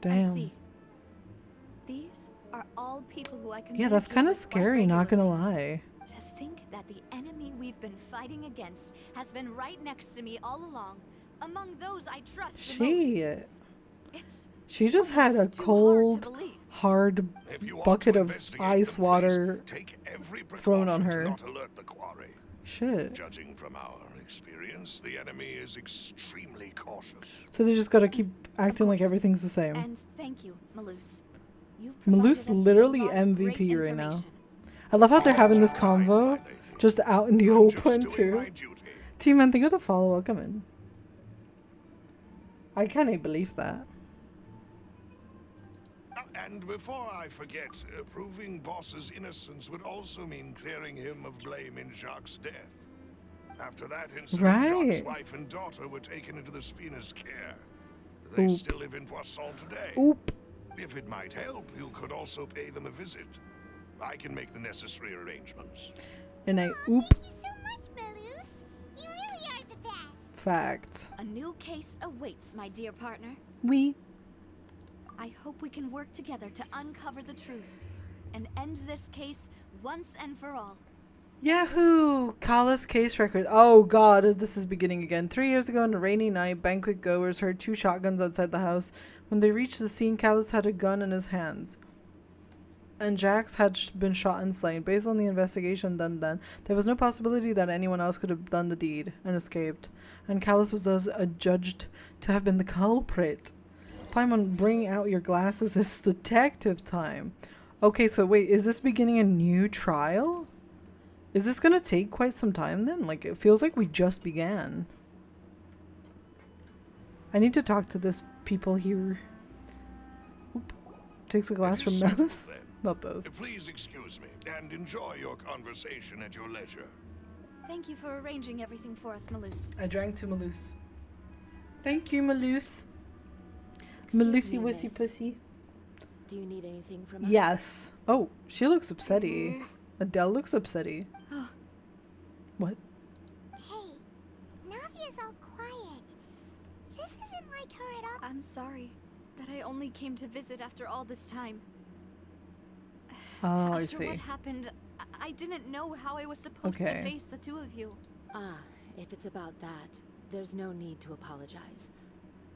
Damn. I see. These are all people who I can Yeah, that's kind of communicate with quite scary, not gonna regularly. lie. To think that the enemy we've been fighting against has been right next to me all along, among those I trust the most. It's She just had a almost too hard to cold, believe. hard If you want bucket to of investigate ice them, water. please take every thrown on precaution her. to not alert the quarry. Shit. Judging from our experience, the enemy is extremely cautious. So they just gotta keep acting like course. everything's the same. And thank you, Malus. You've Malus provided us with a literally lot of great MVP right now. information. I love how they're having this Fine, convo my lady. just out in the I'm just open doing too. my duty. T-Man, thank you for the follow. Welcome in. I can't even believe that. And before I forget, proving Boss's innocence would also mean clearing him of blame in Jacques' death. After that incident, Right. Jacques' wife and daughter were taken into the Spina's care. They Oop. still live in Poisson today. Oop. If it might help, you could also pay them a visit. I can make the necessary arrangements. And I Thank you so much, Malus. You really are the best. fact. A new case awaits, my dear partner. We. I hope we can work together to uncover the truth and end this case once and for all. Yahoo! Callas case record. Oh god, this is beginning again. 3 years ago on a rainy night, banquet goers heard 2 shotguns outside the house. When they reached the scene, Callas had a gun in his hands. And Jax had been shot and slain. Based on the investigation done then, there was no possibility that anyone else could have done the deed and escaped. And Callas was thus adjudged to have been the culprit. Paimon, bring out your glasses. It's detective time. Okay, so wait, is this beginning a new trial? Is this gonna take quite some time then? Like, it feels like we just began. I need to talk to this people here. Oop. Takes a glass from Melis. Not those. Please excuse me and enjoy your conversation at your leisure. Thank you for arranging everything for us, Malus. I drank to Malus. Thank you, Malus. Excuse Malusy me, wussy miss. pussy. Do you need anything from us? Yes. Oh, she looks upsetty. Adele looks upsetty. What? Hey, Navia's all quiet. This isn't like her at all. I'm sorry that I only came to visit after all this time. Oh, I After see. what happened, I didn't know how I was supposed Okay. to face the two of you. Ah, if it's about that, there's no need to apologize.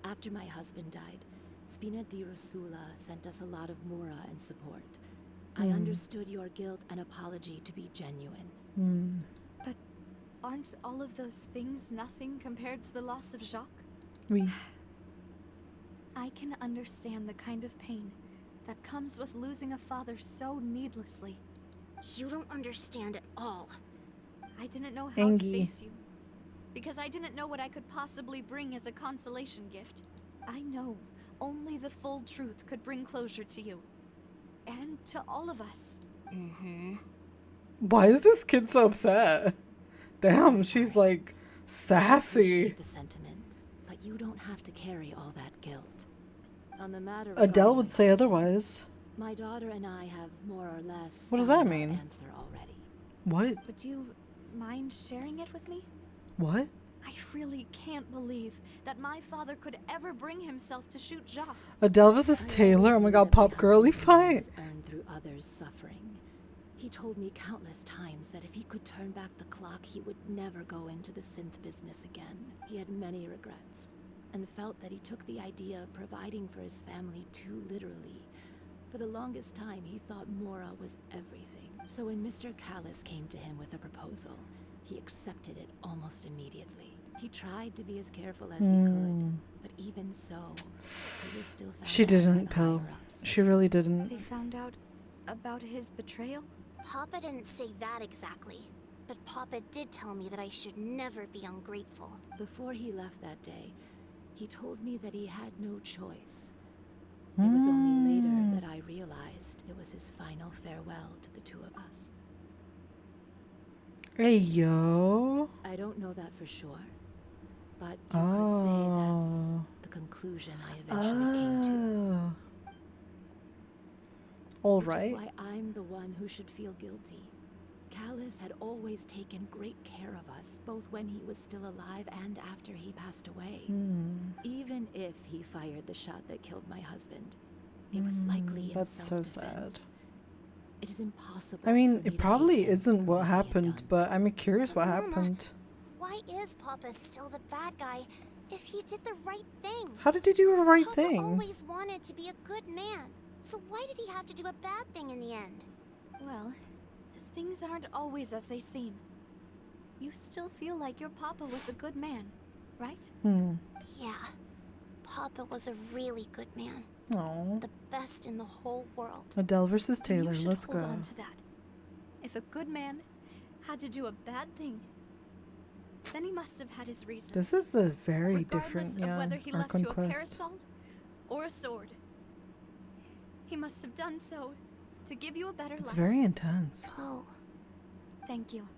After my husband died, Spina di Rosula sent us a lot of mura and support. I understood your guilt and apology to be genuine. But aren't all of those things nothing compared to the loss of Jacques? We. I can understand the kind of pain that comes with losing a father so needlessly. You don't understand at all. I didn't know how Angie. to face you, because I didn't know what I could possibly bring as a consolation gift. I know only the full truth could bring closure to you, and to all of us. Why is this kid so upset? Damn, she's like I sassy. appreciate the sentiment, but you don't have to carry all that guilt. On the matter Adele regarding would my say husband, otherwise. My daughter and I have more or less What does found that our mean? answer already. What? Would you mind sharing it with me? What? I really can't believe that my father could ever bring himself to shoot Jacques. Adele versus I Taylor. always Oh my knew god, that my pop girly husband's name fight. was earned through others' suffering. He told me countless times that if he could turn back the clock, he would never go into the synth business again. He had many regrets, and felt that he took the idea of providing for his family too literally. For the longest time, he thought Mora was everything. So when Mr. Callas came to him with a proposal, he accepted it almost immediately. He tried to be as careful as he could, but even so, he was still found She out by didn't, the Pell. higher-ups. She really didn't. They found out about his betrayal? Papa didn't say that exactly, but Papa did tell me that I should never be ungrateful. Before he left that day, he told me that he had no choice. It was only later that I realized it was his final farewell to the two of us. Hey, yo. I don't know that for sure, but you could say Oh. that's the conclusion I eventually came to. Oh. All Which right. is why I'm the one who should feel guilty. Callas had always taken great care of us, both when he was still alive and after he passed away. Even if he fired the shot that killed my husband, it was likely in That's so self-defense. sad. It is impossible. I mean, for me it to probably hate him isn't for what he had happened, done. but I'm curious what Mama. happened. Why is Papa still the bad guy if he did the right thing? How did he do the right Papa thing? always wanted to be a good man, so why did he have to do a bad thing in the end? Well, things aren't always as they seem. You still feel like your papa was a good man, right? Yeah, Papa was a really good man. Oh. The best in the whole world. Adele versus Then Taylor. you should Let's hold go. on to that. If a good man had to do a bad thing, then he must have had his reasons. This is a very regardless different, of yeah, whether he Arc left you a Quest. parasol or a sword. He must have done so to give you a better It's life. very intense. Oh, Thank you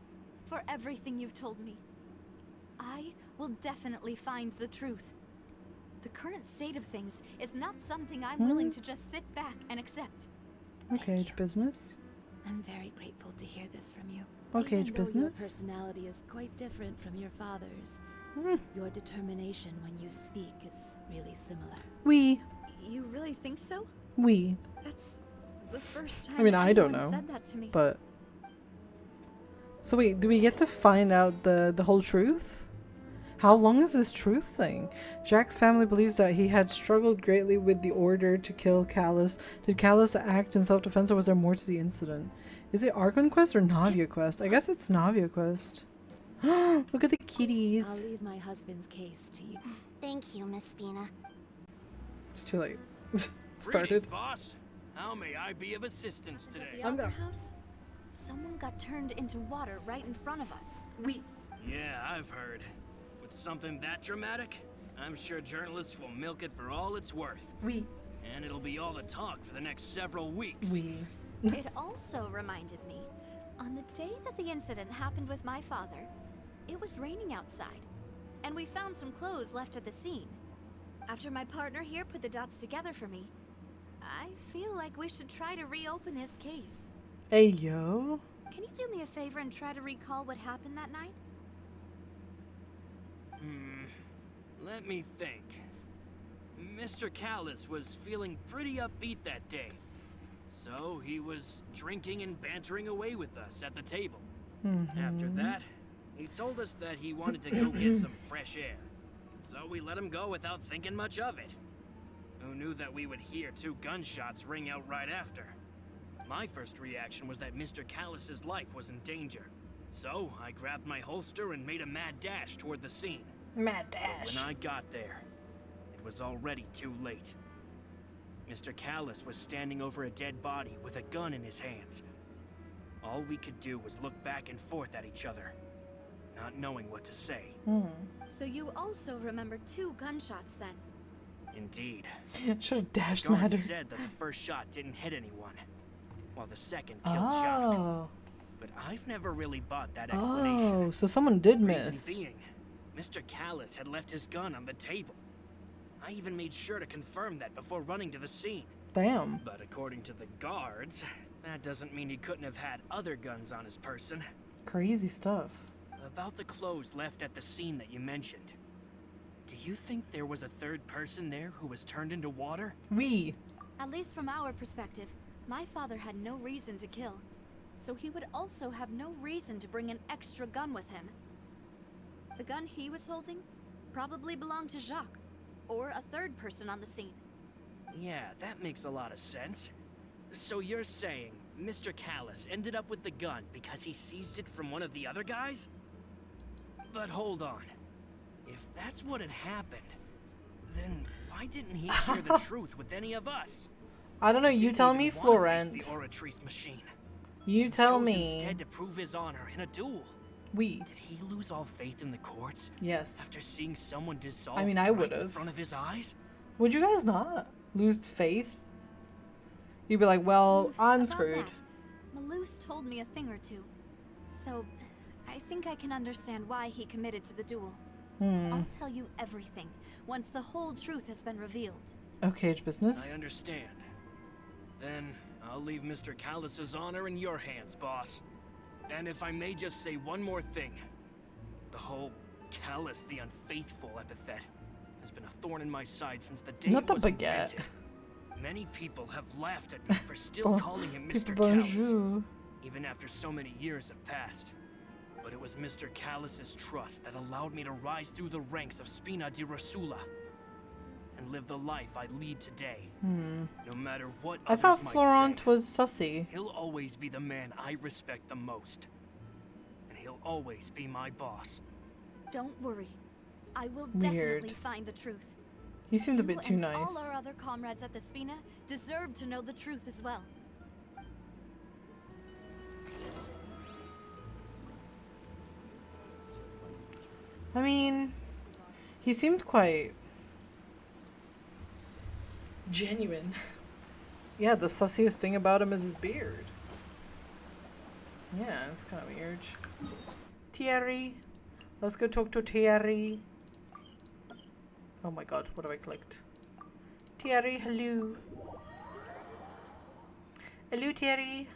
for everything you've told me. I will definitely find the truth. The current state of things is not something I'm willing to just sit back and accept. Okay, it's business. I'm very grateful to hear this from you. Okay, it's Even though business. your personality is quite different from your father's, your determination when you speak is really similar. We. You really think so? We. That's the first time I mean, I don't anyone know, said that to me. but... So wait, do we get to find out the whole truth? How long is this truth thing? Jack's family believes that he had struggled greatly with the order to kill Callas. Did Callas act in self-defense, or was there more to the incident? Is it Archon Quest or Navia Quest? I guess it's Navia Quest. Look at the kitties. I'll leave my husband's case to you. Thank you, Miss Spina. It's too late. Greetings, Started. boss. How may I be of assistance At today? the opera house, someone got turned into water right in front of us. Yeah, I've heard. With something that dramatic, I'm sure journalists will milk it for all it's worth. And it'll be all the talk for the next several weeks. It also reminded me, on the day that the incident happened with my father, it was raining outside, and we found some clothes left at the scene. After my partner here put the dots together for me, I feel like we should try to reopen his case. Hey, yo. Can you do me a favor and try to recall what happened that night? Let me think. Mr. Callas was feeling pretty upbeat that day. So he was drinking and bantering away with us at the table. After that, he told us that he wanted to go get some fresh air. So we let him go without thinking much of it. Who knew that we would hear 2 gunshots ring out right after? My first reaction was that Mr. Callas's life was in danger. So I grabbed my holster and made a mad dash toward the scene. Mad dash. When I got there, it was already too late. Mr. Callas was standing over a dead body with a gun in his hands. All we could do was look back and forth at each other, not knowing what to say. So you also remember 2 gunshots then? Indeed. Should have dashed Guard matter. said that the first shot didn't hit anyone, while the second killed Jacques. But I've never really bought that explanation. Oh, so someone did Reason miss. being, Mr. Callas had left his gun on the table. I even made sure to confirm that before running to the scene. Damn. But according to the guards, that doesn't mean he couldn't have had other guns on his person. Crazy stuff. About the clothes left at the scene that you mentioned. Do you think there was a third person there who was turned into water? At least from our perspective, my father had no reason to kill. So he would also have no reason to bring an extra gun with him. The gun he was holding probably belonged to Jacques, or a third person on the scene. Yeah, that makes a lot of sense. So you're saying Mr. Callas ended up with the gun because he seized it from one of the other guys? But hold on. If that's what had happened, then why didn't he share the truth with any of us? I don't know, you Didn't tell even me, wanna face Florence. the Oratrice machine. You tell Chose me. instead to prove his honor in a duel. Did he lose all faith in the courts? Yes. After seeing someone dissolve I mean, I right would've. in front of his eyes? Would you guys not lose faith? You'd be like, well, I'm About screwed. that, Malus told me a thing or two. So, I think I can understand why he committed to the duel. I'll tell you everything, once the whole truth has been revealed. Okay, it's business. I understand. Then I'll leave Mr. Callas's honor in your hands, boss. And if I may just say one more thing. The whole Callas the Unfaithful epithet has been a thorn in my side since the day Not it the was baguette. invented. Many people have laughed at me for still calling him Mr. People Callas, bonjour. even after so many years have passed. But it was Mr. Callas's trust that allowed me to rise through the ranks of Spina di Rosula and live the life I lead today. No matter what I others thought might Florent say, was sussy. he'll always be the man I respect the most. And he'll always be my boss. Don't worry. I will Weird. definitely find the truth. He seemed a You bit too and nice. all our other comrades at the Spina deserve to know the truth as well. I mean, he seemed quite genuine. Yeah, the sussiest thing about him is his beard. Yeah, it's kind of weird. Thierry. Let's go talk to Thierry. Oh my god, what have I clicked? Thierry, hello. Hello, Thierry.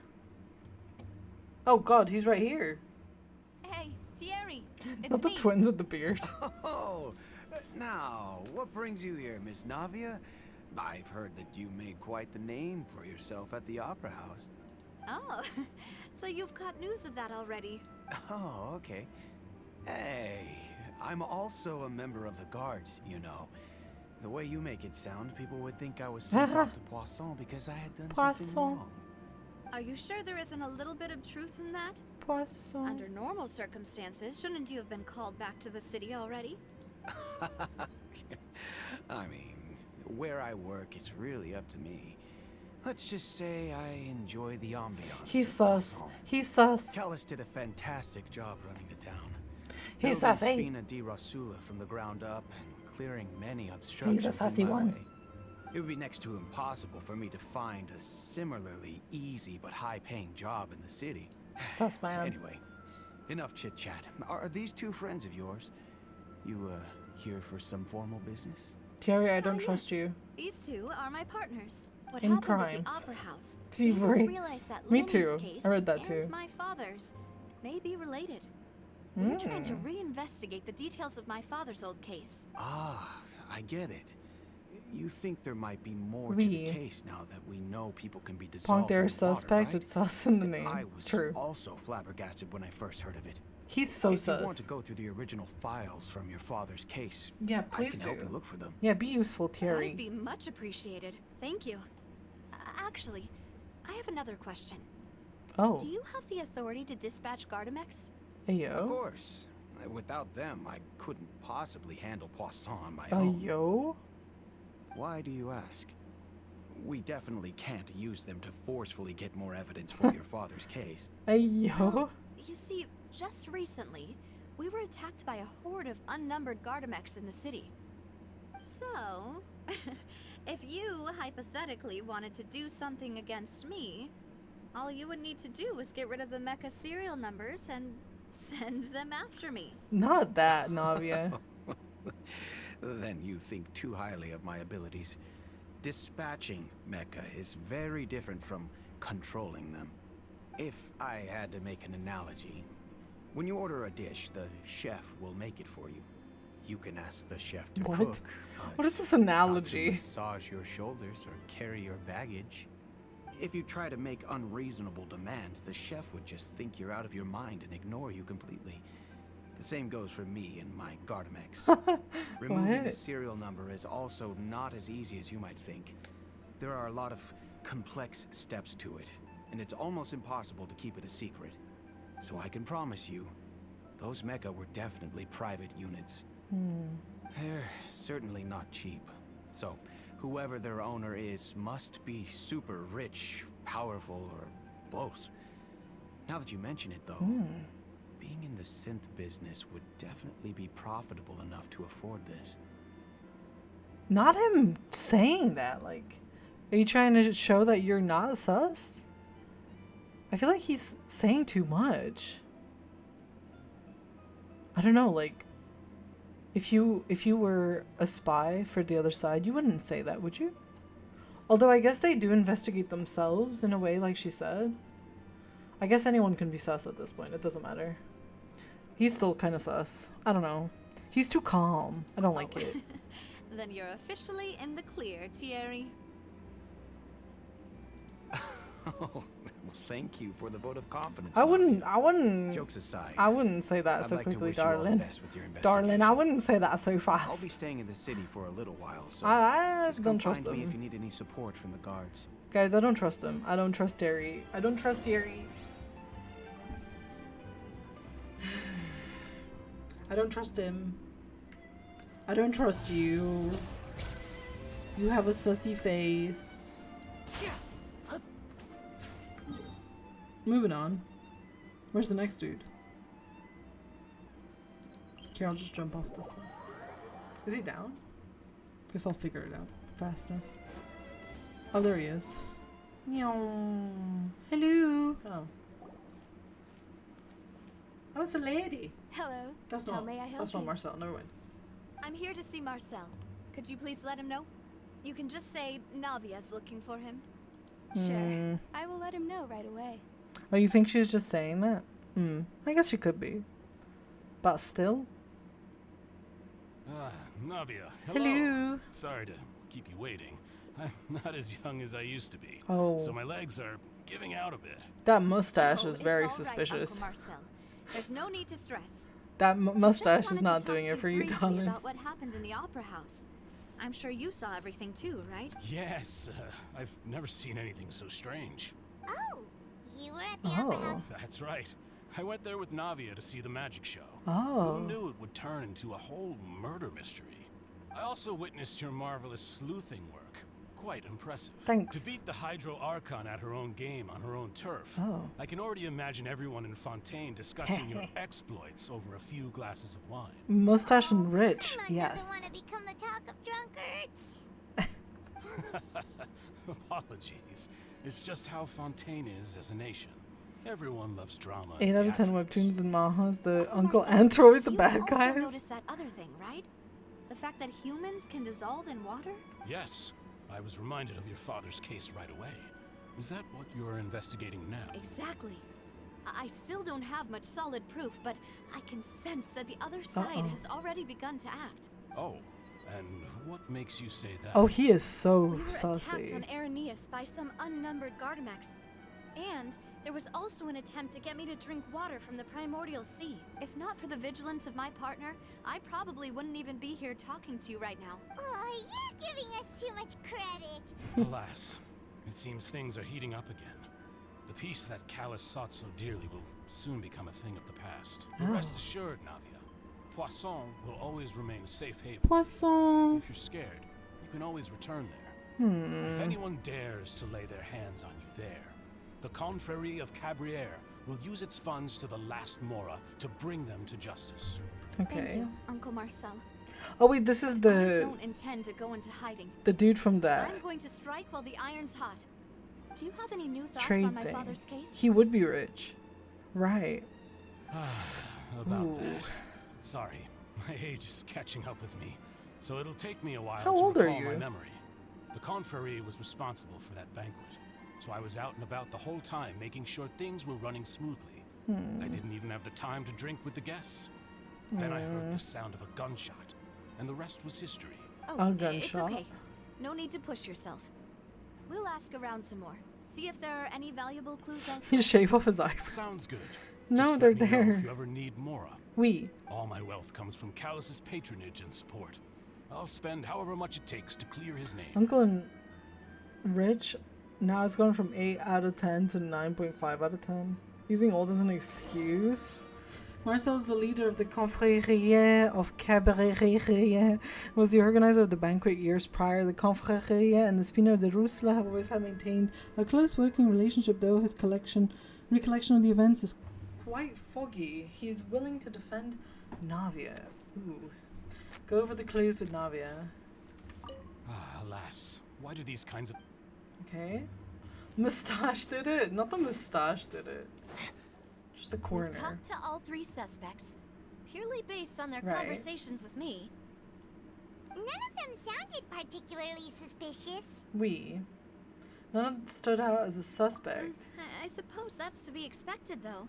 Oh god, he's right here. Hey, Thierry. It's Not the me. twins with the beard. Oh, now, what brings you here, Miss Navia? I've heard that you made quite the name for yourself at the Opera House. Oh, so you've got news of that already. Oh, okay. Hey, I'm also a member of the guards, you know. The way you make it sound, people would think I was sent off to Poisson because I had done something wrong. Are you sure there isn't a little bit of truth in that? Poisson. Under normal circumstances, shouldn't you have been called back to the city already? I mean, where I work is really up to me. Let's just say I enjoy the ambiance. He's of sus. Poisson. He's sus. Callas did a fantastic job running the town. He's Building sassy. Spina di Rosula from the ground up and clearing many obstructions. He's a sassy in my one. way. It would be next to impossible for me to find a similarly easy but high-paying job in the city. Sus man. Anyway, enough chit-chat. Are these two friends of yours? You, here for some formal business? Thierry, I don't trust you. These two are my partners. What In happened crime. at the Opera House? Thievery. Realized that Me Lily's too. Case I read that and too. my father's may be related. We're trying to reinvestigate the details of my father's old case. Ah, I get it. You think there might be more to We. the case now that we know people can be Punk, dissolved they're in suspect. water, It's sus in the right? name. I was True. also flabbergasted when I first heard of it. He's so if you want sus. to go through the original files from your father's case, Yeah, I please can do. help you look for them. Yeah, be useful, That'd Thierry. be much appreciated. Thank you. Actually, I have another question. Oh. Do you have the authority to dispatch Gardamex? Of Ayo. course. Without them, I couldn't possibly handle Poisson on my Oh, own. Ayo. Why do you ask? We definitely can't use them to forcefully get more evidence for your father's case. Ayo. You see, just recently, we were attacked by a horde of unnumbered Gardamex in the city. So, if you hypothetically wanted to do something against me, all you would need to do was get rid of the mecha serial numbers and send them after me. Not that, Navia. Then you think too highly of my abilities. Dispatching mecha is very different from controlling them. If I had to make an analogy, when you order a dish, the chef will make it for you. You can ask the chef to What? cook. What is this not to analogy? massage your shoulders or carry your baggage. If you try to make unreasonable demands, the chef would just think you're out of your mind and ignore you completely. The same goes for me and my Gardamex. Removing the What? serial number is also not as easy as you might think. There are a lot of complex steps to it, and it's almost impossible to keep it a secret. So I can promise you, those mecha were definitely private units. They're certainly not cheap. So, whoever their owner is must be super rich, powerful, or both. Now that you mention it, though, being in the synth business would definitely be profitable enough to afford this. Not him saying that. Like, are you trying to show that you're not sus? I feel like he's saying too much. I don't know, like, if you were a spy for the other side, you wouldn't say that, would you? Although I guess they do investigate themselves in a way, like she said. I guess anyone can be sus at this point. It doesn't matter. He's still kind of sus. I don't know. He's too calm. I don't like it. Then you're officially in the clear, Thierry. Oh, well, thank you for the vote of confidence. I Navia. wouldn't Jokes aside, I wouldn't say that I'd so like to quickly, wish you all the darling. best with your Darling, I investigation. wouldn't say that so I'll be fast. staying in the city for a little while, so I just don't come trust find me if you him. need any support from the guards. Guys, I don't trust him. I don't trust Terry. I don't trust Terry. I don't trust him. I don't trust you. You have a sussy face. Moving on. Where's the next dude? Here, I'll just jump off this one. Is he down? Guess I'll figure it out fast enough. Oh, there he is. Meow. Hello. Oh. Oh, it's a lady. Hello. That's How not. may I help That's not you? Marcel. Never mind. I'm here to see Marcel. Could you please let him know? You can just say Navia's looking for him. Sure. I will let him know right away. Oh, you think she's just saying that? I guess she could be. But still. Navia, hello. Sorry to keep you waiting. I'm not as young as I used to be. Oh. So my legs are giving out a bit. That mustache is it's very all right, suspicious. Uncle Marcel. There's no need to stress. That mustache Just is wanted not to doing talk it to for you, briefly darling. About what happened in the opera house. I'm sure you saw everything too, right? Yes, I've never seen anything so strange. Oh, you were at the opera house? That's right. I went there with Navia to see the magic show. Oh. Who knew it would turn into a whole murder mystery? I also witnessed your marvelous sleuthing work. Quite impressive. Thanks. To beat the Hydro Archon at her own game on her own turf. Oh. I can already imagine everyone in Fontaine discussing your exploits over a few glasses of wine. Mustache and rich, Someone yes. doesn't want to become the talk of drunkards. Apologies. It's just how Fontaine is as a nation. Everyone loves drama. 8 out of 10 theatrics. webtoons and manhwas. The Uncle Antro is the bad You also guys. noticed that other thing, right? The fact that humans can dissolve in water? Yes. I was reminded of your father's case right away. Is that what you're investigating now? Exactly. I still don't have much solid proof, but I can sense that the other side has already begun to act. Oh, and what makes you say that? Oh, he is so We were saucy. attacked on Arrhenius by some unnumbered Gardamex. And there was also an attempt to get me to drink water from the primordial sea. If not for the vigilance of my partner, I probably wouldn't even be here talking to you right now. Oh, you're giving us too much credit. Alas, it seems things are heating up again. The peace that Callas sought so dearly will soon become a thing of the past. But rest assured, Navia, Poisson will always remain a safe haven. Poisson. If you're scared, you can always return there. If anyone dares to lay their hands on you there, the Confrérie of Cabrières will use its funds to the last Mora to bring them to justice. Thank Okay. you, Uncle Marcel. Oh wait, this is I the don't intend to go into hiding. dude from that I'm going to strike while the iron's hot. Do you have any new thoughts trade on my thing. father's case? He would be rich, right? About Ooh. that. Sorry, my age is catching up with me, so it'll take me a while How to old are recall my you? memory. The Confrérie was responsible for that banquet, so I was out and about the whole time making sure things were running smoothly. I didn't even have the time to drink with the guests. Then I heard the sound of a gunshot, and the rest was history. Oh, A it's gunshot? okay. No need to push yourself. We'll ask around some more. See if there are any valuable clues elsewhere. He shave off his eyebrows. Sounds good. No, Just they're let me know there. if you ever need Mora. We. All my wealth comes from Callas' patronage and support. I'll spend however much it takes to clear his name. Uncle and Rich. Now it's gone from 8 out of 10 to 9.5 out of 10. Using old as an excuse. Marcel is the leader of the Confrérie of Cabaret, was the organizer of the banquet years prior. The Confrérie and the Spino de Rusla have always had maintained a close working relationship, though his recollection of the events is quite foggy. He is willing to defend Navia. Ooh. Go over the clues with Navia. Alas, why do these kinds of... Okay. Moustache did it. Not the moustache did it. Just the We've corner. talked to all three suspects, purely based on their Right. conversations with me. None of them sounded particularly suspicious. We. None of them stood out as a suspect. I suppose that's to be expected, though.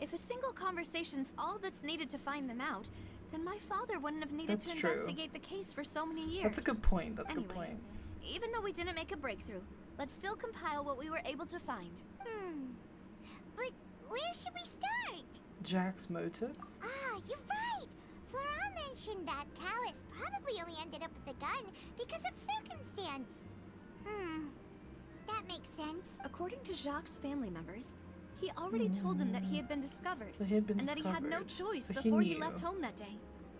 If a single conversation's all that's needed to find them out, then my father wouldn't have needed That's to true. investigate the case for so many years. That's a good point. That's a Anyway, good point. Even though we didn't make a breakthrough, let's still compile what we were able to find. But where should we start? Jack's motive? Ah, you're right. Flora mentioned that Callas probably only ended up with the gun because of circumstance. That makes sense. According to Jacques' family members, he already told them that he had been discovered. So he had been and that he had no discovered. choice So he before he knew. left home that day.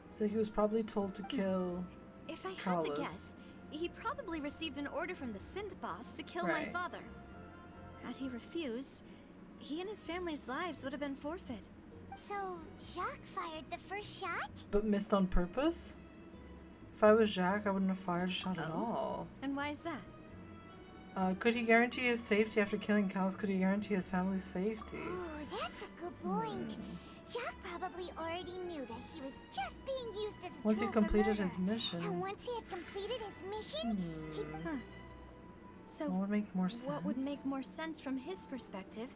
So he was probably told to kill If I had Callas. to guess, he probably received an order from the synth boss to kill my Right. father. Had he refused, he and his family's lives would have been forfeit. So, Jacques fired the first shot? but missed on purpose? If I was Jack, I wouldn't have fired a shot at all. And why is that? Could he guarantee his safety after killing Callas? Could he guarantee his family's safety? Oh, that's a good point. Jacques probably already knew that he was just being used as a Once he tool for completed murder. his mission. And once he had completed his mission, he... So What would make more sense? what would make more sense from his perspective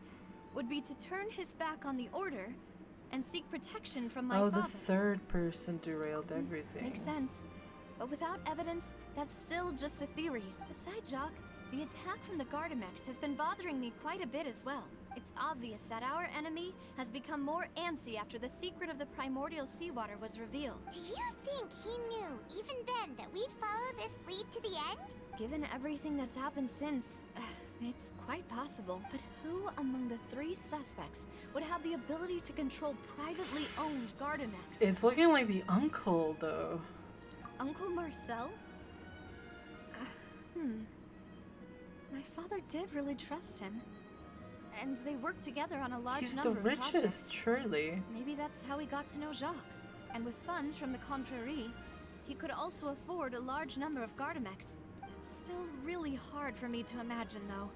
would be to turn his back on the Order and seek protection from my father. The third person derailed everything. Makes sense. But without evidence, that's still just a theory. Besides, Jacques, the attack from the Gardamex has been bothering me quite a bit as well. It's obvious that our enemy has become more antsy after the secret of the primordial seawater was revealed. Do you think he knew, even then, that we'd follow this lead to the end? Given everything that's happened since, it's quite possible. But who among the three suspects would have the ability to control privately owned Gardamex? It's looking like the uncle, though. Uncle Marcel? My father did really trust him. And they worked together on a large He's number the of richest, projects. surely. Maybe that's how he got to know Jacques. And with funds from the Confrérie, he could also afford a large number of Gardamex. Still really hard for me to imagine, though.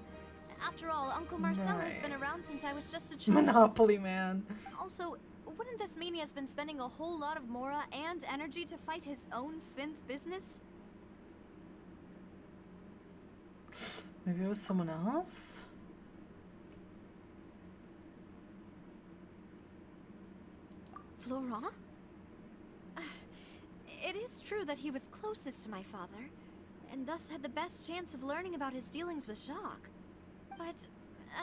After all, Uncle Marcel has been around since I was just a child. Monopoly man. Also, wouldn't this mean he has been spending a whole lot of mora and energy to fight his own synth business? Maybe it was someone else? Florent? It is true that he was closest to my father, and thus had the best chance of learning about his dealings with Jacques. But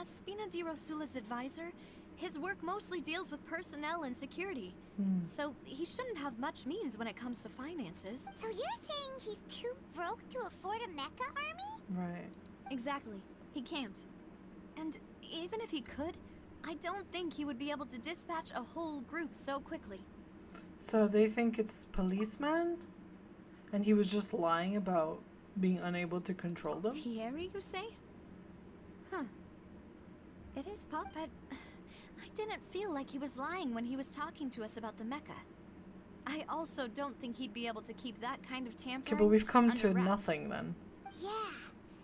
as Spina di Rosula's advisor, his work mostly deals with personnel and security. So he shouldn't have much means when it comes to finances. So you're saying he's too broke to afford a mecha army? Right. Exactly. He can't. And even if he could, I don't think he would be able to dispatch a whole group so quickly. So they think it's policeman? And he was just lying about being unable to control them? Thierry, you say? Huh. It is, Pop, but I didn't feel like he was lying when he was talking to us about the mecha. I also don't think he'd be able to keep that kind of tampering. Okay, but we've come under to wraps. nothing then. Yeah.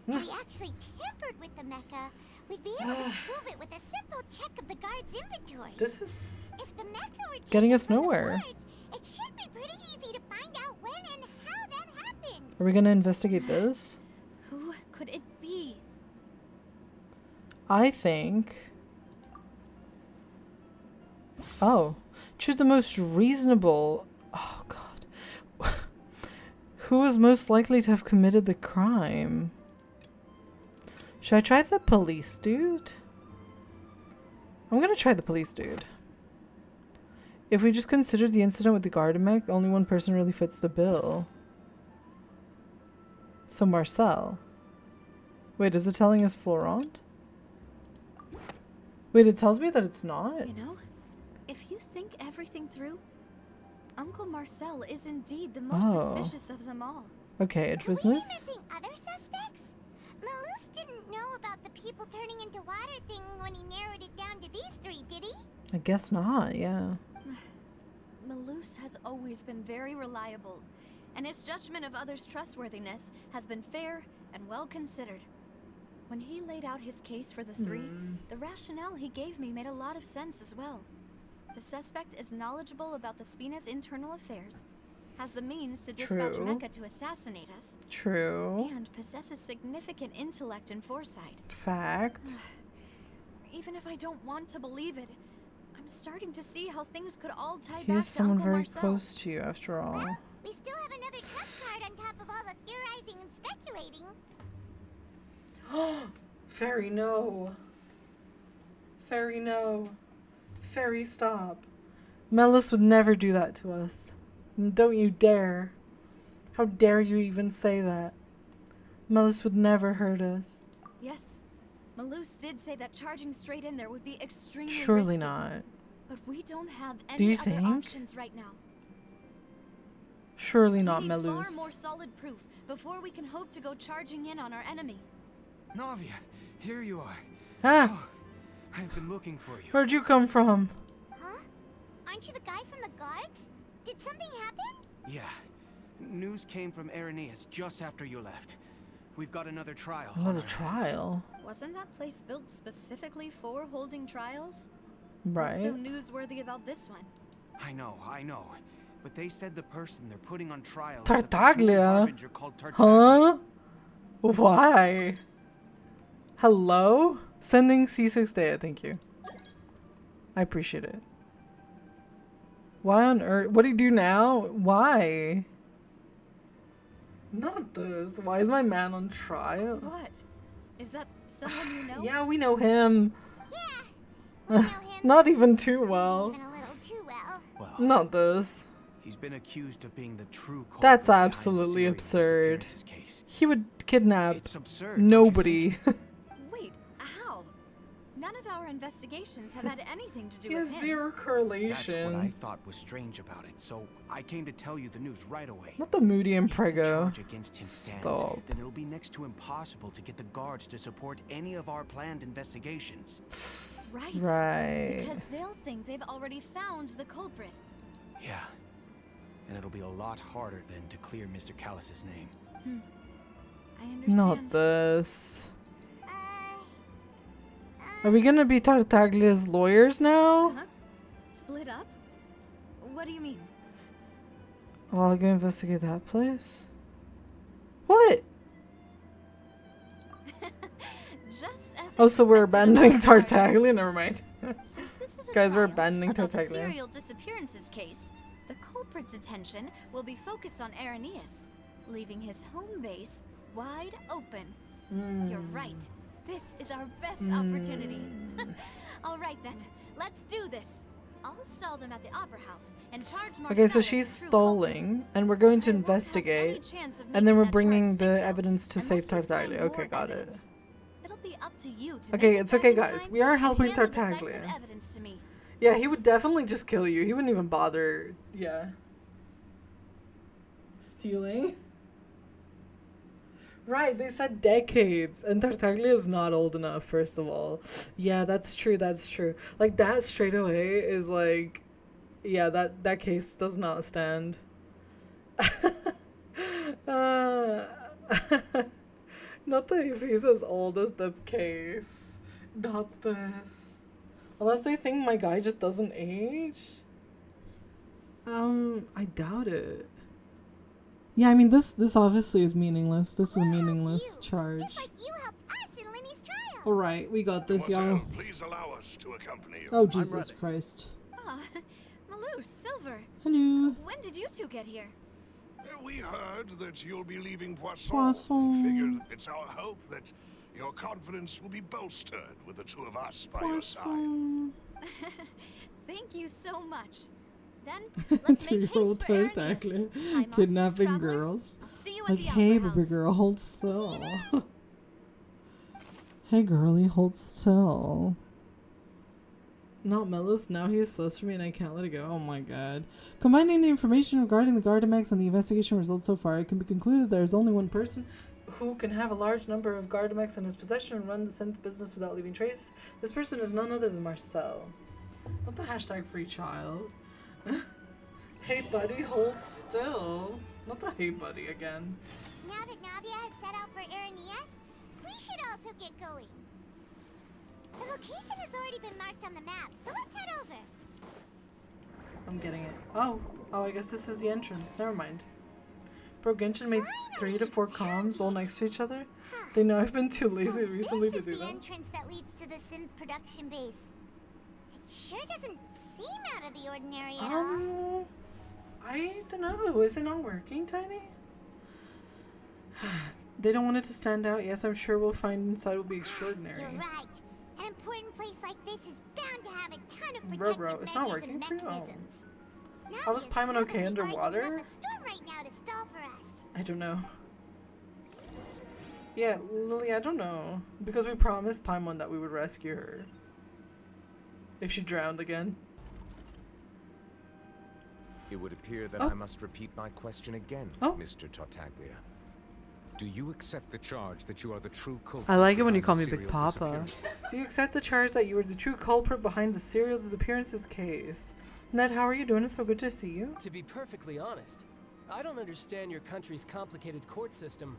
If we actually tampered with the mecha, we'd be able to prove it with a simple check of the guard's inventory. This is If the mecha were getting us taken from the nowhere. guards, it should be pretty easy to find out when and how that happened. Are we gonna investigate this? Who could it be? I think... Oh. Choose the most reasonable... Oh, God. Who was most likely to have committed the crime? Should I try the police dude? I'm gonna try the police dude. If we just consider the incident with the Gardamex, only one person really fits the bill. So Marcel. Wait, is it telling us Florent? Wait, it tells me that it's not? You know, if you think everything through, Uncle Marcel is indeed the most suspicious of them all. Okay, it was Are we Miss. missing other suspects? Malus didn't know about the people turning into water thing when he narrowed it down to these three, did he? I guess not, yeah. Malus has always been very reliable, and his judgment of others' trustworthiness has been fair and well considered. When he laid out his case for the three, the rationale he gave me made a lot of sense as well. The suspect is knowledgeable about the Spina's internal affairs, has the means to dispatch True. Mecha to assassinate us, True. and possesses significant intellect and foresight. Fact. Even if I don't want to believe it, I'm starting to see how things could all tie He back is to someone Uncle very Marcel. close to you, after all. Well, we still have another trust card on top of all the theorizing and speculating. Fairy, no. Fairy, no. Fairy, stop. Melis would never do that to us. Don't you dare. How dare you even say that? Melis would never hurt us. Yes, Malus did say that charging straight in there would be extremely Surely risky, not. but we don't have Do you any other think? options right now. Surely not we need far Melus. more solid proof before we can hope to go charging in on our enemy. Navia, here you are. Ah! Oh, I've been looking for you. Where'd you come from? Huh? Aren't you the guy from the guards? Did something happen? Yeah. News came from Irenaeus just after you left. We've got another trial. on Another our hands. trial? Wasn't that place built specifically for holding trials? Right. What's so newsworthy about this one? I know. But they said the person they're putting on trial Tartaglia? is a harbinger called Tartaglia. Huh? Why? Hello? Sending C6 data, thank you. I appreciate it. Why on earth? What do you do now? Why? Not this. Why is my man on trial? What? Is that someone you know? Yeah, we know him. Yeah, we know him. Not even too well. Even a little too well. Well, Not this. he's been accused of being the true culprit That's behind absolutely serial absurd. disappearances case. He would kidnap It's absurd. don't you nobody. think? Wait, how? None of our investigations have had anything to do He with has him. zero That's what I correlation. thought was strange about it. So I came to tell you the news right away. Not the Moody and If the Prego. charge against him stands, Stop. then it'll be next to impossible to get the guards to support any of our planned investigations. Right. Right. Because they'll think they've already found the culprit. Yeah. And it'll be a lot harder than to clear Mr. Callas's name. I understand. Not this. Are we gonna be Tartaglia's lawyers now? Huh? Split up? What do you mean? Oh, I'll go investigate that place. What? Just as Oh, so we're expected abandoning on our part. Tartaglia? Never mind. Since this is a Guys, we're trial abandoning about the Tartaglia. serial disappearances case, the culprit's attention will be focused on Irenaeus, leaving his home base wide open. You're right. This is our best opportunity. All right then, let's do this. I'll stall them at the Opera House and charge Marcellus Okay, so as she's true stalling, and we're going to I won't have any investigate, chance of and then we're making that bringing charge the stick, evidence to though, save unless we find Tartaglia. Okay, more got it. evidence. It'll be up to you to Okay, make it it's back okay, in guys. time We are and helping hand the decisive Tartaglia. evidence to me. Yeah, he would definitely just kill you. He wouldn't even bother. Yeah. Stealing? Right, they said decades, and Tartaglia is not old enough, first of all. Yeah, that's true, that's true. Like, that straight away is like, yeah, that case does not stand. Not that if he's as old as the case. Not this. Unless they think my guy just doesn't age. I doubt it. Yeah, I mean, this obviously is meaningless. This is a meaningless charge. Just like you helped us in Lenny's trial. Alright, we got this, y'all. Mademoiselle, please allow us to accompany you. Oh, Jesus Christ. Ah, Malou, Silver. Hello. When did you two get here? We heard that you'll be leaving Poisson. Poisson. Figured it's our hope that your confidence will be bolstered with the two of us by your side. Poisson. Thank you so much. Then let's make haste 2-year-old for Irenaeus. Tartaglia I'm off, kidnapping traveler. girls. I'll see you at Like, the hey, Opera baby House. girl, hold still. Hey, girlie, hold still. Not Melis, now he is sus for me and I can't let it go. Oh my god. Combining the information regarding the Gardamex and the investigation results so far, it can be concluded there is only one person who can have a large number of Gardamex in his possession and run the synth business without leaving trace. This person is none other than Marcel. Not the hashtag free child. Hey buddy, hold still. Not the hey buddy again. Now that Navia has set out for Irenaeus, we should also get going. The location has already been marked on the map, so let's head over. I'm getting it. Oh, I guess this is the entrance. Never mind. Bro, Genshin made 3 to 4 comms all next to each other. They know I've been too lazy recently to do This is the that. entrance that leads to the synth production base. It sure doesn't seem out of the ordinary at all. I don't know. Is it not working, Tiny? They don't want it to stand out. Yes, I'm sure we'll find inside will be extraordinary. You're right. An important place like this is bound to have a ton of Bro, protective it's not measures working and for you? Oh. mechanisms. How was Navia's Paimon okay probably underwater? bargaining up a storm right now to stall for us. I don't know. Yeah, Lily, I don't know. Because we promised Paimon that we would rescue her. If she drowned again. It would appear that Oh. I must repeat my question again, Oh. Mr. Tartaglia. Do you accept the charge that you are the true culprit? I like it when you behind call me the Big serial Papa. disappearances? Do you accept the charge that you were the true culprit behind the serial disappearances case? Ned, how are you doing? It's so good to see you. To be perfectly honest, I don't understand your country's complicated court system,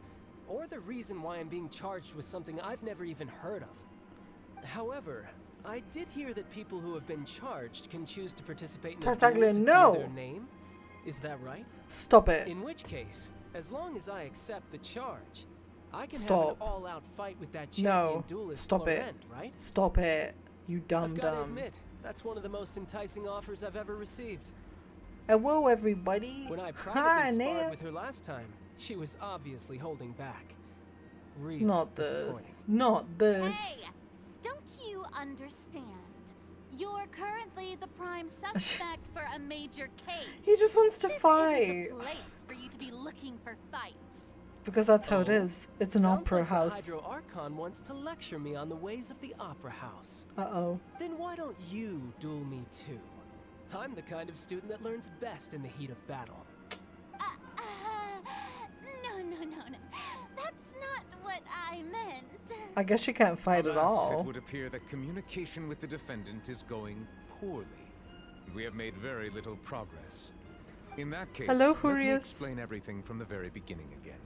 or the reason why I'm being charged with something I've never even heard of. However, I did hear that people who have been charged can choose to participate in Tartaglia, a duel to no! clear their name. Is that right? Stop it. In which case, as long as I accept the charge, I can have Stop. an all-out fight with that champion No. duelist Stop it. Clorinde, right? Stop it. You dumb I've got to dumb. admit, that's one of the most enticing offers I've ever received. Hello, everybody. When I Hi, privately Nan. sparred with her last time, she was obviously holding back. Really Not this. Not this. Hey, don't you understand? You're currently the prime suspect for a major case. He just wants to This fight. isn't the place for you to be looking for fights. Because that's how it is. It's an Sounds opera like house. The Hydro Archon wants to lecture me on the ways of the opera house. Uh-oh. Then why don't you duel me too? I'm the kind of student that learns best in the heat of battle. No. That's not what I meant. I guess she can't fight at Alas, all. It would appear that communication with the defendant is going poorly. We have made very little progress. In that case, Hello, let me Hurius. explain everything from the very beginning again.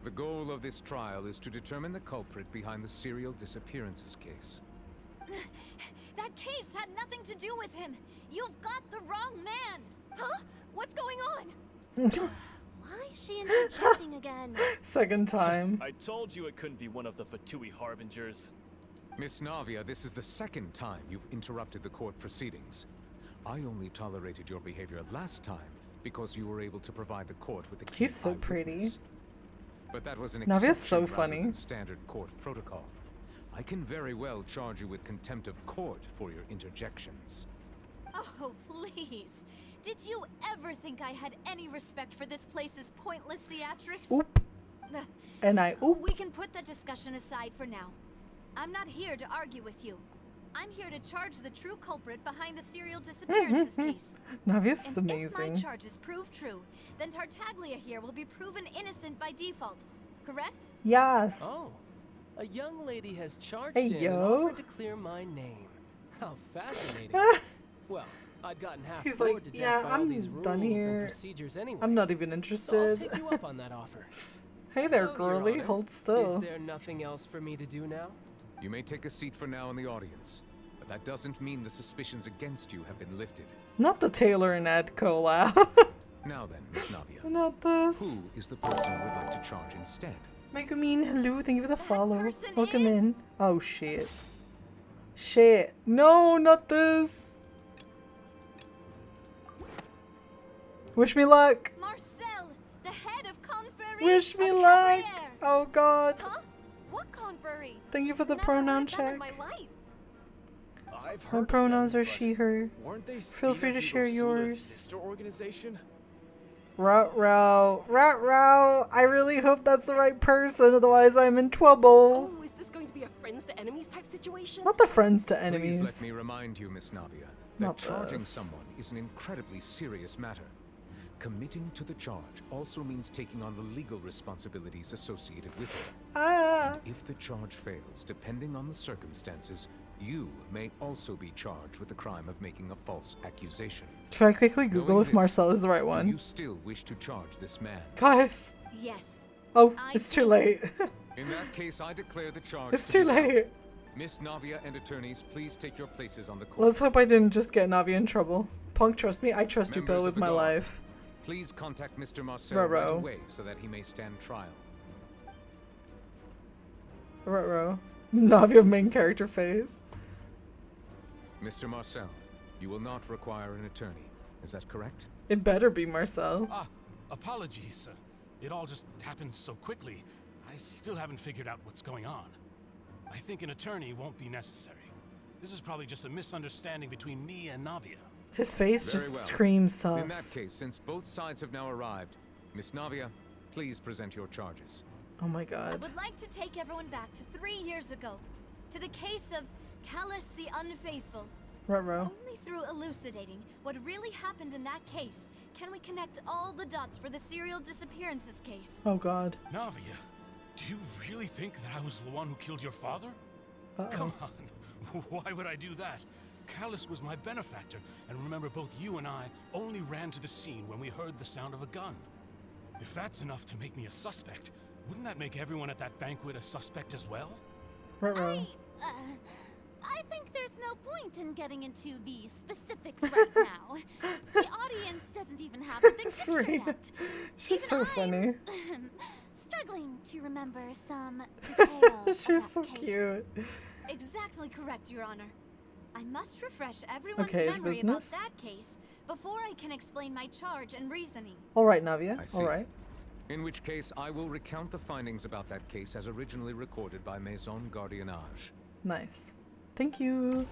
The goal of this trial is to determine the culprit behind the serial disappearances case. That case had nothing to do with him. You've got the wrong man. Huh? What's going on? Why is she interjecting again? Second time. I told you it couldn't be one of the Fatui harbingers. Miss Navia, this is the second time you've interrupted the court proceedings. I only tolerated your behavior last time because you were able to provide the court with a key He's so pretty. eyewitness. But that was an Navia's so exception rather funny. than standard court protocol. I can very well charge you with contempt of court for your interjections. Oh, please. Did you ever think I had any respect for this place's pointless theatrics? Oop. And I oop. We can put that discussion aside for now. I'm not here to argue with you. I'm here to charge the true culprit behind the serial disappearances case. Navia's is And if my amazing. charges prove true, then Tartaglia here will be proven innocent by default. Correct? Yes. Oh, a young lady has charged Hey, in and yo. offered to clear my name. How fascinating. Well, I'd gotten half He's bored like, to death yeah, by all I'm these done rules here. and procedures anyway. I'm not even So I'll interested. take you up on that offer. Hey there, So, Your girly. Honor, Hold Is still. there nothing else for me to do now? You may take a seat for now in the audience, but that doesn't mean the suspicions against you have been lifted. Not the Taylor and Ed collab. Now then, Miss Navia, Not this. who is the person you would like to charge instead? Megumin, hello. Thank you for the follow. person Welcome is- in. Oh, shit. Shit. No, not this. Wish me luck. Marcel, the head of Confrérie. Wish me of luck. Carrière. Oh, God. Huh? What Confrérie? Thank you for the Never pronoun heard that check. in my life. I've My heard of pronouns them, are but she, her. Weren't they Feel free to share Spina yours. sister organization? Row. I really hope that's the right person, otherwise I'm in trouble. Oh, is this going to be a friends to enemies type situation? Not the friends to Please enemies. let me remind you, Miss Navia, that Not charging this. someone is an incredibly serious matter. Committing to the charge also means taking on the legal responsibilities associated with it. Ah. And if the charge fails, depending on the circumstances, you may also be charged with the crime of making a false accusation. Should I quickly Google Knowing if this, Marcel is the right Do one? you still wish to charge this man? Guys. Yes. Oh, I it's too do. late. In that case, I declare the charge. It's to too be valid. late. Miss Navia and attorneys, please take your places on the court. Let's hope I didn't just get Navia in trouble. Punk, trust me. I trust you, Members Bill, of with the my guard, life. Please contact Mr. Marcel Ruh-roh. right away so that he may stand trial. Ruh-roh. Navia main character face. Mr. Marcel, you will not require an attorney. Is that correct? It better be Marcel. Apologies. It all just happened so quickly. I still haven't figured out what's going on. I think an attorney won't be necessary. This is probably just a misunderstanding between me and Navia. His face Very just well. screams sus. In that case, since both sides have now arrived, Miss Navia, please present your charges. Oh my I god. would like to take everyone back to 3 years ago, to the case of Callas the Unfaithful. Ruh-roh. Only through elucidating what really happened in that case can we connect all the dots for the serial disappearances case. Oh god. Navia, do you really think that I was the one who killed your father? Uh-oh. Come on, why would I do that? Callas was my benefactor, and remember both you and I only ran to the scene when we heard the sound of a gun. If that's enough to make me a suspect, wouldn't that make everyone at that banquet a suspect as well? Ruh-roh. I think there's no point in getting into the specifics right now. The audience doesn't even have the big picture yet. She's so funny. Struggling to remember some details. She's so cute. Exactly correct, Your Honor. I must refresh everyone's Okay, memory business. about that case before I can explain my charge and reasoning. All right, Navia. I see. All right. In which case, I will recount the findings about that case as originally recorded by Maison Gardiennage. Nice. Thank you.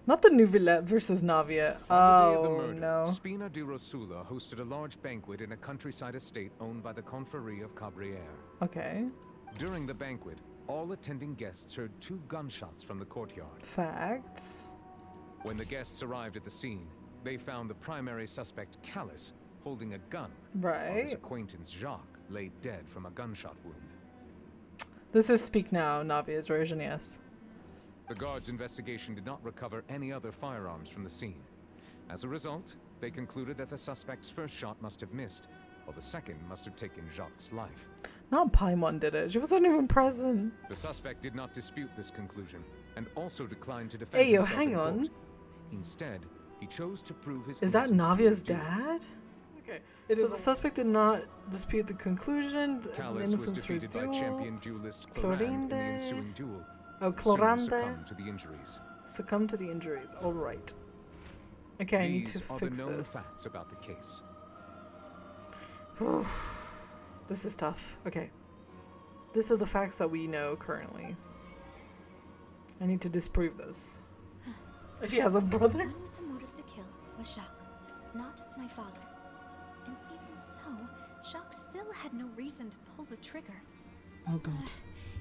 Not the Nuvillette versus Navia. On the day of the Oh, murder, no. Spina di Rosula hosted a large banquet in a countryside estate owned by the Confrérie of Cabrières. Okay. During the banquet, all attending guests heard 2 gunshots from the courtyard. Facts. When the guests arrived at the scene, they found the primary suspect, Callas, holding a gun. While his Right. acquaintance, Jacques, lay dead from a gunshot wound. This is Speak Now, Navia's version, yes. The guards' investigation did not recover any other firearms from the scene. As a result, they concluded that the suspect's first shot must have missed, while the second must have taken Jacques' life. Not Paimon did it. She wasn't even present. The suspect did not dispute this conclusion, and also declined to defend Hey, yo, himself hang in on. court. Instead, he chose to prove his Is that innocence through Navia's a duel. dad? Okay. So the suspect did not dispute the conclusion. Callas was Innocence through defeated by duel. champion duelist Clorinde in the Clorinde. ensuing duel. Oh, Soon Clorinde. succumbed to the injuries. Succumb to the injuries. All right. Okay, I need to These are fix the known this. facts about the case. This is tough. Okay. These are the facts that we know currently. I need to disprove this. If he has a brother. The one with the motive to kill was Jacques, not my father. And even so, Jacques still had no reason to pull the trigger. Oh god.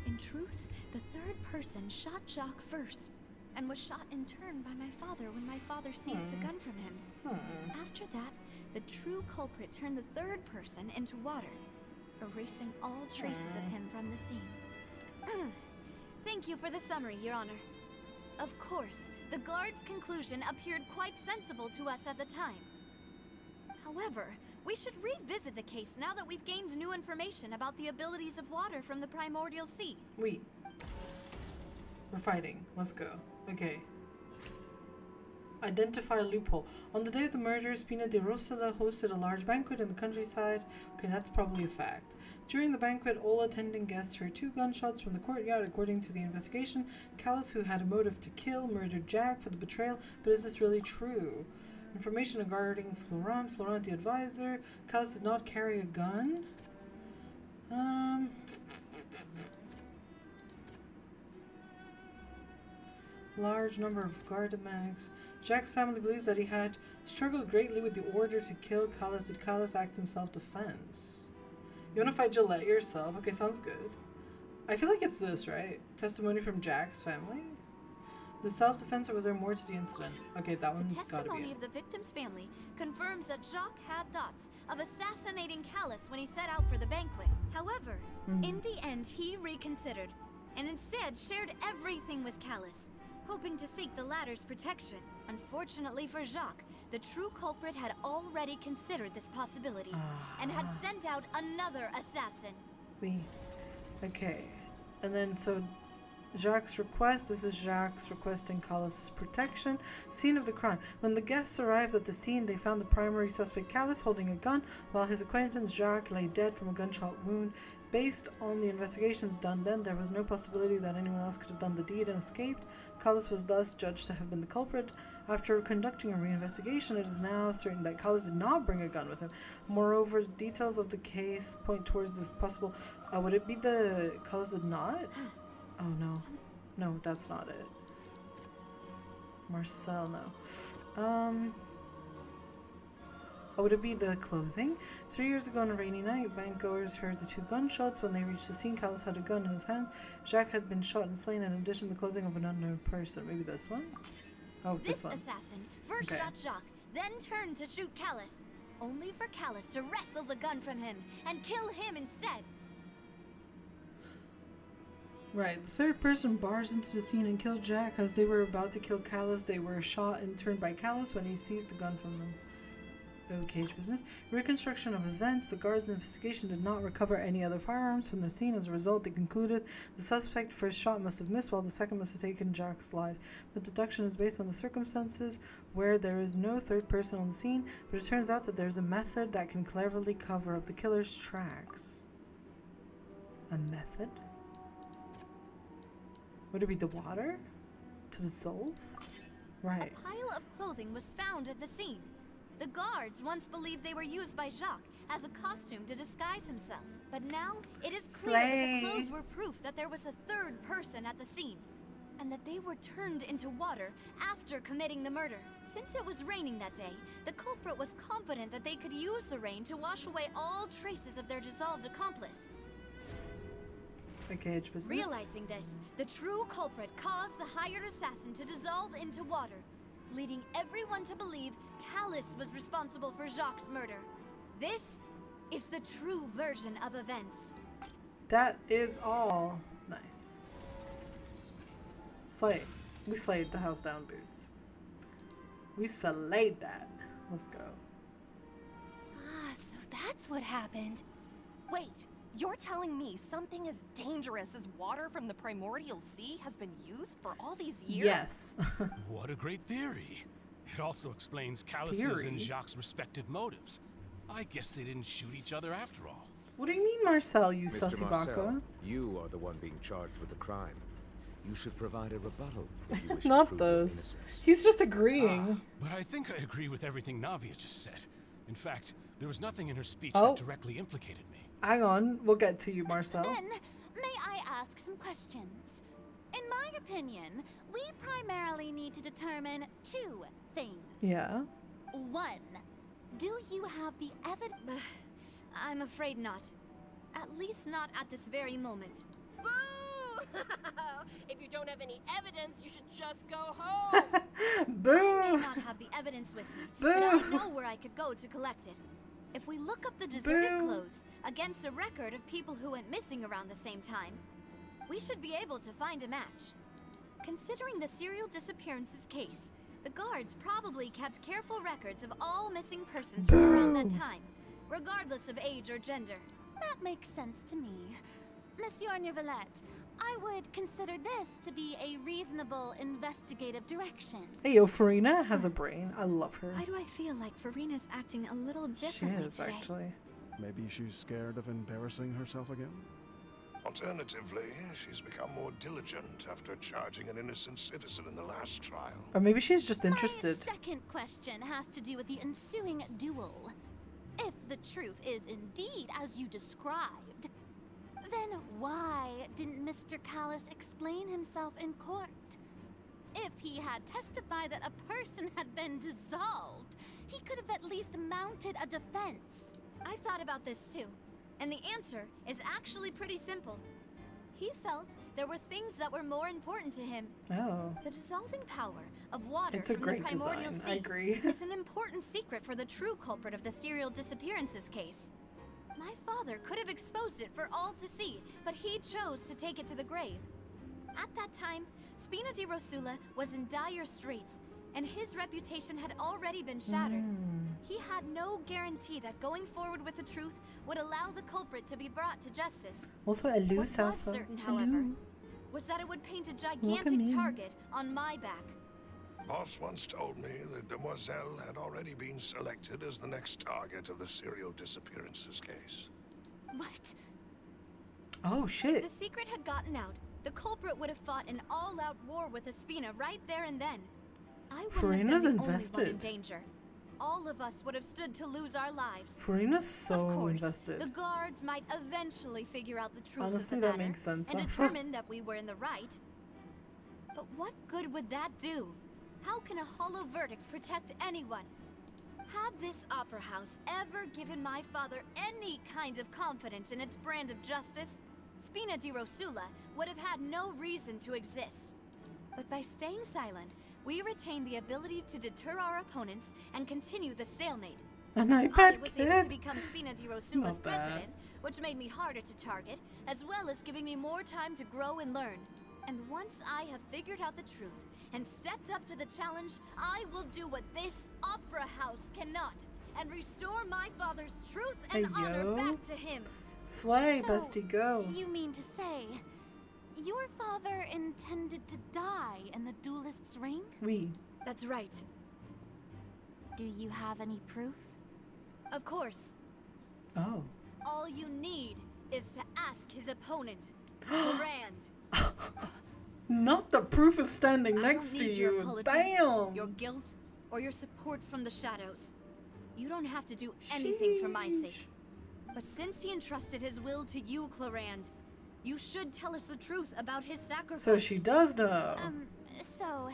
In truth, the third person shot Jacques first, and was shot in turn by my father when my father seized the gun from him. After that, the true culprit turned the third person into water, erasing all traces of him from the scene. Thank you for the summary, Your Honor. Of course, the guard's conclusion appeared quite sensible to us at the time. However, we should revisit the case now that we've gained new information about the abilities of water from the primordial sea. We're fighting. Let's go. Okay. Identify a loophole. On the day of the murder, Spina di Rosula hosted a large banquet in the countryside. Okay, that's probably a fact. During the banquet, all attending guests heard 2 gunshots from the courtyard. According to the investigation, Callas, who had a motive to kill, murdered Jack for the betrayal. But is this really true? Information regarding Florent the advisor. Callas did not carry a gun. Large number of Gardemags. Jack's family believes that he had struggled greatly with the order to kill Callas. Did Callas act in self-defense? You wanna fight Gillette yourself? Okay, sounds good. I feel like it's this, right? Testimony from Jack's family? The self-defense, or was there more to the incident? Okay, that one's gotta be Testimony it. of the victim's family confirms that Jacques had thoughts of assassinating Callas when he set out for the banquet. However, in the end, he reconsidered and instead shared everything with Callas, hoping to seek the latter's protection. Unfortunately for Jacques, the true culprit had already considered this possibility and had sent out another assassin. Okay. And then, so Jacques' request. This is Jacques requesting Callas' protection. Scene of the crime. When the guests arrived at the scene, they found the primary suspect Callas holding a gun, while his acquaintance Jacques lay dead from a gunshot wound. Based on the investigations done then, there was no possibility that anyone else could have done the deed and escaped. Callas was thus judged to have been the culprit. After conducting a reinvestigation, it is now certain that Callas did not bring a gun with him. Moreover, details of the case point towards this possible... would it be the... Callas did not? Oh no. No, that's not it. Marcel, no. Would it be the clothing? 3 years ago on a rainy night, bankgoers heard the 2 gunshots. When they reached the scene, Callas had a gun in his hands. Jacques had been shot and slain, in addition to the clothing of an unknown person. Maybe this one? Oh, this one. This assassin first shot Jacques, then turned to shoot Callas, only for Callas to wrestle the gun from him and kill him instead. Right, the third person barged into the scene and killed Jack. As they were about to kill Callas, they were shot and turned by Callas when he seized the gun from them. Okay, business. Reconstruction of events. The guards' investigation did not recover any other firearms from the scene. As a result, they concluded the suspect first shot must have missed while the second must have taken Jack's life. The deduction is based on the circumstances where there is no third person on the scene, but it turns out that there's a method that can cleverly cover up the killer's tracks. A method? Would it be the water? To dissolve? Right. A pile of clothing was found at the scene. The guards once believed they were used by Jacques as a costume to disguise himself. But now, it is clear that the clothes were proof that there was a third person at the scene, and that they were turned into water after committing the murder. Since it was raining that day, the culprit was confident that they could use the rain to wash away all traces of their dissolved accomplice. Okay, it's business. Realizing this, the true culprit caused the hired assassin to dissolve into water, leading everyone to believe Callas was responsible for Jacques' murder. This is the true version of events. That is all. Nice. Slay. We slayed the house down, Boots. We slayed that. Let's go. Ah, so that's what happened. Wait, you're telling me something as dangerous as water from the primordial sea has been used for all these years? Yes. What a great theory. It also explains Callas's and Jacques' respective motives. I guess they didn't shoot each other after all. What do you mean, Marcel, you Mr. sussy Marcel, baka? you are the one being charged with the crime. You should provide a rebuttal if you wish Not to prove those. your innocence. He's just agreeing. But I think I agree with everything Navia just said. In fact, there was nothing in her speech Oh. that directly implicated me. Hang on, we'll get to you, Marcel. Then, may I ask some questions? In my opinion, we primarily need to determine two things. Yeah. One, do you have the evidence? I'm afraid not. At least not at this very moment. Boo! If you don't have any evidence, you should just go home. Boo! I may not have the evidence with me, but I know where I could go to collect it. If we look up the deserted clothes against a record of people who went missing around the same time, we should be able to find a match. Considering the serial disappearances case, the guards probably kept careful records of all missing persons from around that time, regardless of age or gender. That makes sense to me. Monsieur Neuvillette, I would consider this to be a reasonable investigative direction. Hey, yo, Farina has a brain. I love her. Why do I feel like Farina's acting a little She differently is, today? actually. Maybe she's scared of embarrassing herself again? Alternatively, she's become more diligent after charging an innocent citizen in the last trial. Or maybe she's just interested. My second question has to do with the ensuing duel. If the truth is indeed as you described, then why didn't Mr. Callas explain himself in court? If he had testified that a person had been dissolved, he could have at least mounted a defense. I've thought about this too, and the answer is actually pretty simple. He felt there were things that were more important to him. Oh. The dissolving power of water It's a from great the primordial design. sea I agree. is an important secret for the true culprit of the serial disappearances case. My father could have exposed it for all to see, but he chose to take it to the grave. At that time, Spina di Rosula was in dire straits, and his reputation had already been shattered. He had no guarantee that going forward with the truth would allow the culprit to be brought to justice. Also, hello, What was Safa. certain, however, was that it would paint a gigantic in. target on my back. Boss once told me that Demoiselle had already been selected as the next target of the serial disappearances case. What? Oh, shit. If the secret had gotten out, the culprit would have fought an all-out war with Espina right there and then. I wouldn't Farina's have been the only one in invested. danger. All of us would have stood to lose our lives. Farina's so Of course, invested. the guards might eventually figure out the truth Honestly, of the that matter makes sense, and Safa. determine that we were in the right. But what good would that do? How can a hollow verdict protect anyone? Had this opera house ever given my father any kind of confidence in its brand of justice, Spina di Rosula would have had no reason to exist. But by staying silent, we retain the ability to deter our opponents and continue the stalemate. An I iPad was able to kid? become Spina di Rosula's Not bad. president, which made me harder to target, as well as giving me more time to grow and learn. And once I have figured out the truth and stepped up to the challenge, I will do what this opera house cannot, and restore my father's truth Hey, and honor yo. back to him. Slay, So, bestie, go. You mean to say, your father intended to die in the duelist's ring? We. That's right. Do you have any proof? Of course. Oh. All you need is to ask his opponent, Clorinde. Not the proof is standing I next don't to need your you. apology, Damn. your guilt, or your support from the shadows. You don't have to do anything for my sake. But since he entrusted his will to you, Clorinde, you should tell us the truth about his sacrifice. So she does know. So,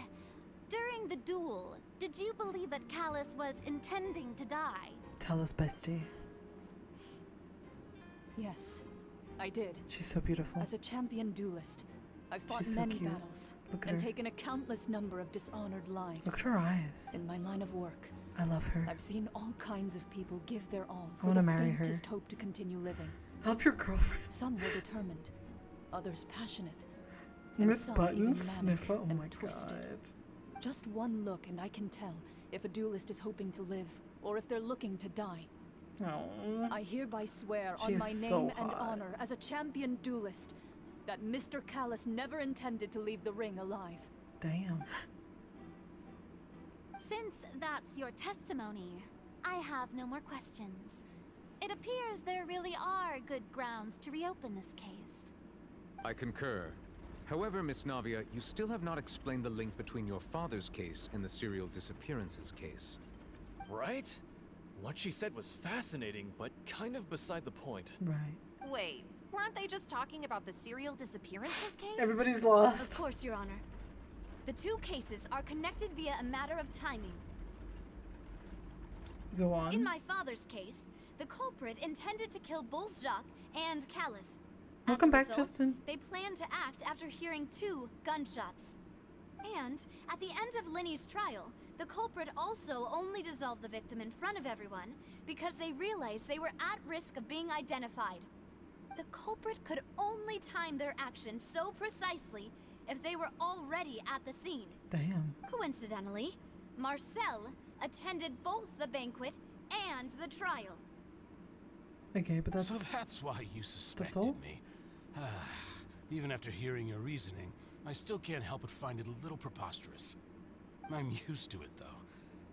during the duel, did you believe that Callas was intending to die? Tell us, bestie. Yes, I did. She's so beautiful. As a champion duelist, I've fought She's so many cute. battles Look at and her. taken a countless number of dishonored lives. Look at her eyes. In my line of work, I love her. I've seen all kinds of people give their all I for wanna the marry her. faintest hope to continue living. Help your girlfriend. Some were determined, others passionate, and Miss some Button even Sniffer. manic Oh and my twisted. god. Just one look and I can tell if a duelist is hoping to live or if they're looking to die. Oh. I hereby swear She on is my so name and hot. honor as a champion duelist that Mr. Callas never intended to leave the ring alive. Damn. Since that's your testimony, I have no more questions. It appears there really are good grounds to reopen this case. I concur. However, Miss Navia, you still have not explained the link between your father's case and the serial disappearances case. Right? What she said was fascinating, but kind of beside the point. Right. Wait, weren't they just talking about the serial disappearances case? Everybody's lost. Of course, Your Honor. The two cases are connected via a matter of timing. Go on. In my father's case, the culprit intended to kill both Jacques and Callas. Welcome As a back, result, Justin. They planned to act after hearing 2 gunshots. And at the end of Linny's trial, the culprit also only dissolved the victim in front of everyone because they realized they were at risk of being identified. The culprit could only time their actions so precisely if they were already at the scene. Damn. Coincidentally, Marcel attended both the banquet and the trial. Okay, but that's... So that's why you suspected all? me. Even after hearing your reasoning, I still can't help but find it a little preposterous. I'm used to it, though.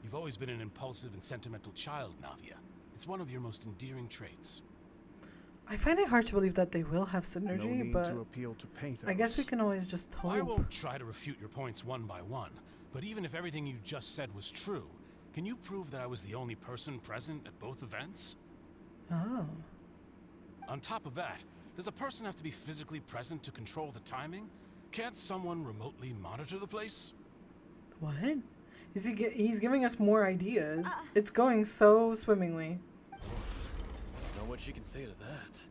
You've always been an impulsive and sentimental child, Navia. It's one of your most endearing traits. I find it hard to believe that they will have No synergy, need but to appeal to pathos. I guess we can always just hope. I won't try to refute your points one by one, but even if everything you just said was true, can you prove that I was the only person present at both events? Oh. On top of that, does a person have to be physically present to control the timing? Can't someone remotely monitor the place? What? Is he? He's giving us more ideas. It's going so swimmingly. Know what she can say to that.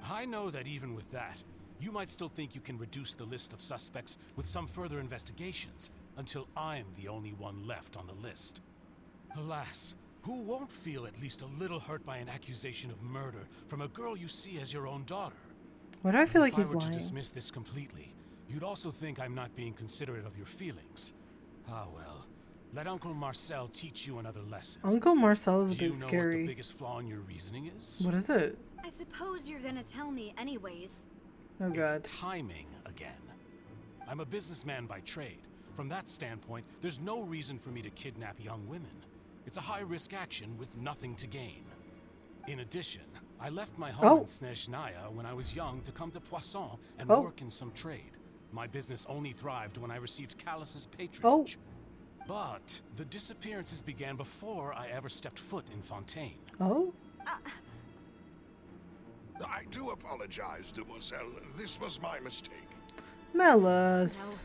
I know that even with that, you might still think you can reduce the list of suspects with some further investigations, until I'm the only one left on the list. Alas, who won't feel at least a little hurt by an accusation of murder from a girl you see as your own daughter? Why do I feel like If he's I were lying? to dismiss this completely, you'd also think I'm not being considerate of your feelings. Ah well, let Uncle Marcel teach you another lesson. Uncle Marcel is a Do you bit know what scary. the biggest flaw in your reasoning is? What is it? I suppose you're gonna tell me anyways. Oh god. It's timing again. I'm a businessman by trade. From that standpoint, there's no reason for me to kidnap young women. It's a high-risk action with nothing to gain. In addition, I left my home in Snezhnaya when I was young to come to Poisson and work in some trade. My business only thrived when I received Callas's patronage. But the disappearances began before I ever stepped foot in Fontaine. Oh? I do apologize, demoiselle. This was my mistake. Melus.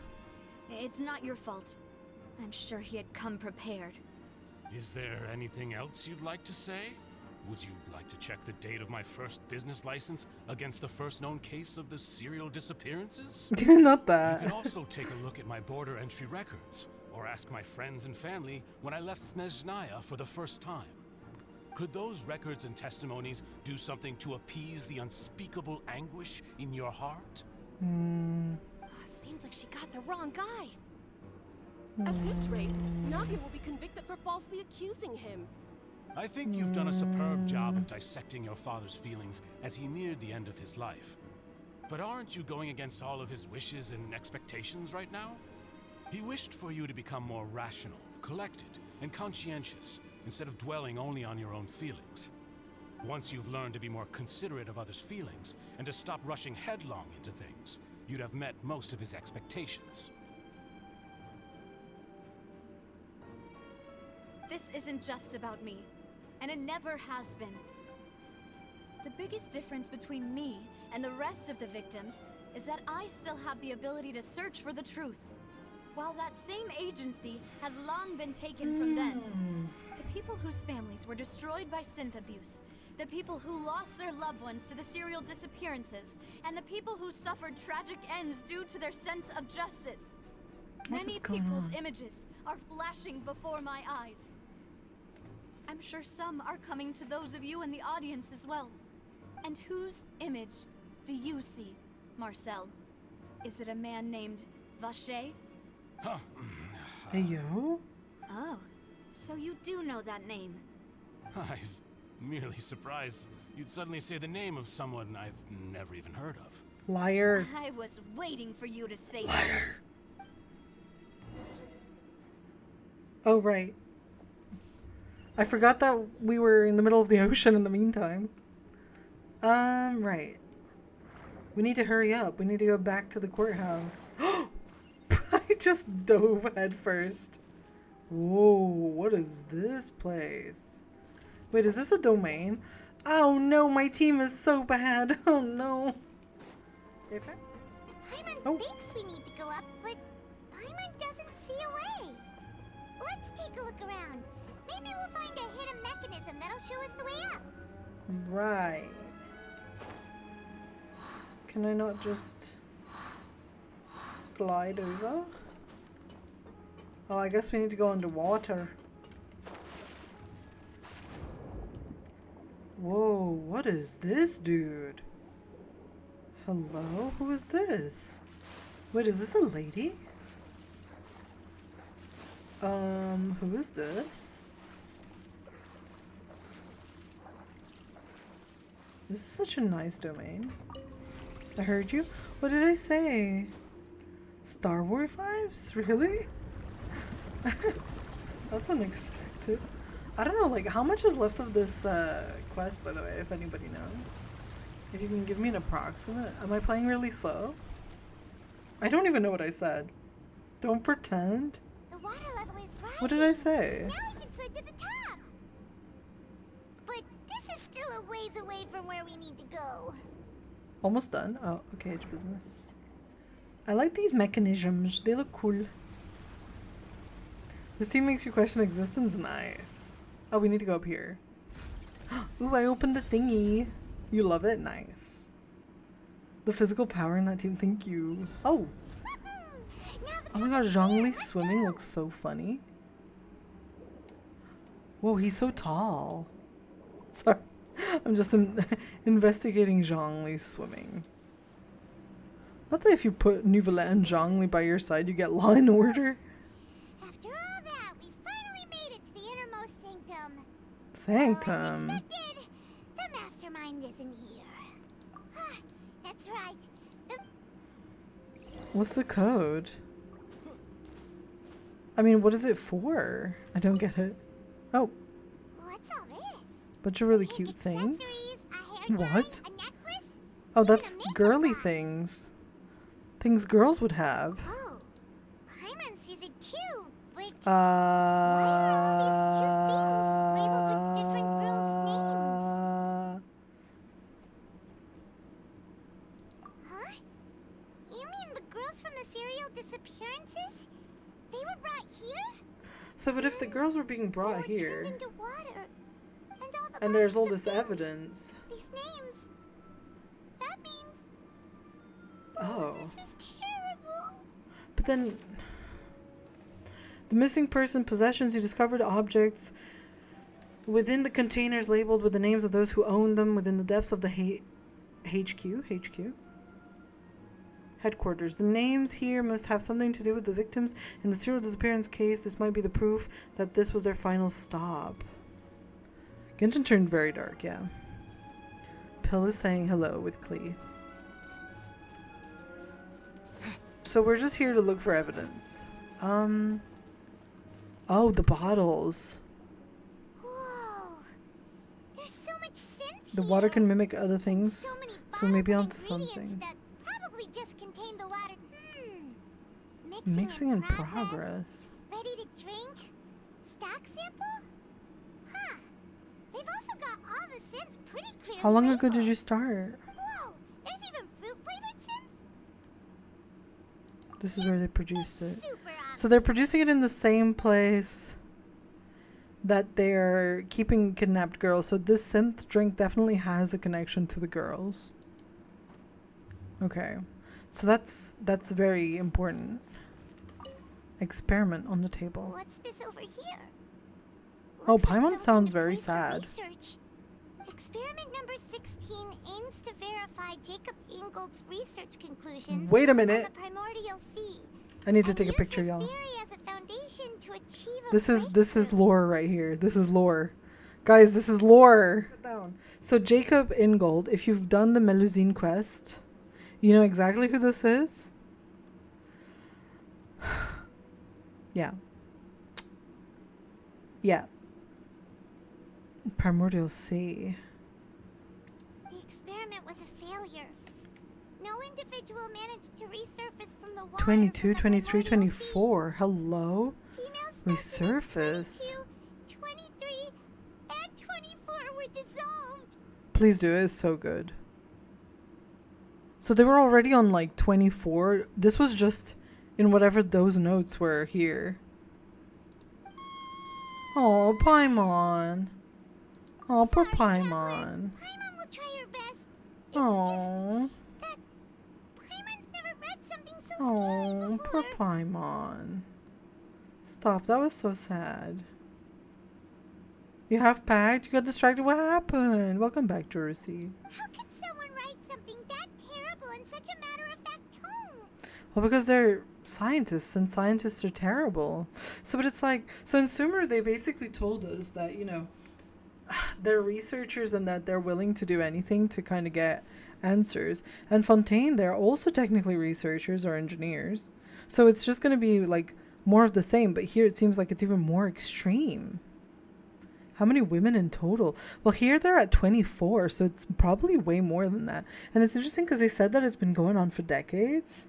It's not your fault. I'm sure he had come prepared. Is there anything else you'd like to say? Would you like to check the date of my first business license against the first known case of the serial disappearances? Not that. You can also take a look at my border entry records, or ask my friends and family when I left Snezhnaya for the first time. Could those records and testimonies do something to appease the unspeakable anguish in your heart? Seems like she got the wrong guy. At this rate, Navia will be convicted for falsely accusing him. I think you've done a superb job of dissecting your father's feelings as he neared the end of his life. But aren't you going against all of his wishes and expectations right now? He wished for you to become more rational, collected, and conscientious, instead of dwelling only on your own feelings. Once you've learned to be more considerate of others' feelings, and to stop rushing headlong into things, you'd have met most of his expectations. This isn't just about me, and it never has been. The biggest difference between me and the rest of the victims is that I still have the ability to search for the truth. While that same agency has long been taken from them, the people whose families were destroyed by synth abuse, the people who lost their loved ones to the serial disappearances, and the people who suffered tragic ends due to their sense of justice. Many people's images are flashing before my eyes. I'm sure some are coming to those of you in the audience as well. And whose image do you see, Marcel? Is it a man named Vacher? Huh. Hey, yo? Oh, so you do know that name. I'm merely surprised you'd suddenly say the name of someone I've never even heard of. Liar. I was waiting for you to say Liar. Oh, right. I forgot that we were in the middle of the ocean in the meantime. Right. We need to hurry up. We need to go back to the courthouse. I just dove head first. Whoa, what is this place? Wait, is this a domain? Oh no, my team is so bad. Oh no. Paimon thinks we need to go up, but Paimon doesn't see a way. Let's take a look around. Maybe we'll find a hidden mechanism that'll show us the way up. Right. Can I not just glide over? Oh, I guess we need to go underwater. Whoa, what is this, dude? Hello? Who is this? Wait, is this a lady? Who is this? This is such a nice domain. I heard you. What did I say? Star Wars vibes? Really? That's unexpected. I don't know, like, how much is left of this quest, by the way, if anybody knows? If you can give me an approximate. Am I playing really slow? I don't even know what I said. Don't pretend. The water level is rising. What did I say? Now we can swim to the top. But this is still a ways away from where we need to go. Almost done. Oh, okay, it's business. I like these mechanisms. They look cool. This team makes you question existence. Nice. Oh, we need to go up here. Ooh, I opened the thingy. You love it? Nice. The physical power in that team. Thank you. Oh. Oh my god, Zhongli swimming looks so funny. Whoa, he's so tall. Sorry. I'm just investigating Zhongli swimming. Not that if you put Nuvela and Zhongli by your side, you get law and order. After all that, we finally made it to the innermost sanctum. Sanctum? Well, as expected, the mastermind isn't here. That's right. What's the code? I mean, what is it for? I don't get it. Oh. What's all this? Bunch of really cute things. What? Oh, that's girly things. Things girls would have. Oh, Paimon sees it too, but huh? You mean the girls from the serial disappearances? They were brought here? So, but if the girls were being brought here, Into water, and there's all this evidence. these names. That means Oh. this is terrible. But then, the missing person possessions, you discovered objects within the containers labeled with the names of those who own them within the depths of the HQ? Headquarters. The names here must have something to do with the victims. In the serial disappearance case, this might be the proof that this was their final stop. Genshin turned very dark, yeah. Pill is saying hello with Klee. So we're just here to look for evidence. Oh, the bottles. Whoa. There's so much synth The here. water can mimic other things, so maybe onto Ingredients something. that probably just contain the water. Mixing in progress. Ready to drink? Stock sample? Huh. They've also got all the synth pretty clearly How long ago labeled. did you start? Whoa, there's even fruit flavored synth? This is where they produced it. So they're producing it in the same place that they're keeping kidnapped girls. So this synth drink definitely has a connection to the girls. Okay. So that's very important. Experiment on the table. What's this over here? Oh, Paimon sounds very sad. Research. Experiment number 16 aims to verify Jacob Ingold's research conclusions Wait a minute. on the primordial sea. I need to take a picture, y'all. Theory as a foundation to achieve a This is lore right here. This is lore. Guys, this is lore. So Jacob Ingold, if you've done the Melusine quest, you know exactly who this is? Yeah. Yeah. Primordial Sea. The experiment was a failure. No individual managed to resurface from the water. 22, 23, 24. Hello? Resurface. 23 and 24 were dissolved. Please do. It's so good. So they were already on like 24. This was just in whatever those notes were here. Oh, Paimon. Oh, poor Paimon. Paimon will try her best. Oh. That Paimon's never read something so Oh, poor Paimon. Stop. That was so sad. You have packed? You got distracted? What happened? Welcome back, Jorusi. How can someone write something that terrible in such a matter-of-fact tone? Well, because they're scientists, and scientists are terrible. So, but it's like, so in Sumer, they basically told us that, you know, they're researchers and that they're willing to do anything to kind of get answers. And Fontaine, they're also technically researchers or engineers. So it's just going to be like more of the same. But here it seems like it's even more extreme. How many women in total? Well, here they're at 24, so it's probably way more than that. And it's interesting because they said that it's been going on for decades.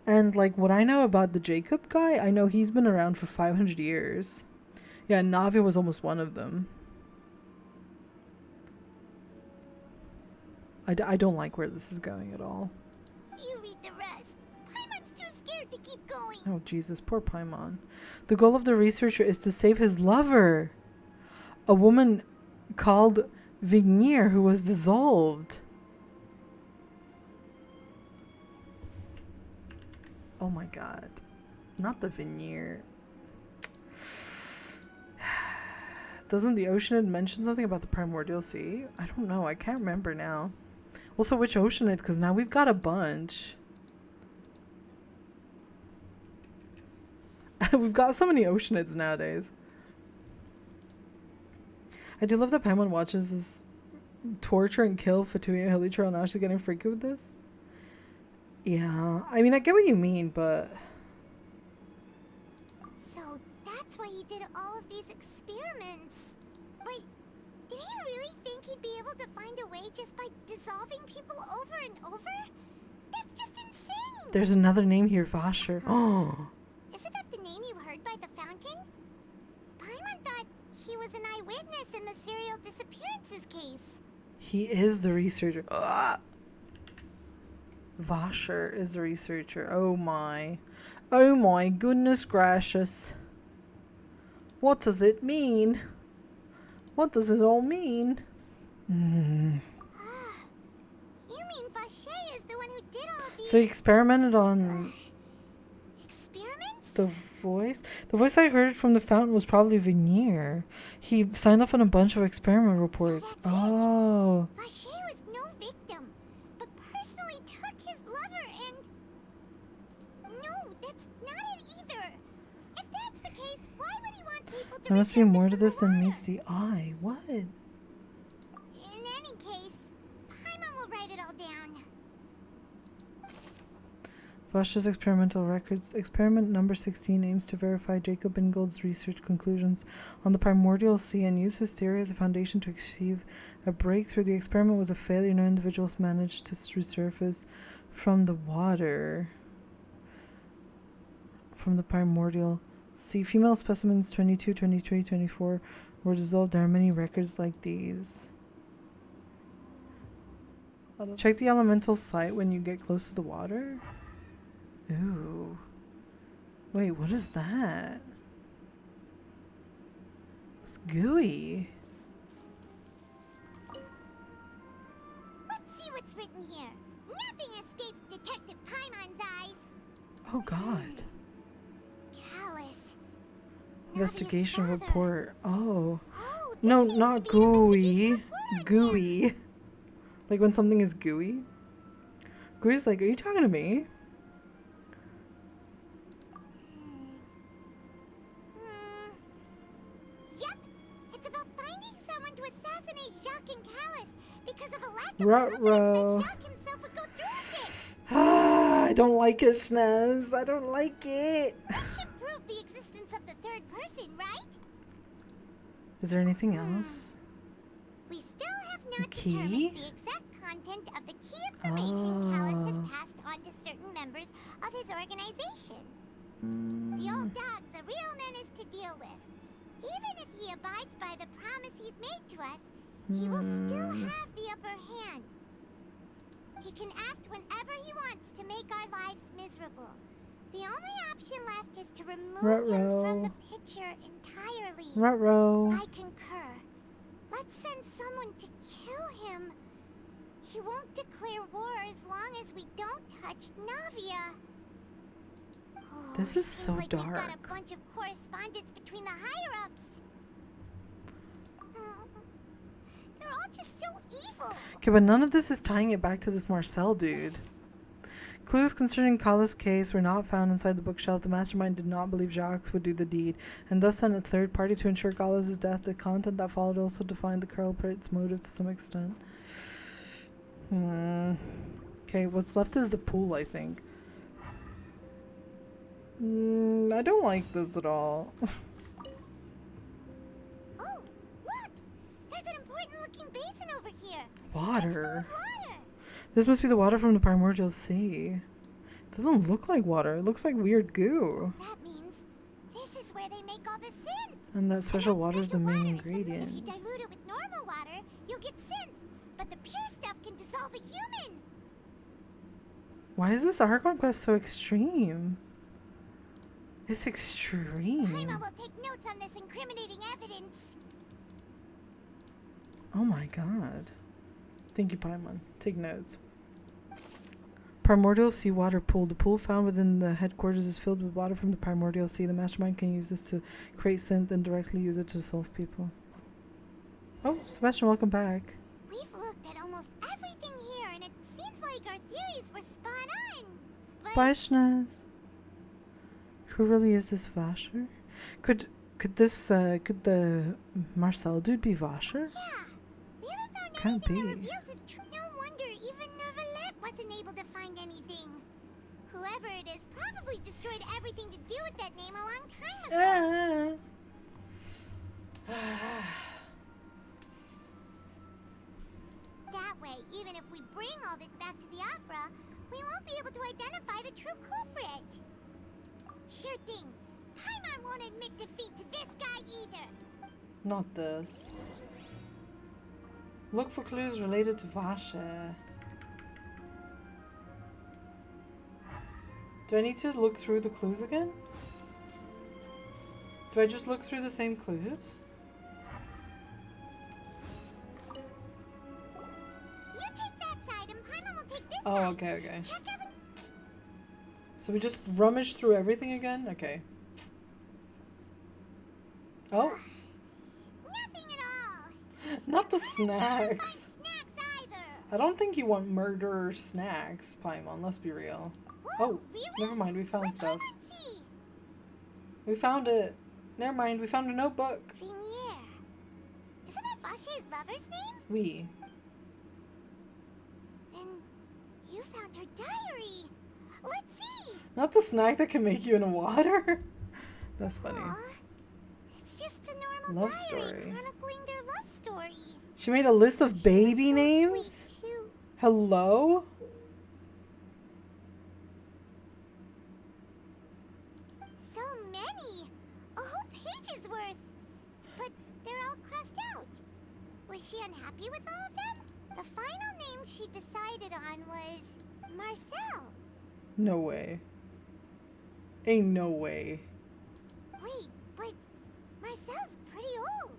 And like what I know about the Jacob guy, I know he's been around for 500 years. Yeah, Navia was almost one of them. I don't like where this is going at all. You read the rest. Paimon's too scared to keep going. Oh, Jesus, poor Paimon. The goal of the researcher is to save his lover, a woman called Vignier who was dissolved. Oh my God. Not the Vignier. Doesn't the Oceanid mention something about the Primordial Sea? I don't know. I can't remember now. Also, which Oceanid? Because now we've got a bunch. We've got so many Oceanids nowadays. I do love that Paimon watches this torture and kill Fatui and Hilichurl. Now she's getting freaky with this. Yeah. I mean, I get what you mean, but... So that's why he did all of these experiments. Wait, did he really think he'd be able to find a way just by dissolving people over and over? That's just insane! There's another name here, Vasher. Oh. Isn't that the name you heard by the fountain? Paimon thought he was an eyewitness in the serial disappearances case. He is the researcher. Ah! Vasher is the researcher. Oh my. Oh my goodness gracious. What does it mean? What does it all mean? You mean Vacher is the one who did all of these? So he experimented on experiments? the voice? The voice I heard from the fountain was probably Vignier. He signed off on a bunch of experiment reports. Oh. Vacher was no victim, but personally took his lover and... No, that's not it either. If that's the case, why would he want people There must be more to this than meets the eye. What? In any case, Paimon will write it all down. Vasha's experimental records. Experiment number 16 aims to verify Jacob Ingold's research conclusions on the primordial sea and use his theory as a foundation to achieve a breakthrough. The experiment was a failure. No individuals managed to resurface from the water. From the primordial sea. Female specimens 22, 23, 24 were dissolved. There are many records like these. Check the elemental site when you get close to the water. Ooh. Wait, what is that? It's gooey. Let's see what's written here. Nothing escapes Detective Paimon's eyes. Oh god. Callas. Investigation report. Oh. No, not gooey. Gooey. Like when something is gooey. Gooey's like, are you talking to me? Yep. It's about finding someone to assassinate Jacques and Callas because of a lack of Ruh-roh. confidence that Jacques himself would go through with it. I don't like it, Schnez. I don't like it. This should prove the existence of the third person, right? Is there anything else? We still have not Key? determined the exact content of the key information Callas has passed on to certain members of his organization. The old dog's a real menace to deal with. Even if he abides by the promise he's made to us, he will still have the upper hand. He can act whenever he wants to make our lives miserable. The only option left is to remove him from the picture entirely. Ruh-roh. I concur. Let's send someone to kill him. He won't declare war as long as we don't touch Navia. Oh, This is so seems like dark. We've got a bunch of correspondence between the higher-ups. They're all just so evil. Okay, but none of this is tying it back to this Marcel dude. Clues concerning Callas' case were not found inside the bookshelf. The mastermind did not believe Jacques would do the deed, and thus sent a third party to ensure Callas' death. The content that followed also defined the culprit's motive to some extent. Okay, what's left is the pool, I think. I don't like this at all. Oh, look! There's an important-looking basin over here. Water. This must be the water from the primordial sea. It doesn't look like water. It looks like weird goo. That means this is where they make all the synth. And that special water is the main If you ingredient. dilute it with normal water, you'll get synth. But the pure stuff can dissolve a human. Why is this Archon quest so extreme? It's extreme. Paimon will take notes on this incriminating evidence. Oh my god. Thank you, Paimon. Take notes. Primordial seawater pool. The pool found within the headquarters is filled with water from the primordial sea. The mastermind can use this to create synth and directly use it to solve people. Oh, Sebastian, welcome back. We've looked at almost everything here, and it seems like our theories were spot on. But Bye, Schnez. Who really is this Vasher? Could the Marcel dude be Vasher? yeah, we haven't found Can't anything that be. reveals his true. No wonder even Nervalette wasn't able to find anything. Whoever it is probably destroyed everything to do with that name a long time ago. That way, even if we bring all this back to the opera, we won't be able to identify the true culprit. Sure thing. Paimon won't admit defeat to this guy either. Not this. Look for clues related to Vasha. Do I need to look through the clues again? Do I just look through the same clues? You take that side and Paimon will take this Oh, side. okay, okay. Check every... So we just rummage through everything again? Okay. Oh, Nothing at all. not the snacks. Snacks either. I don't think you want murderer snacks, Paimon, let's be real. Whoa, Oh, really? never mind, we found What's stuff. Paimon see? We found it. Never mind, we found a notebook. Vinier. Isn't that Vache's lover's name? We. Then you found her diary. Let's see. Not the snack that can make you in water. That's funny. Aww. It's just a normal Love diary story. chronicling their love story. She made a list of baby so names? sweet, too. Hello? So many. A whole page's worth. But they're all crossed out. Was she unhappy with all of them? The final name she decided on was Marcel. No way. Ain't no way. Wait, but Marcel's pretty old.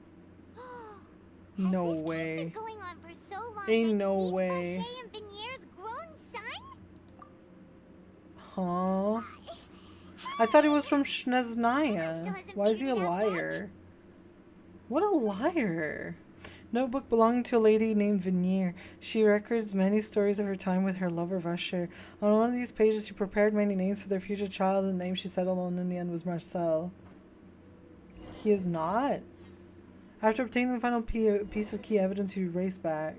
No Has this case way. been going on for so long Ain't that no he's way. Vache and Vinier's grown son? Huh? I thought he was from Shneznaya. Why is he a liar? What a liar. Notebook belonging to a lady named Vinier. She records many stories of her time with her lover Vache. On one of these pages, she prepared many names for their future child, and the name she settled on in the end was Marcel. He is not. After obtaining the final piece of key evidence, you race back.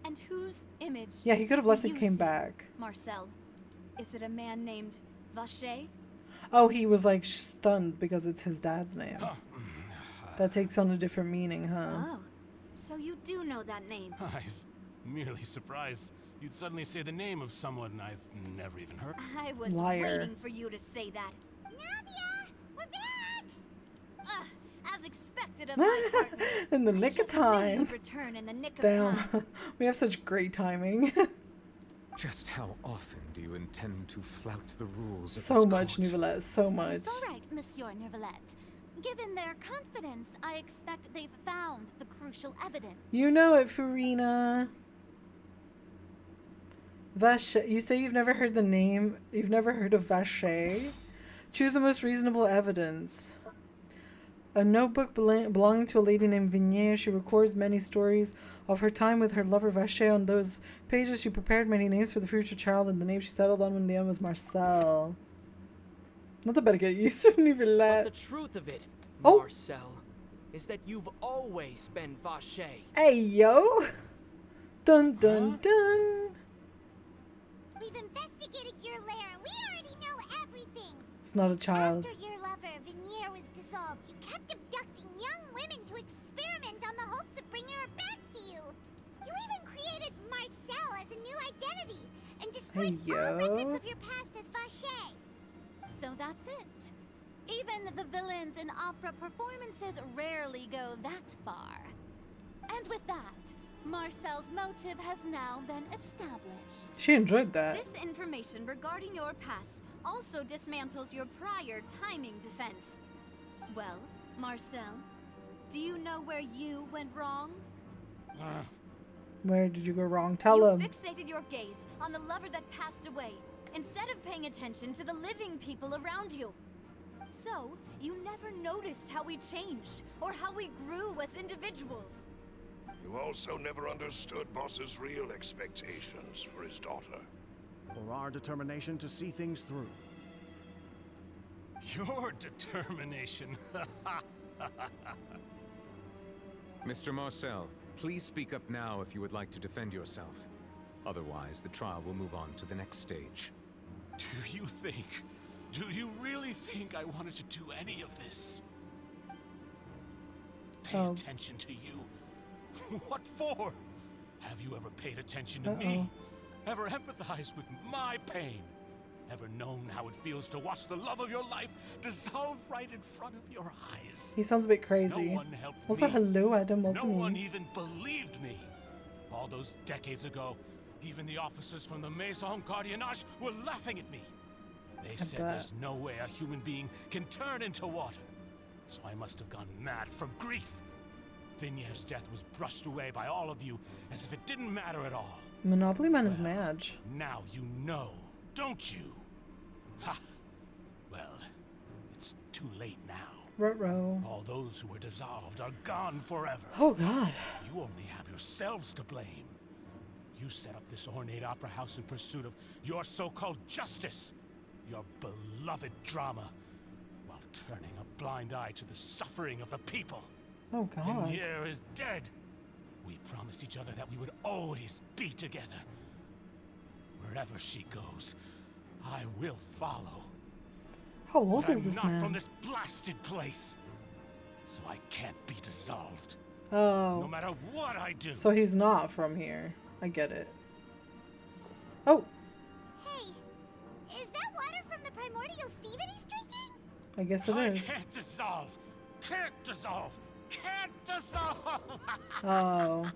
And whose image? Yeah, he could have left do and you came see, back. Marcel, is it a man named Vache? Oh, he was like stunned because it's his dad's name. That takes on a different meaning, huh? Oh, so you do know that name. I'm merely surprised you'd suddenly say the name of someone I've never even heard. I was Liar. waiting for you to say that. Navia, we're back. As expected of my partner. In the nick of time. Return in the nick of Damn. time. We have such great timing. Just how often do you intend to flout the rules of So this much, court? Neuvillette, so much. It's all right, Monsieur Neuvillette. Given their confidence, I expect they've found the crucial evidence. You know it, Furina. Vache. You say you've never heard the name. You've never heard of Vache? Choose the most reasonable evidence. A notebook belonging to a lady named Vinier. She records many stories of her time with her lover Vache. On those pages, she prepared many names for the future child, and the name she settled on in the end was Marcel. Not the better get used to Neuvillette. But the truth of it, Oh. Marcel, is that you've always been Vache. Hey, yo! Dun dun dun! We've investigated your lair and we already know everything. It's not a child. After your lover, Vinier, was dissolved, you kept abducting young women to experiment on the hopes of bringing her back to you. You even created Marcel as a new identity and destroyed Hey, all yo. records of your past as Vache. So that's it. Even the villains in opera performances rarely go that far. And with that, Marcel's motive has now been established. She enjoyed that. This information regarding your past also dismantles your prior timing defense. Well, Marcel, do you know where you went wrong? Where did you go wrong? Tell You him. fixated your gaze on the lover that passed away, instead of paying attention to the living people around you. So, you never noticed how we changed, or how we grew as individuals. You also never understood Boss's real expectations for his daughter. Or our determination to see things through. Your determination. Mr. Marcel, please speak up now if you would like to defend yourself. Otherwise, the trial will move on to the next stage. Do you really think I wanted to do any of this? Pay attention to you? What for? Have you ever paid attention to me? Ever empathized with my pain? Ever known how it feels to watch the love of your life dissolve right in front of your eyes? He sounds a bit crazy. No one helped Also, me. hello, Adam. No Welcome one in. even believed me. All those decades ago, even the officers from the Maison Gardiennage were laughing at me. They said there's no way a human being can turn into water. So I must have gone mad from grief. Vinier's death was brushed away by all of you as if it didn't matter at all. Monopoly Man is mad. Now you know, don't you? Ha! Well, it's too late now. Ruh-roh. All those who were dissolved are gone forever. Oh, God. You only have yourselves to blame. You set up this ornate opera house in pursuit of your so-called justice, your beloved drama, while turning a blind eye to the suffering of the people. Oh God. Vignere is dead. We promised each other that we would always be together. Wherever she goes, I will follow. How old But is this I'm not man? from this blasted place, so I can't be dissolved. Oh. No matter what I do. So he's not from here. I get it. Oh. Hey, is that water from the primordial sea that he's drinking? I guess it is. I can't dissolve. Can't dissolve. Can't dissolve. Oh.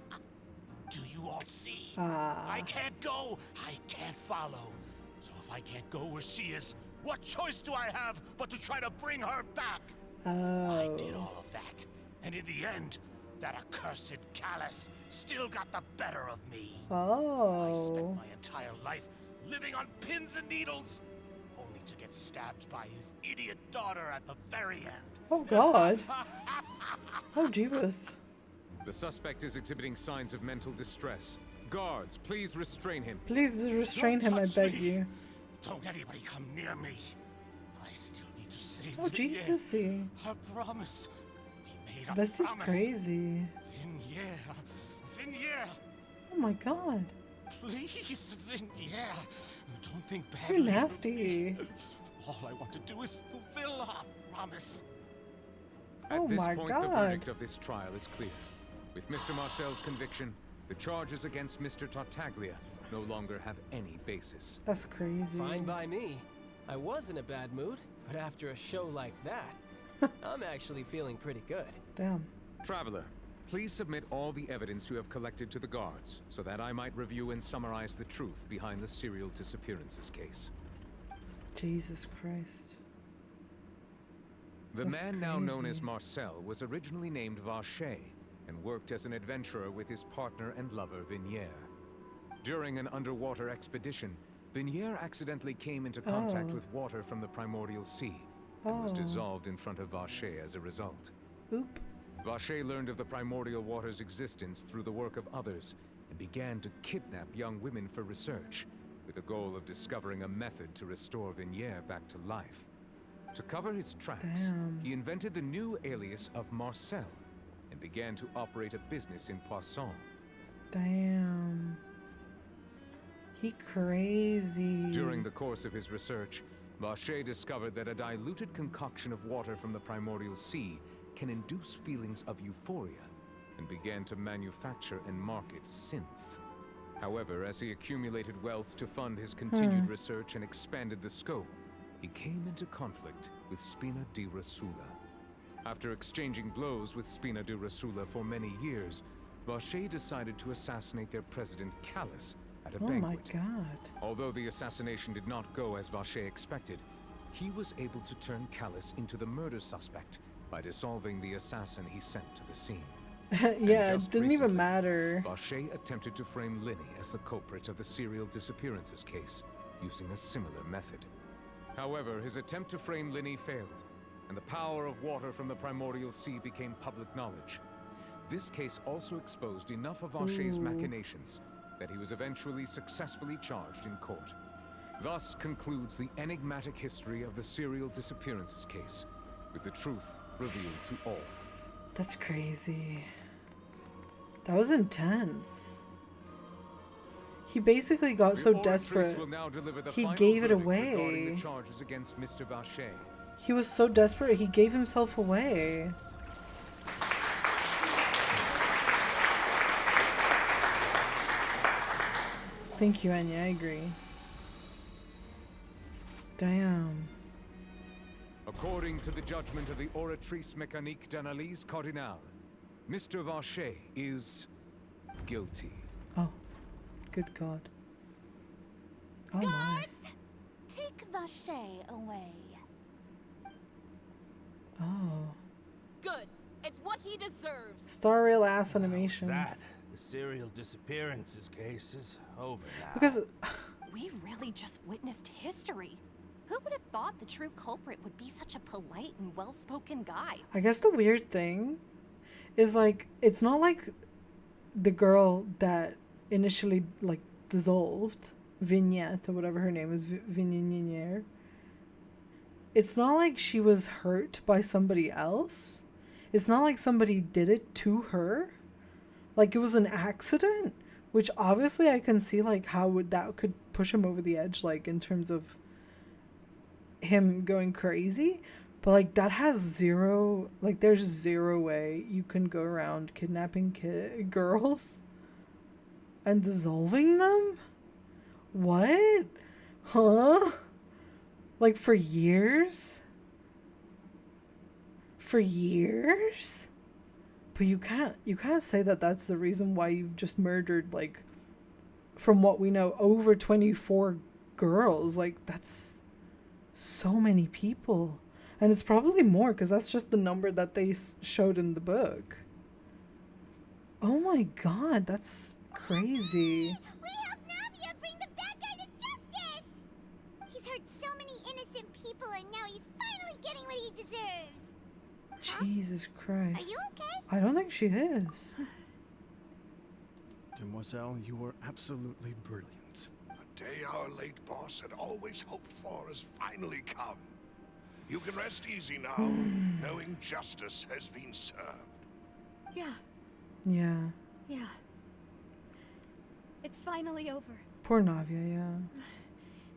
Do you all see? Ah. I can't go. I can't follow. So if I can't go where she is, what choice do I have but to try to bring her back? I did all of that. And in the end, that accursed Callas still got the better of me. Oh. I spent my entire life living on pins and needles, only to get stabbed by his idiot daughter at the very end. Oh God. Oh Jeebus. The suspect is exhibiting signs of mental distress. Guards, please restrain him. Please restrain him, I beg you. Don't anybody come near me. I still need to save Oh Vignere. Jesus-y. Her promise. We made a Bestie's promise. crazy. Vignere. Oh my God. Please, Vignere. Don't think badly. You're nasty. All I want to do is fulfill our promise. At Oh this my point, God. the verdict of this trial is clear. With Mr. Marcel's conviction, the charges against Mr. Tartaglia no longer have any basis. That's crazy. Fine by me. I was in a bad mood, but after a show like that, I'm actually feeling pretty good. Damn. Traveler, please submit all the evidence you have collected to the guards, so that I might review and summarize the truth behind the serial disappearances case. Jesus Christ. The That's man now known as crazy. Marcel was originally named Vacher and worked as an adventurer with his partner and lover Vignere. During an underwater expedition, Vignere accidentally came into contact Oh. with water from the primordial sea and was Oh. dissolved in front of Vacher as a result. Oop. Vacher learned of the primordial water's existence through the work of others and began to kidnap young women for research, with the goal of discovering a method to restore Vignere back to life. To cover his tracks, Damn. he invented the new alias of Marcel and began to operate a business in Poisson. Damn. He crazy. During the course of his research, Vacher discovered that a diluted concoction of water from the primordial sea can induce feelings of euphoria, and began to manufacture and market synth. However, as he accumulated wealth to fund his continued research and expanded the scope, he came into conflict with Spina di Rasula. After exchanging blows with Spina di Rasula for many years, Vacher decided to assassinate their president Callas at a Oh banquet. my God. Although the assassination did not go as Vacher expected, he was able to turn Callas into the murder suspect by dissolving the assassin he sent to the scene. Yeah, it just didn't even recently, matter. Vacher attempted to frame Linny as the culprit of the serial disappearances case, using a similar method. However, his attempt to frame Linny failed, and the power of water from the primordial sea became public knowledge. This case also exposed enough of Vacher's machinations that he was eventually successfully charged in court. Thus concludes the enigmatic history of the serial disappearances case, with the truth revealed to all. That's crazy. That was intense. He basically got so desperate, Will now deliver the he final gave it verdict regarding away. the charges against Mr. Vacher. He was so desperate, he gave himself away. Thank you, Anya, I agree. Damn. According to the judgment of the Oratrice Mécanique d'Analyse Cardinale, Mr. Vacher is guilty. Oh, good God. Oh my. Guards! Take Vacher away. Oh. Good. It's what he deserves. Star Rail ass animation. That, the serial disappearances case is over now. Because We really just witnessed history. Who would have thought the true culprit would be such a polite and well-spoken guy? I guess the weird thing is, like, it's not like the girl that initially, like, dissolved, Vignette or whatever her name is, Vignere. it's not like she was hurt by somebody else. It's not like somebody did it to her. Like, it was an accident, which obviously I can see, like, how that could push him over the edge, like, in terms of him going crazy. But, like, that has zero, like, there's zero way you can go around kidnapping girls and dissolving them? What? Huh? Like, for years? For years? But you can't say that that's the reason why you've just murdered, like, from what we know, over 24 girls. Like, that's so many people. And it's probably more, because that's just the number that they showed in the book. Oh my god, that's crazy. We help Navia bring the bad guy to justice! He's hurt so many innocent people, and now he's finally getting what he deserves. Jesus Christ. Are you okay? I don't think she is. Demoiselle, you were absolutely brilliant. The day our late boss had always hoped for has finally come. You can rest easy now, knowing justice has been served. Yeah. Yeah. Yeah. It's finally over. Poor Navia, yeah.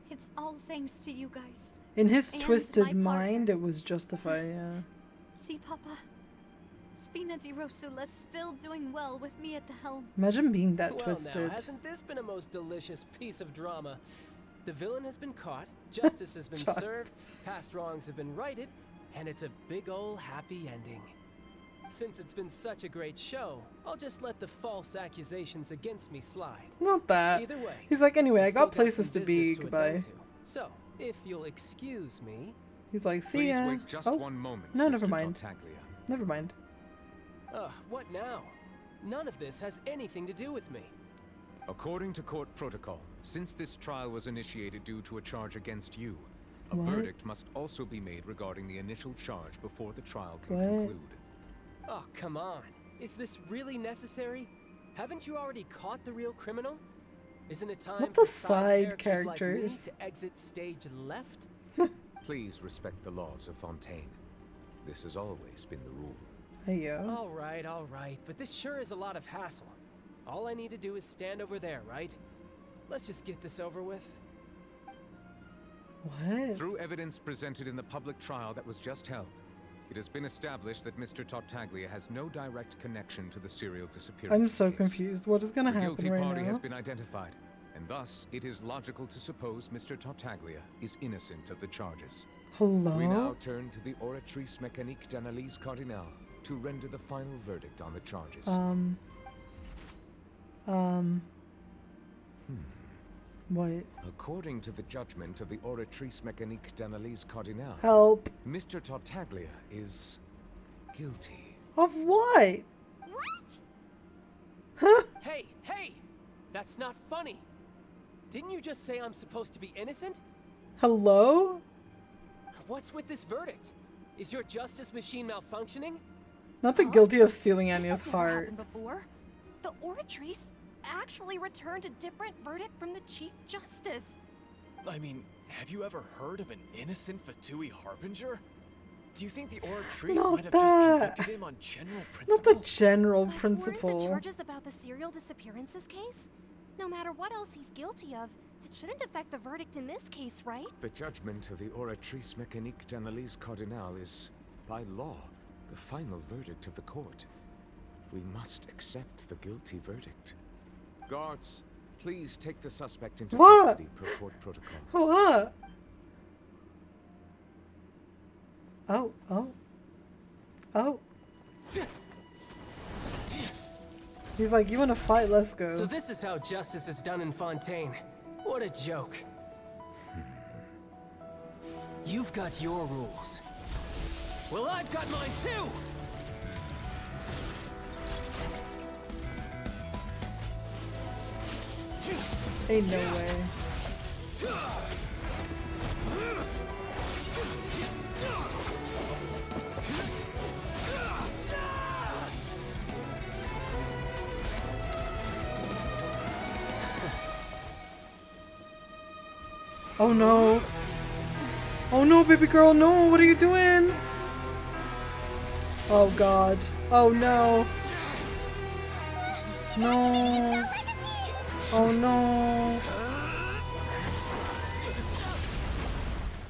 It's all thanks to you guys. In his And twisted my mind, it was justified, yeah. See, Papa? Spina di Rosula's still doing well with me at the helm. Imagine being that Well, twisted. now, hasn't this been a most delicious piece of drama? The villain has been caught, justice has been served, past wrongs have been righted, and it's a big ol' happy ending. Since it's been such a great show, I'll just let the false accusations against me slide. Not that. Either way, He's like, anyway, I I've still got places some to be. business Goodbye. attend to. So, if you'll excuse me. He's like, see Please ya. wait just Oh, one moment, no, Mr. never mind. Tartaglia. Never mind. Ugh, what now? None of this has anything to do with me. According to court protocol, since this trial was initiated due to a charge against you, a What? verdict must also be made regarding the initial charge before the trial can What? conclude. Oh, come on. Is this really necessary? Haven't you already caught the real criminal? Isn't it time Not for the side characters characters. like me to exit stage left? Please respect the laws of Fontaine. This has always been the rule. Hey, yo. All right, but this sure is a lot of hassle. All I need to do is stand over there, right? Let's just get this over with. What? Through evidence presented in the public trial that was just held, it has been established that Mr. Tartaglia has no direct connection to the serial disappearance. I'm so confused. What is gonna The happen guilty right party now? has been identified, and thus it is logical to suppose Mr. Tartaglia is innocent of the charges. Hello? We now turn to the Oratrice Mécanique d'Analyse Cardinale to render the final verdict on the charges. What? According to the judgment of the Oratrice Mécanique d'Analyse Cardinale, Help. Mr. Tartaglia is guilty. Of what? Hey! That's not funny. Didn't you just say I'm supposed to be innocent? Hello? What's with this verdict? Is your justice machine malfunctioning? Not the guilty of stealing Anya's Never heart. happened before. The Oratrice actually returned a different verdict from the Chief Justice. I mean, have you ever heard of an innocent Fatui Harbinger? Do you think the Oratrice Not might have that. just convicted him on general principle? Not the general Weren't the principle. charges about the serial disappearances case? No matter what else he's guilty of, it shouldn't affect the verdict in this case, right? The judgment of the Oratrice Mécanique d'Analyse Cardinale is, by law, the final verdict of the court. We must accept the guilty verdict. Guards, please take the suspect into What? custody per court protocol. What? Oh. He's like, you wanna fight? Let's go. So this is how justice is done in Fontaine. What a joke. You've got your rules. Well, I've got mine too! Ain't no way. Oh no. Oh no, baby girl, no, what are you doing? Oh god. Oh no. No. Oh no.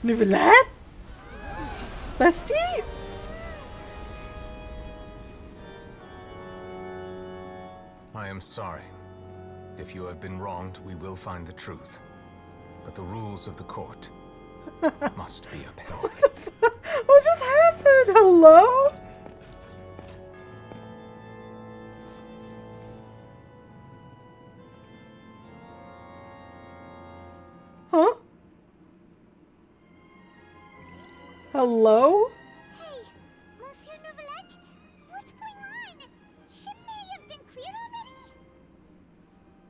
Nivelette? Bestie? I am sorry. If you have been wronged, we will find the truth. But the rules of the court must be upheld. What just happened? Hello? Huh? Hello? Hey, Monsieur Neuvillette, what's going on? Shouldn't they have been cleared already?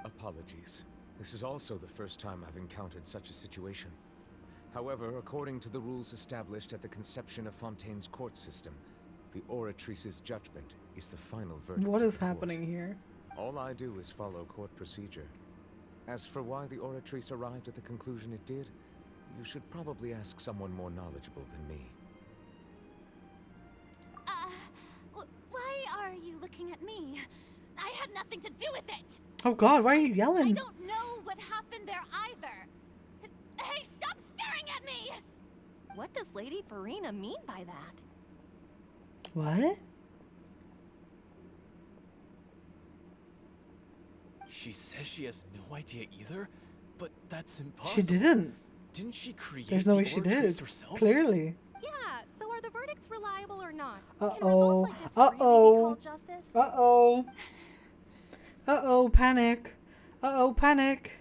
Apologies. This is also the first time I've encountered such a situation. However, according to the rules established at the conception of Fontaine's court system, the Oratrice's judgment is the final verdict. What is of the court. happening here? All I do is follow court procedure. As for why the Oratrice arrived at the conclusion it did, you should probably ask someone more knowledgeable than me. Why are you looking at me? I had nothing to do with it! Oh god, why are you yelling? I don't know what happened there either. Hey, stop staring at me! What does Lady Farina mean by that? What? She says she has no idea either, but that's impossible. She didn't. Didn't she create There's no the way she Oratrice did. herself? Clearly. Yeah, so are the verdicts reliable or not? Uh-oh. Uh-oh. Uh-oh. Uh-oh, panic. Uh-oh, panic.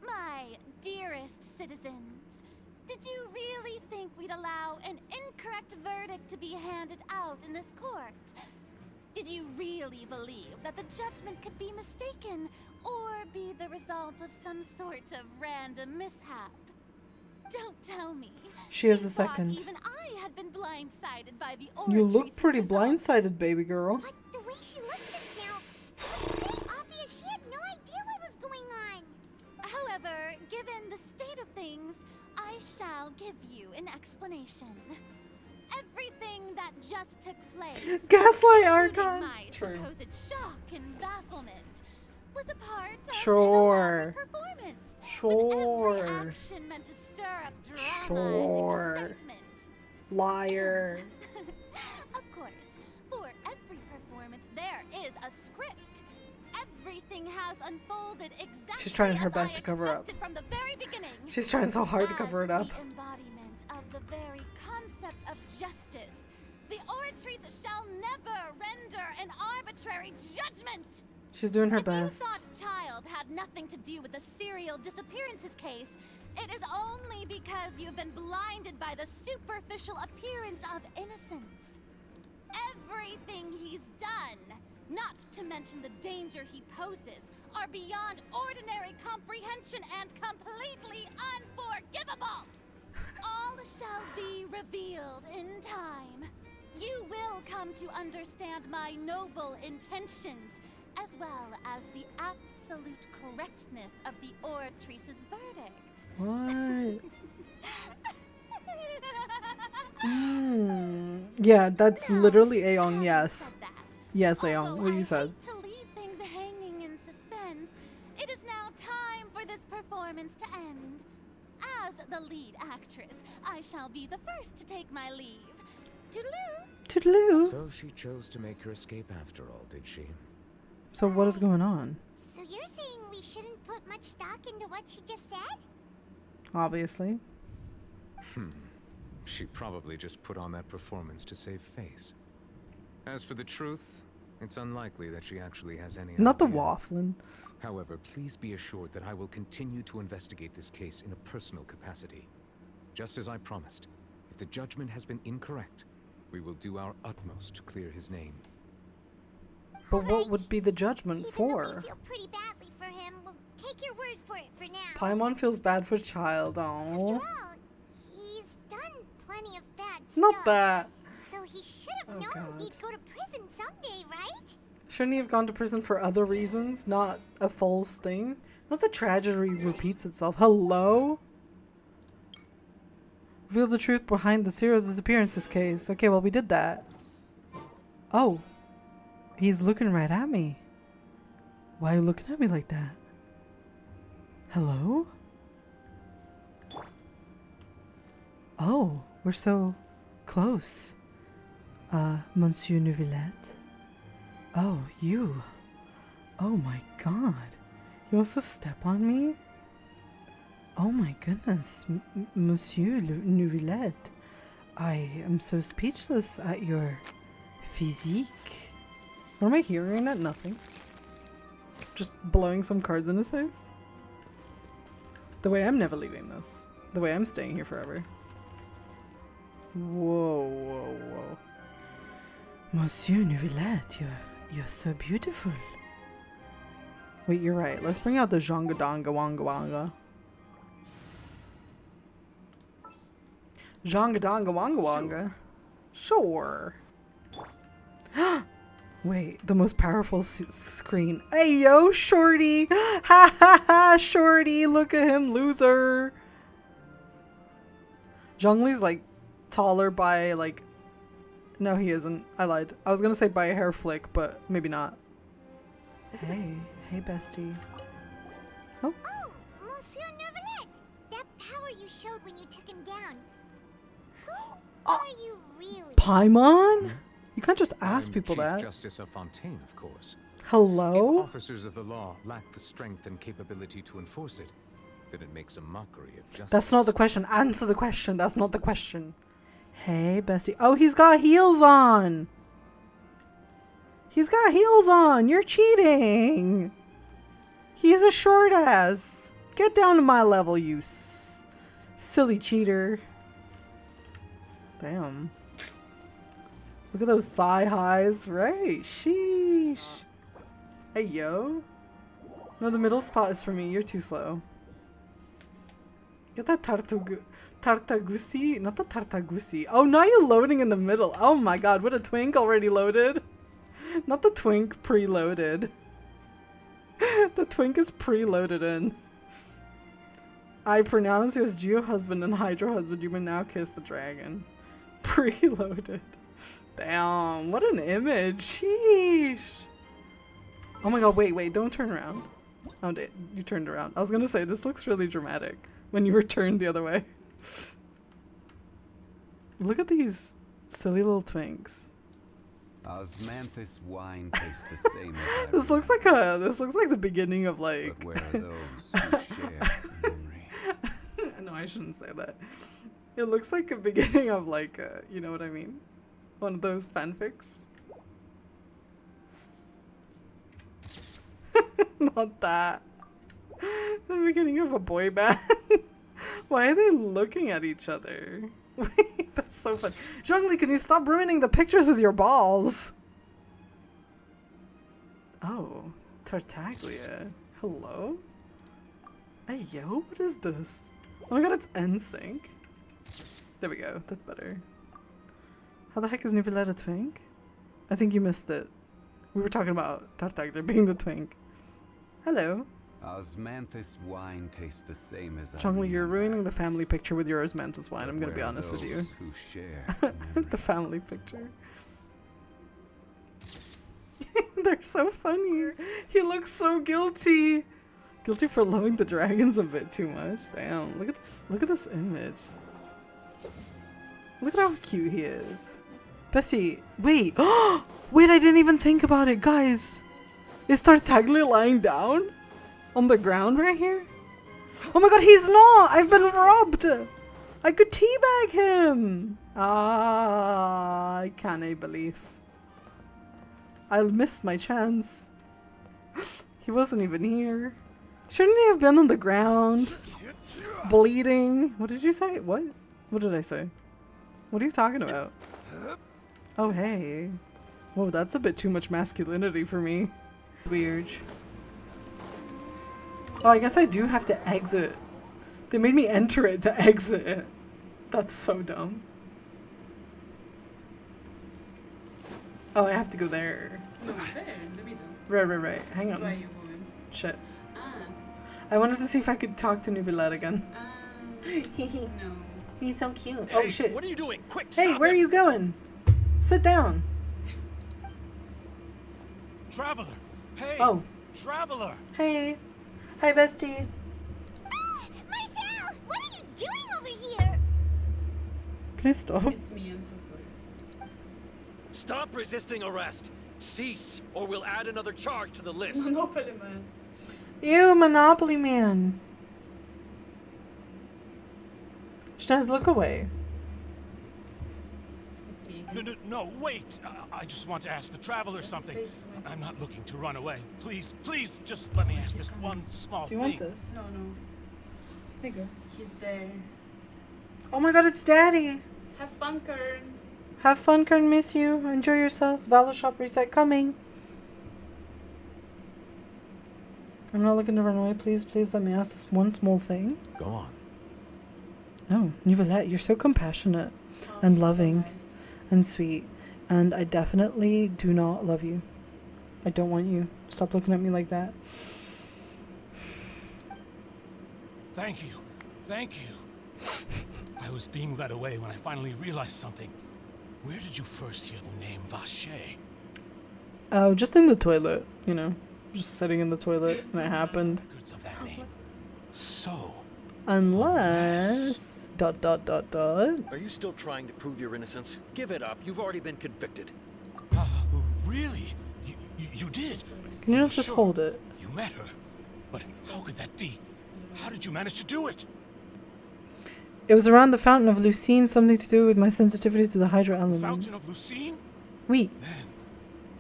My dearest citizens, did you really think we'd allow an incorrect verdict to be handed out in this court? Did you really believe that the judgment could be mistaken or be the result of some sort of random mishap? Don't tell me. She is you the thought second. Even I had been blindsided by the You look Oratrice's pretty results. blindsided, baby girl. But the way she looked just now, it was very obvious she had no idea what was going on. However, given the state of things, I shall give you an explanation. Everything that just took place, Gaslight including Archon. my True. supposed shock and bafflement, was a part of Sure. an performance. Sure. With every action meant to stir up drama Sure. and excitement. Liar. Of course, for every performance there is a script. Everything has unfolded exactly She's trying her as best I to cover up. expected from the very beginning. She's trying so hard to cover it up. The embodiment of the very concept of justice, the Oratrice shall never render an arbitrary judgment. She's doing her If best. you thought Child had nothing to do with the serial disappearances case, it is only because you've been blinded by the superficial appearance of innocence. Everything he's done, not to mention the danger he poses, are beyond ordinary comprehension and completely unforgivable. All shall be revealed in time. You will come to understand my noble intentions, as well as the absolute correctness of the Oratrice's verdict. What? Yeah, that's literally Aeon, yes. Yes, Aeon, what you said. To leave things hanging in suspense, it is now time for this performance to end. As the lead actress, I shall be the first to take my leave. Toodaloo! Toodaloo! So she chose to make her escape after all, did she? So what is going on? So you're saying we shouldn't put much stock into what she just said? Obviously. She probably just put on that performance to save face. As for the truth, it's unlikely that she actually has any Not the idea. waffling. However, please be assured that I will continue to investigate this case in a personal capacity. Just as I promised, if the judgment has been incorrect, we will do our utmost to clear his name. But what would be the judgment Even for? though we feel pretty badly for him, we'll take your word for it for now. Paimon feels bad for Child. After Oh, all, he's done plenty of bad not stuff. that. So he should have Oh, known God. he'd go to prison someday, right? Shouldn't he have gone to prison for other reasons, not a false thing? Not the tragedy repeats itself. Hello? Reveal the truth behind the serial disappearances case. Okay, well, we did that. Oh. He's looking right at me. Why are you looking at me like that? Hello? Oh, we're so close. Monsieur Neuvillette? Oh, you. Oh my god. He wants to step on me? Oh my goodness, Monsieur Neuvillette. I am so speechless at your physique. What am I hearing at? Nothing. Just blowing some cards in his face? The way I'm never leaving this. The way I'm staying here forever. Whoa, whoa, whoa. Monsieur Neuvillette, you're so beautiful. Wait, you're right. Let's bring out the Jonga Donga Wanga Wanga. Jonga Donga Wanga Wanga. Sure. Wait, the most powerful screen. Hey yo, Shorty! Ha ha ha, Shorty! Look at him, loser! Zhongli's like taller by like. No, he isn't. I lied. I was gonna say by a hair flick, but maybe not. Hey, hey, bestie. Oh. Oh, Monsieur Neuvillette! That power you showed when you took him down. Who are you really? Paimon? You can't just ask people Chief that. Justice of Fontaine, of course. Hello? If officers of the law lack the strength and capability to enforce it, then it makes a mockery of justice. That's not the question. Answer the question. That's not the question. Hey, bestie. Oh, he's got heels on. He's got heels on. You're cheating. He's a short ass. Get down to my level, you silly cheater. Damn. Look at those thigh highs. Right. Sheesh. Hey, yo. No, the middle spot is for me. You're too slow. Get that Tartagusi? Not the Tartagusi. Oh, now you're loading in the middle. Oh my god, what a twink already loaded. Not the twink preloaded. The twink is preloaded in. I pronounce you as Geo husband and Hydro husband. You may now kiss the dragon. Preloaded. Damn, what an image. Sheesh. Oh my god, wait, don't turn around. Oh, you turned around. I was gonna say, this looks really dramatic when you were turned the other way. Look at these silly little twinks. Osmanthus wine tastes the same as This looks like the beginning of like. But where are those who share memory? No, I shouldn't say that. It looks like a beginning of like, you know what I mean? One of those fanfics. Not that. The beginning of a boy band. Why are they looking at each other? Wait, that's so funny. Zhongli, can you stop ruining the pictures with your balls? Oh, Tartaglia. Hello? Hey, yo, what is this? Oh my god, it's NSYNC. There we go, that's better. How the heck is Neuvillette a twink? I think you missed it. We were talking about Tartaglia being the twink. Hello. Osmanthus wine tastes the same as Zhongli, you're ruining the family picture with your Osmanthus wine. I'm gonna be honest with you. Who share The family picture. They're so funny. He looks so guilty. Guilty for loving the dragons a bit too much. Damn. Look at this. Look at this image. Look at how cute he is. Bessie, wait. Wait, I didn't even think about it, guys. Is Tartaglia lying down? On the ground right here? Oh my god, he's not! I've been robbed! I could teabag him! Ah, I can't believe. I missed my chance. He wasn't even here. Shouldn't he have been on the ground? Bleeding? What did you say? What? What did I say? What are you talking about? Oh, hey. Whoa, that's a bit too much masculinity for me. Weird. Oh, I guess I do have to exit. They made me enter it to exit it. That's so dumb. Oh, I have to go there. No, there. Right. Hang on. Where are you going? Shit. Ah. I wanted to see if I could talk to Neuvillette again. No. He's so cute. Hey, Oh shit. what are you doing? Quick, Hey, stop where him. are you going? Sit down. Traveler! Hey! Oh. Traveler! Hey. Hi, bestie. Marcel, what are you doing over here? Please stop. It's me, I'm so sorry. Stop resisting arrest. Cease, or we'll add another charge to the list. Monopoly man. Ew, Monopoly man. Shnaz, look away. It's me No, wait! I just want to ask the traveler something. I'm not looking to run away. Please, just let me ask this one small Do you thing. want this? No. There you go. He's there. Oh my god, it's Daddy. Have fun, Kern. Have fun, Kern. Miss you. Enjoy yourself. Valor Shop reset coming. I'm not looking to run away. Please let me ask this one small thing. Go on. No, Nicolette, you're so compassionate and loving and sweet. And I definitely do not love you. I don't want you. Stop looking at me like that. Thank you. I was being led away when I finally realized something. Where did you first hear the name Vache? Oh, just in the toilet, you know. Just sitting in the toilet and it happened. So. Unless... ... Are you still trying to prove your innocence? Give it up. You've already been convicted. Really? You did? Can you not just hold it? You met her. But how could that be? How did you manage to do it? It was around the Fountain of Lucine, something to do with my sensitivity to the Hydra element. Fountain of Lucine? Oui.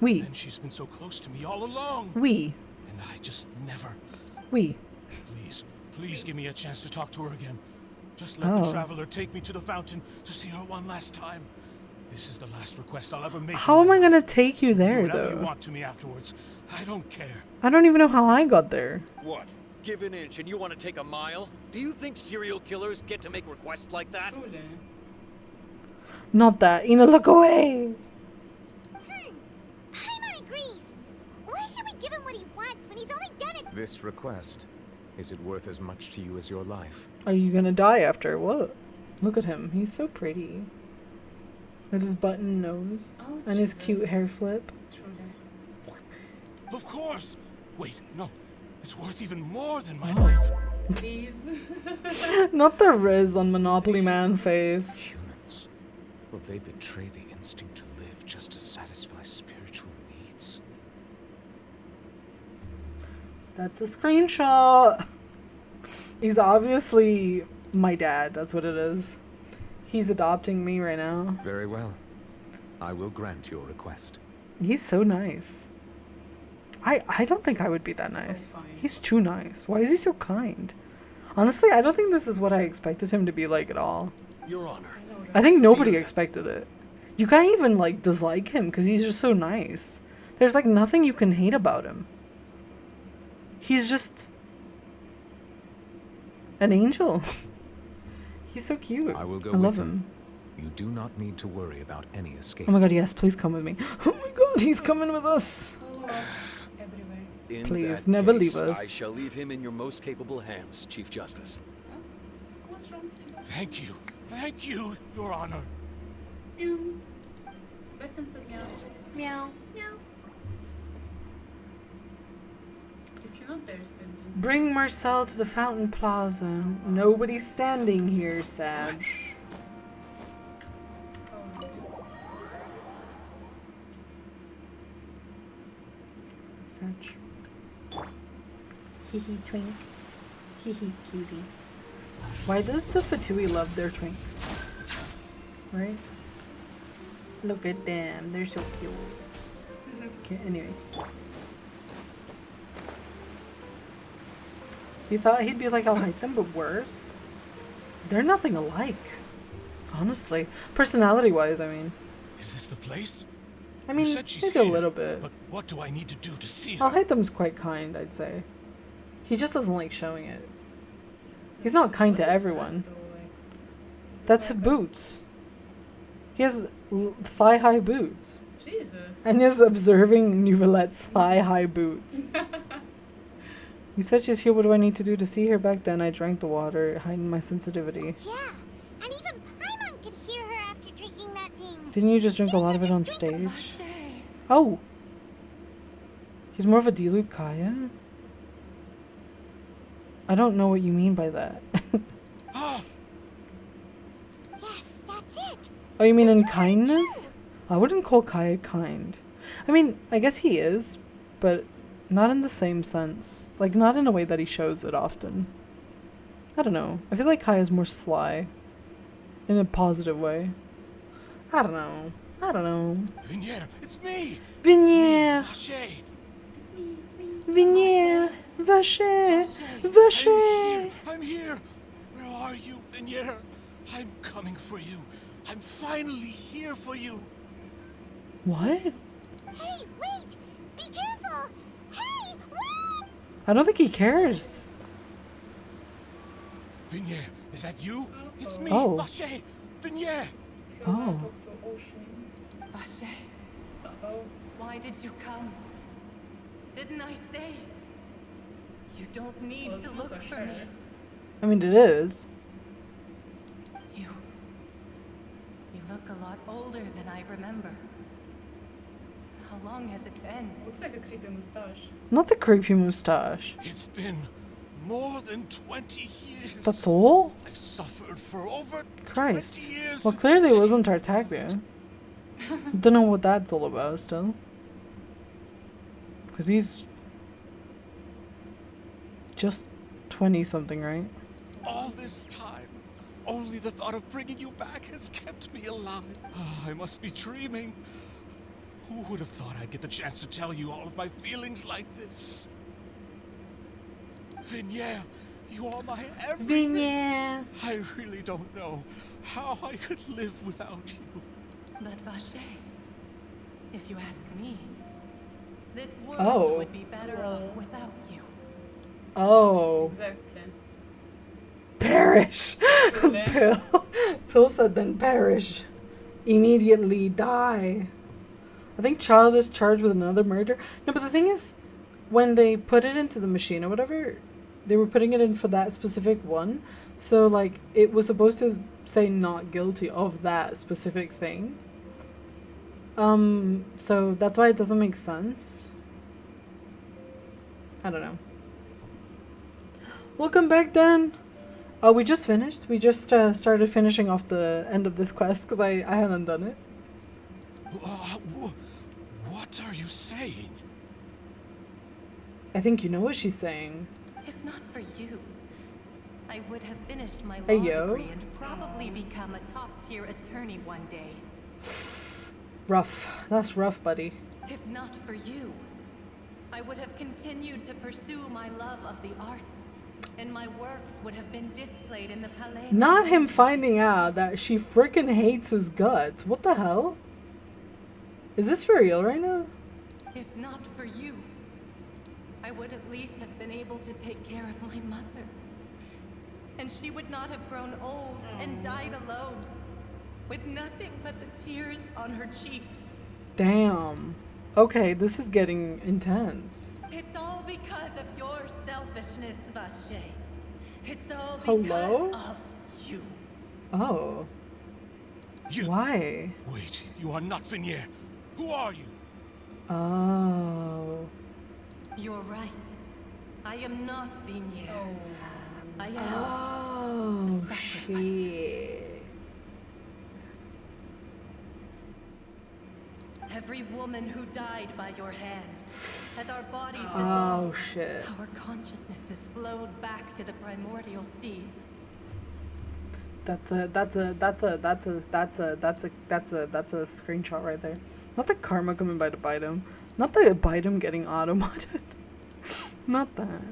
Then she's been so close to me all along. Oui. And I just never. Oui. Please give me a chance to talk to her again. Just let the traveler take me to the fountain to see her one last time. This is the last request I'll ever make. How am I gonna take you there, Do whatever you though? want to me afterwards. I don't care. I don't even know how I got there. What? Give an inch and you want to take a mile? Do you think serial killers get to make requests like that? Not that. Ina, look away. Paimon agrees. Why should we give him what he wants when he's only done it? This request, is it worth as much to you as your life? Are you gonna die after? What? Look at him. He's so pretty. With his button nose. Oh, and his Jesus. cute hair flip. Of course. Wait, no. It's worth even more than my life. Please. Not the Riz on Monopoly Man face. Humans. Will they betray the instinct to live just to satisfy spiritual needs? That's a screenshot. He's obviously my dad. That's what it is. He's adopting me right now. Very well. I will grant your request. He's so nice. I don't think I would be that nice. He's too nice. Why is he so kind? Honestly, I don't think this is what I expected him to be like at all. Your Honor. I think nobody expected it. You can't even like dislike him because he's just so nice. There's like nothing you can hate about him. He's just an angel. He's so cute. I will go I love with him. You do not need to worry about any escape. Oh my god, yes, please come with me. Oh my god, he's coming with us. Follow us everywhere. In Please, that never case, leave us. I shall leave him in your most capable hands, Chief Justice. What's wrong with you? Thank you, Your Honor. Meow. Sebastian said meow. Meow. Meow. Is he not there standing? Bring Marcel to the Fountain Plaza. Nobody's standing here, Sag. Sag. Hee twink. Hee cutie. Why does the Fatui love their twinks? Right? Look at them. They're so cute. Okay, anyway. You thought he'd be like, I'll hate them, but worse? They're nothing alike. Honestly. Personality-wise, I mean. Is this the place? I You mean, said she's maybe a here, little bit. But what do I need to do to see her? I'll hate them's quite kind, I'd say. He just doesn't like showing it. He's not kind to everyone. That's his boots. He has thigh-high boots. Jesus. And he's observing Nouvelette's thigh-high boots. You said she's here. What do I need to do to see her? Back then, I drank the water, hiding my sensitivity. Yeah, And even Paimon could hear her after drinking that thing. Didn't you just drink a lot of it on stage? Oh! He's more of a Diluc Kaya? I don't know what you mean by that. Yes, that's it. Oh, you mean in kindness? I wouldn't call Kaya kind. I mean, I guess he is, but not in the same sense. Like, not in a way that he shows it often. I don't know. I feel like Kaya's more sly. In a positive way. I don't know. I don't know. Vignier, it's me! Vignier! Vacher! It's me, it's me. Vignier! Vacher! Vacher! I'm here! Where are you, Vignier? I'm coming for you. I'm finally here for you. What? Hey, wait! Be careful! Hey, what? I don't think he cares. Vignier, is that you? It's me, Oh. Vacher! Vignier! Oh. Talk to Ocean. Vacher, Uh-oh. why did you come? Didn't I say? You don't need Well, to it's look not for Vacher. me. I mean, it is. You look a lot older than I remember. How long has it been? Looks like a creepy mustache. Not the creepy mustache. It's been more than 20 years. That's all? I've suffered for over Christ. 20 years. Well, clearly it wasn't Tartaglia. Don't know what that's all about still. Because he's just 20 something, right? All this time, only the thought of bringing you back has kept me alive. I must be dreaming. Who would have thought I'd get the chance to tell you all of my feelings like this? Vignier, you are my everything. Vignier. I really don't know how I could live without you. But Vacher, if you ask me, this world Oh. would be better off without you. Oh. Exactly. Perish! Really? Pill said then perish. Immediately die. I think Child is charged with another murder. No, but the thing is, when they put it into the machine or whatever, they were putting it in for that specific one. So, like, it was supposed to say not guilty of that specific thing. So that's why it doesn't make sense. I don't know. Welcome back, Dan. Oh, we just finished. We just started finishing off the end of this quest because I hadn't done it. What are you saying? I think you know what she's saying. If not for you, I would have finished my law Hey, yo. degree and probably become a top-tier attorney one day. Rough. That's rough, buddy. If not for you, I would have continued to pursue my love of the arts, and my works would have been displayed in the Palais. Not him finding out that she freaking hates his guts. What the hell? Is this for real right now? If not for you, I would at least have been able to take care of my mother. And she would not have grown old and died alone, with nothing but the tears on her cheeks. Damn. Okay, this is getting intense. It's all because of your selfishness, Vacher. It's all because Hello? of you. Oh. Why? Wait, you are not Vignier. Who are you? Oh. You're right. I am not Vignier. I am Oh, the sacrifices. shit. Every woman who died by your hand, as our bodies Oh, dissolved, shit. our consciousnesses flowed back to the primordial sea. That's a screenshot right there. Not the karma coming by to bite him. Not the bite him getting automated. Not that.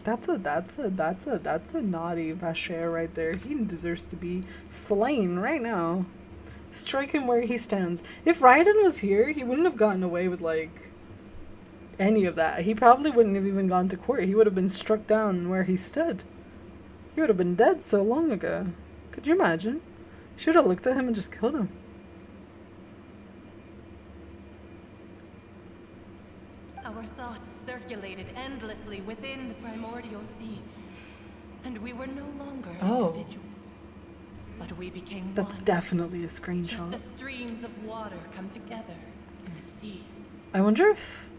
That's a naughty Vacher right there. He deserves to be slain right now. Strike him where he stands. If Raiden was here, he wouldn't have gotten away with, like, any of that. He probably wouldn't have even gone to court. He would have been struck down where he stood. He would have been dead so long ago. Could you imagine? She would have looked at him and just killed him. Our thoughts circulated endlessly within the primordial sea, and we were no longer Oh. individuals. But we became That's one. definitely a Just screenshot. as streams of water come together in the sea. I wonder if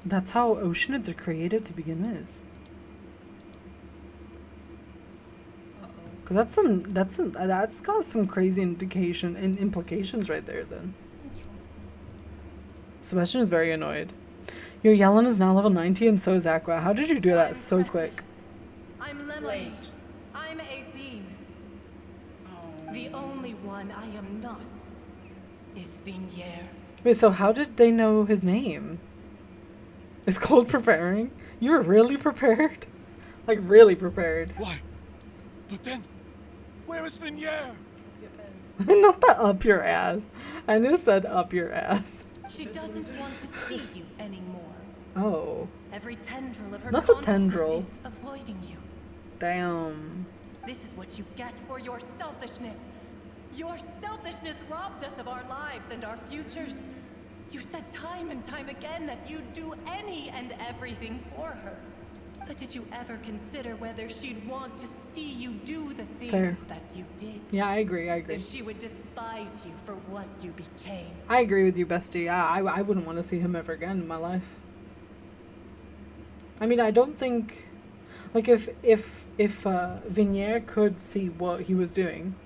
that's how oceanids are created to begin with. Cause that's got some crazy implications right there. Then Sebastian is very annoyed. Your Yellen is now level 90 and so is Aqua. How did you do that so quick? I'm Lemony. I'm Azine. The only one I am not is Vignier. Wait, so how did they know his name? Is Cold preparing? You were really prepared? Like really prepared. Why? But then, where is Vignier? Not the up your ass. I just said up your ass. She doesn't want to see you anymore. Oh. Every tendril of her Not the consciousness tendril. is avoiding you. Damn. This is what you get for your selfishness. Your selfishness robbed us of our lives and our futures. You said time and time again that you'd do any and everything for her. But did you ever consider whether she'd want to see you do the things Fair. that you did? Yeah, I agree. If she would despise you for what you became. I agree with you, bestie. I wouldn't want to see him ever again in my life. I mean, I don't think, like, if Vignier could see what he was doing,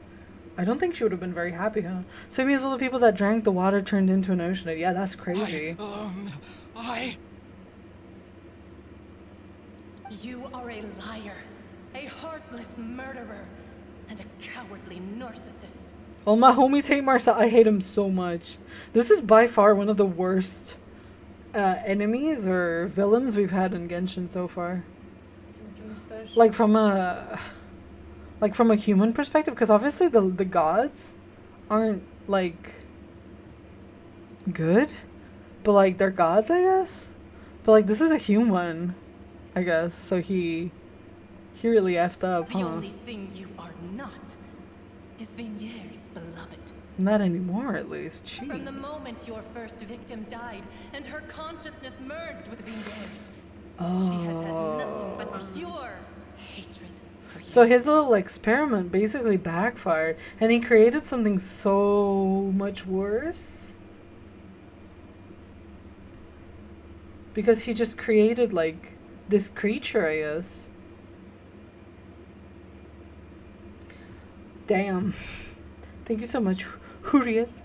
I don't think she would have been very happy, huh? So it means all the people that drank the water turned into an ocean. Yeah, that's crazy. You are a liar, a heartless murderer, and a cowardly narcissist. Oh, my homies hate Marcel. I hate him so much. This is by far one of the worst enemies or villains we've had in Genshin so far. Like from a human perspective, because obviously the gods aren't like good, but like they're gods, I guess. But like this is a human, I guess. So he really effed up, The huh? only thing you are not is Vignier's beloved. Not anymore, at least. Gee. From the moment your first victim died and her consciousness merged with Vignier's, she has had nothing but pure hatred for you. So his little experiment basically backfired, and he created something so much worse. Because he just created, like, this creature, I guess. Damn. Thank you so much, Hurias.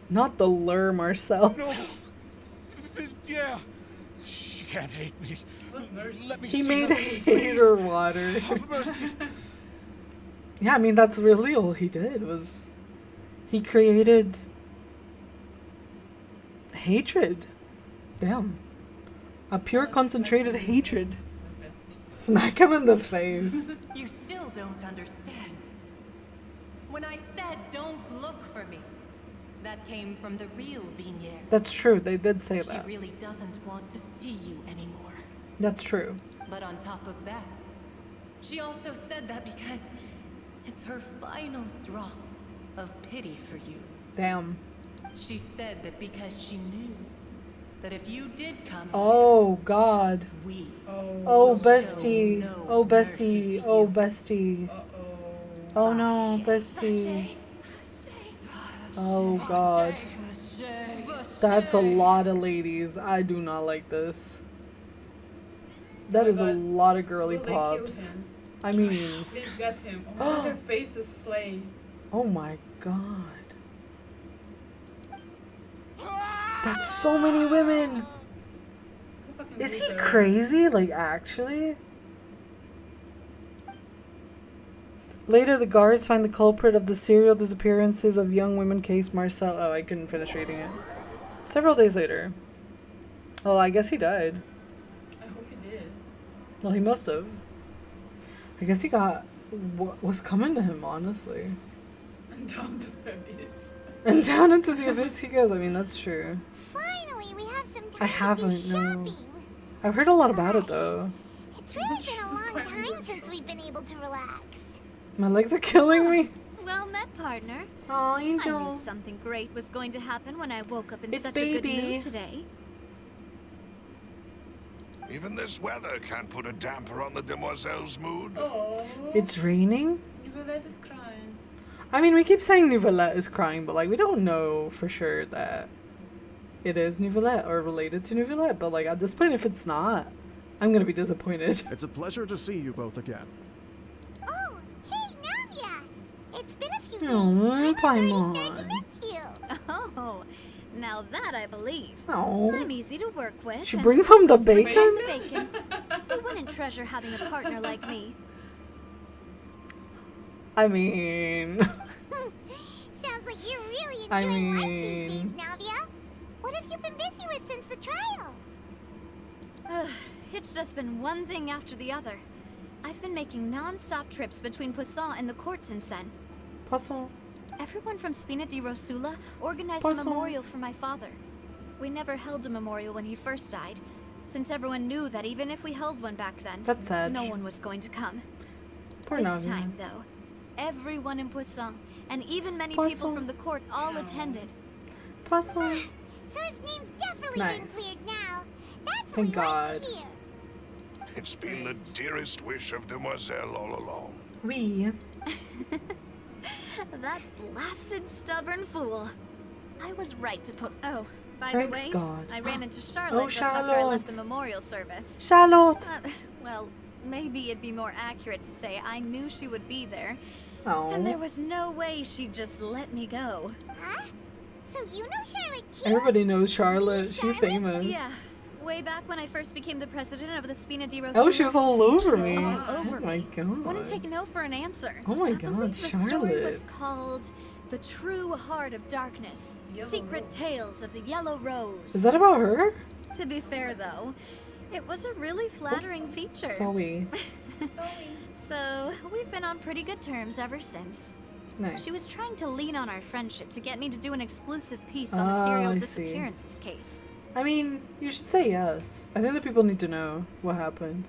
Not the lure, Marcel. No. Yeah. She can't hate me. Let me He see made her, hater please. water. Have mercy. Yeah, I mean, that's really all he did was he created hatred. Damn. A pure concentrated hatred. Smack him in the face. You still don't understand. When I said don't look for me, that came from the real Vignier. That's true. They did say that. She really doesn't want to see you anymore. That's true. But on top of that, she also said that because it's her final drop of pity for you. Damn. She said that because she knew that if you did come Oh, God. we Oh, bestie. Oh, bestie. Oh, bestie. Oh, no, bestie. Oh, God. That's a lot of ladies. I do not like this. That is a lot of girly Will they kill pops. him? I mean, Please get him. Oh, their faces slay. oh my God. That's so many women. Is he crazy? Like, actually? Later, the guards find the culprit of the serial disappearances of young women case Marcel. Oh, I couldn't finish reading it. Several days later. Well, I guess he died. I hope he did. Well, he must have. I guess he got what was coming to him, honestly. And down to the abyss. And down into the abyss he goes. I mean, that's true. Finally, we have some time I haven't, to do no. shopping. I've heard a lot about it, though. It's really been a long time since we've been able to relax. My legs are killing me. Well met, partner. Aw, I Angel. knew something great was going to happen when I woke up in It's such a good baby. mood today. Even this weather can't put a damper on the demoiselle's mood. Oh. It's raining? Nicolette is crying. I mean, we keep saying Nicolette is crying, but like we don't know for sure that it is Nicolette or related to Nicolette. But like at this point, if it's not, I'm gonna be disappointed. It's a pleasure to see you both again. Oh, hey, Navia! It's been a few days. Oh, Paimon. Oh, now that I believe. Oh. I'm easy to work with. She and brings home the most of bacon? bacon. Who wouldn't treasure having a partner like me? I mean, Sounds like you're really I enjoying life these days, mean, Navia. What have you been busy with since the trial? It's just been one thing after the other. I've been making non-stop trips between Poisson and the courts in Sen. Poisson. Everyone from Spina di Rosula organized Poisson. a memorial for my father. We never held a memorial when he first died, since everyone knew that even if we held one back then, That's sad. no one was going to come. Poor This Navia. time, though, everyone in Poisson, and even many Poisson. people from the court, all attended. Poisson. So his name's definitely Nice. been cleared now. That's Thank what we like God. to hear. It's been the dearest wish of Demoiselle all along. We. That blasted stubborn fool. I was right to put. Oh, by Thanks the way, God. I ran into Charlotte just after I Charlotte. left the memorial service. Charlotte. Well, maybe it'd be more accurate to say I knew she would be there, Oh. and there was no way she'd just let me go. Huh? So you know Charlotte too? Everybody knows Charlotte. She's famous. Yeah. Way back when I first became the president of the Spina di Rosula. Oh, she was all over she was me. all over Oh my me. god. Wouldn't take no for an answer. Oh my I God, believe the story was Charlotte. called "The True Heart of Darkness: Secret Tales of the Yellow Rose." Is that about her? To be fair, though, it was a really flattering feature. Sorry. So we've been on pretty good terms ever since. Nice. She was trying to lean on our friendship to get me to do an exclusive piece on Oh, the serial I see. disappearances case. I mean, you should say yes. I think the people need to know what happened.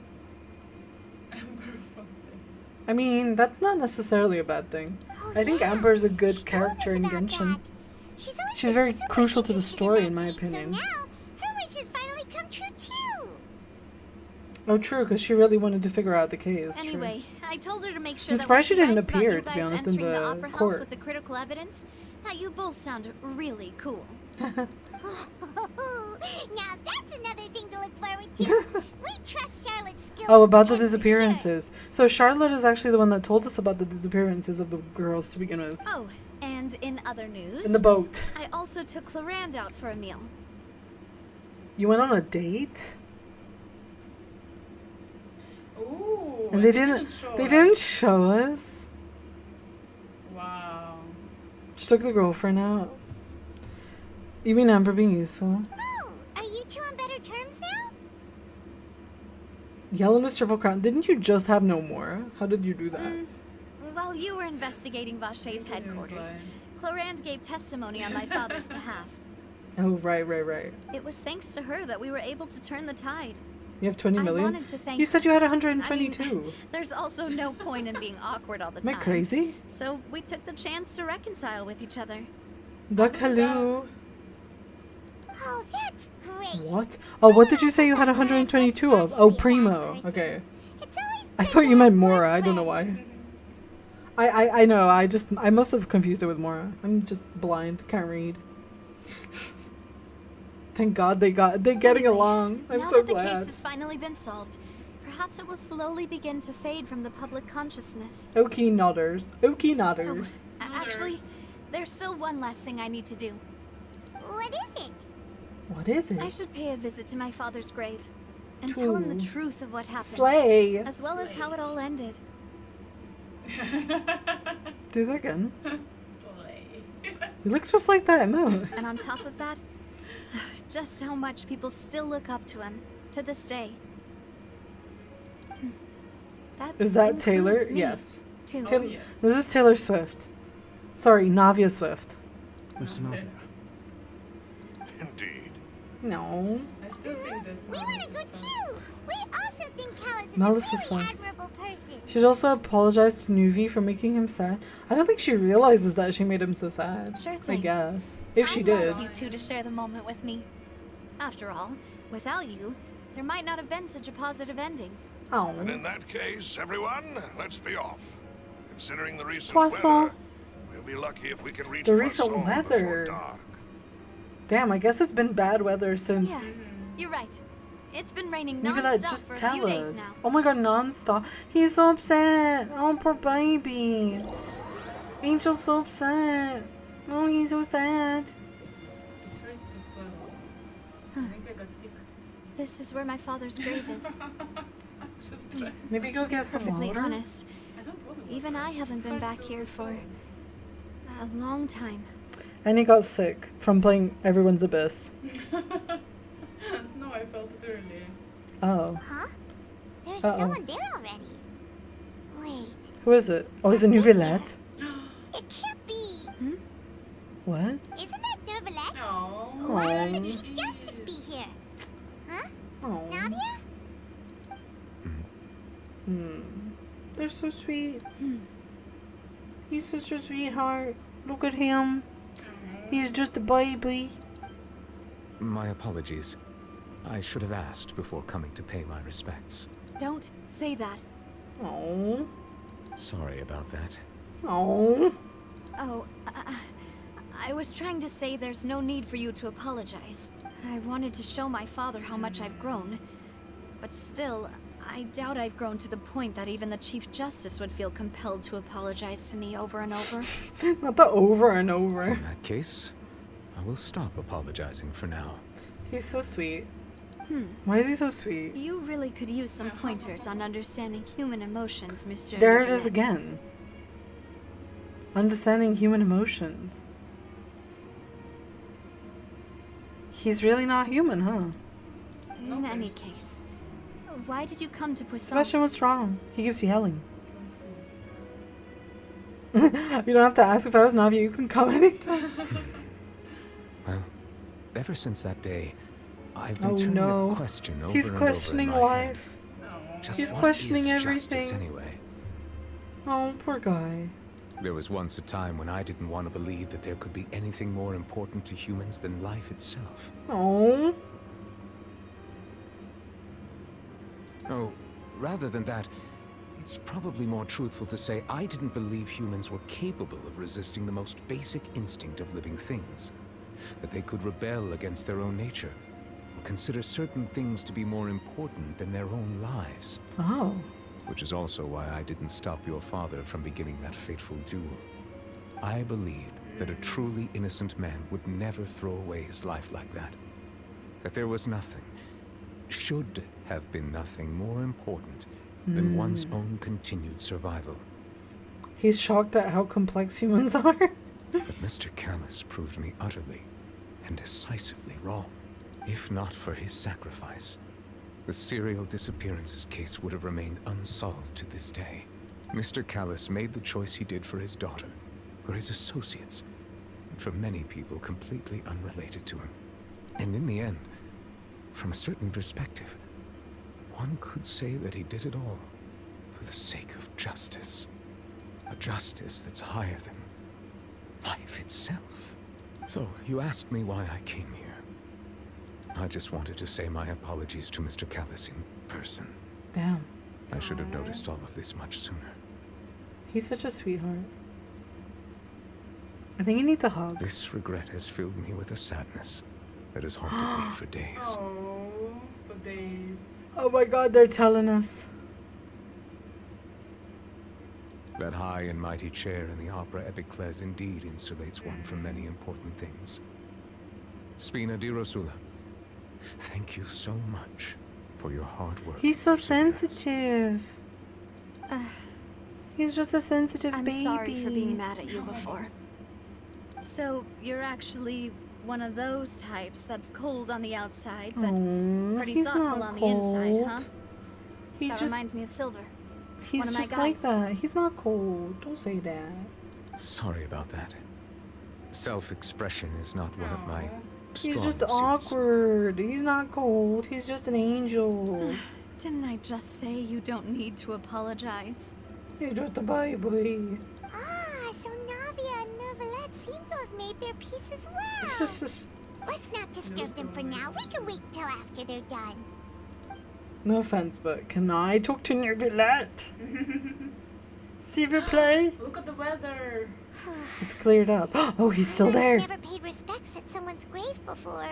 I mean, that's not necessarily a bad thing. I think Amber's a good character in Genshin. She's very crucial to the story, in my opinion. Now, her wishes finally come true too. Oh, true, because she really wanted to figure out the case. true. Anyway, I told her to make sure I'm that surprised she when didn't writes about appear, you to be guys honest, in entering the opera house court. with the critical evidence, that you both sound really cool. Now that's another thing to look forward to. We trust Charlotte's skills. Oh, about the and for disappearances. So Charlotte is actually the one that told us about the disappearances of the girls to begin with. Oh, and in other news, In the boat. I also took Clorinde out for a meal. You went on a date? Ooh. And they didn't show us. Wow. She took the girlfriend out. You mean Amber being useful? Oh, are you two on better terms now? Yelling is Triple Crown. Didn't you just have no more? How did you do that? While you were investigating Vaché's headquarters, Clorinde gave testimony on my father's behalf. Oh, right. It was thanks to her that we were able to turn the tide. You have 20 I million? wanted to thank You said you had I 122. mean, there's also no point in being awkward all the Am I time. crazy? So we took the chance to reconcile with each other. Duck hello. Oh, that's great. What? Oh, what did you say you had 122 of? Oh, Primo. Okay. I thought you meant Mora. I don't know why. I know. I must have confused it with Mora. I'm just blind. Can't read. Thank God they're getting along. I'm now so that the case glad. has finally been solved, perhaps it will slowly begin to fade from the public consciousness. Okie nodders. Okie nodders. Actually, there's still one last thing I need to do. What is it? What is it? I should pay a visit to my father's grave and tell him the Ooh. truth of what happened. Slay. As well as how it all ended. Do that again. You look just like that, no? And on top of that, just how much people still look up to him to this day. That Is that Taylor? includes me, Yes. too. Taylor, This is Taylor Swift. Sorry, Navia Swift. Miss Navia. Indeed. No. I still think that We want to go too. We also think Callas is Malice a is really sus. admirable person. She'd also apologize to Nuvi for making him sad. I don't think she realizes that she made him so sad. Sure I thing. guess. If she I'd did. love you two to share the moment with me. After all, without you, there might not have been such a positive ending. Oh. And in that case, everyone, let's be off. Considering the recent Poisson. weather, we'll be lucky if we can reach The recent Poisson weather. before dark. Damn, I guess it's been bad weather since. You're right. It's been raining Look at non-stop that, just for a tell few days us. now. Oh my god, non-stop. He's so upset. Oh, poor baby. Angel's so upset. Oh, he's so sad. This is where my father's grave is. Maybe go get some Perfectly water. honest, even I haven't been back here for a long time. And he got sick from playing Everyone's Abyss. No, I felt it earlier. Oh. Huh? There's Uh-oh. someone there already. Wait, Who is it? Oh, is it Nouvellette? it can't be. What? Isn't that Nervalette? Oh. Why would the Chief Justice be here? Huh? Oh. Navia? They're so sweet. He's such a sweetheart. Look at him. He's just a baby. My apologies. I should have asked before coming to pay my respects. Don't say that. Oh. Sorry about that. Oh. Oh, I was trying to say there's no need for you to apologize. I wanted to show my father how much I've grown. But still, I doubt I've grown to the point that even the Chief Justice would feel compelled to apologize to me over and over. Not the over and over. In that case, I will stop apologizing for now. He's so sweet. Why is he so sweet? You really could use some pointers on understanding human emotions, Mr. There it is Navia. again. Understanding human emotions. He's really not human, huh? In any case, why did you come to Poisson? Sebastian, what's wrong? He keeps yelling. You don't have to ask if I was Navia, you can come anytime. Well, ever since that day, I've been Oh turning no. a question over He's and questioning over in my head. life. Just He's what questioning is justice everything. anyway? Oh, poor guy. There was once a time when I didn't want to believe that there could be anything more important to humans than life itself. Oh. Oh, rather than that, it's probably more truthful to say I didn't believe humans were capable of resisting the most basic instinct of living things. That they could rebel against their own nature, or consider certain things to be more important than their own lives. Oh. Which is also why I didn't stop your father from beginning that fateful duel. I believed that a truly innocent man would never throw away his life like that. That there was nothing, should have been nothing more important than one's own continued survival. He's shocked at how complex humans are. But Mr. Callas proved me utterly and decisively wrong. If not for his sacrifice, the serial disappearances case would have remained unsolved to this day. Mr. Callas made the choice he did for his daughter, for his associates, and for many people completely unrelated to him. And in the end, from a certain perspective, one could say that he did it all for the sake of justice. A justice that's higher than life itself. So, you asked me why I came here. I just wanted to say my apologies to Mr. Callas in person. Damn. I should have noticed all of this much sooner. He's such a sweetheart. I think he needs a hug. This regret has filled me with a sadness that has haunted me for days. Oh, for days. Oh my god, they're telling us. That high and mighty chair in the Opera Epiclese indeed insulates one from many important things. Spina di Rosula, thank you so much for your hard work. He's so sensitive. He's just a sensitive I'm baby. sorry for being mad at you before. So, you're actually one of those types that's cold on the outside, but pretty he's thoughtful not on cold. the inside, huh? He That just, reminds me of Silver. he's one of my just like guys. that. He's not cold. Don't say that. Sorry about that. Self-expression is not one of my strong He's just suits. awkward. He's not cold. He's just an angel. Didn't I just say you don't need to apologize? He's just a baby. Ah, so Navia and Nervalette seem to have made their peace as well. Let's not disturb them for now. We can wait till after they're done. No offense, but can I talk to Neuvillette? S'il vous plaît? Look at the weather. It's cleared up. Oh, he's still there. Never paid respects at someone's grave before.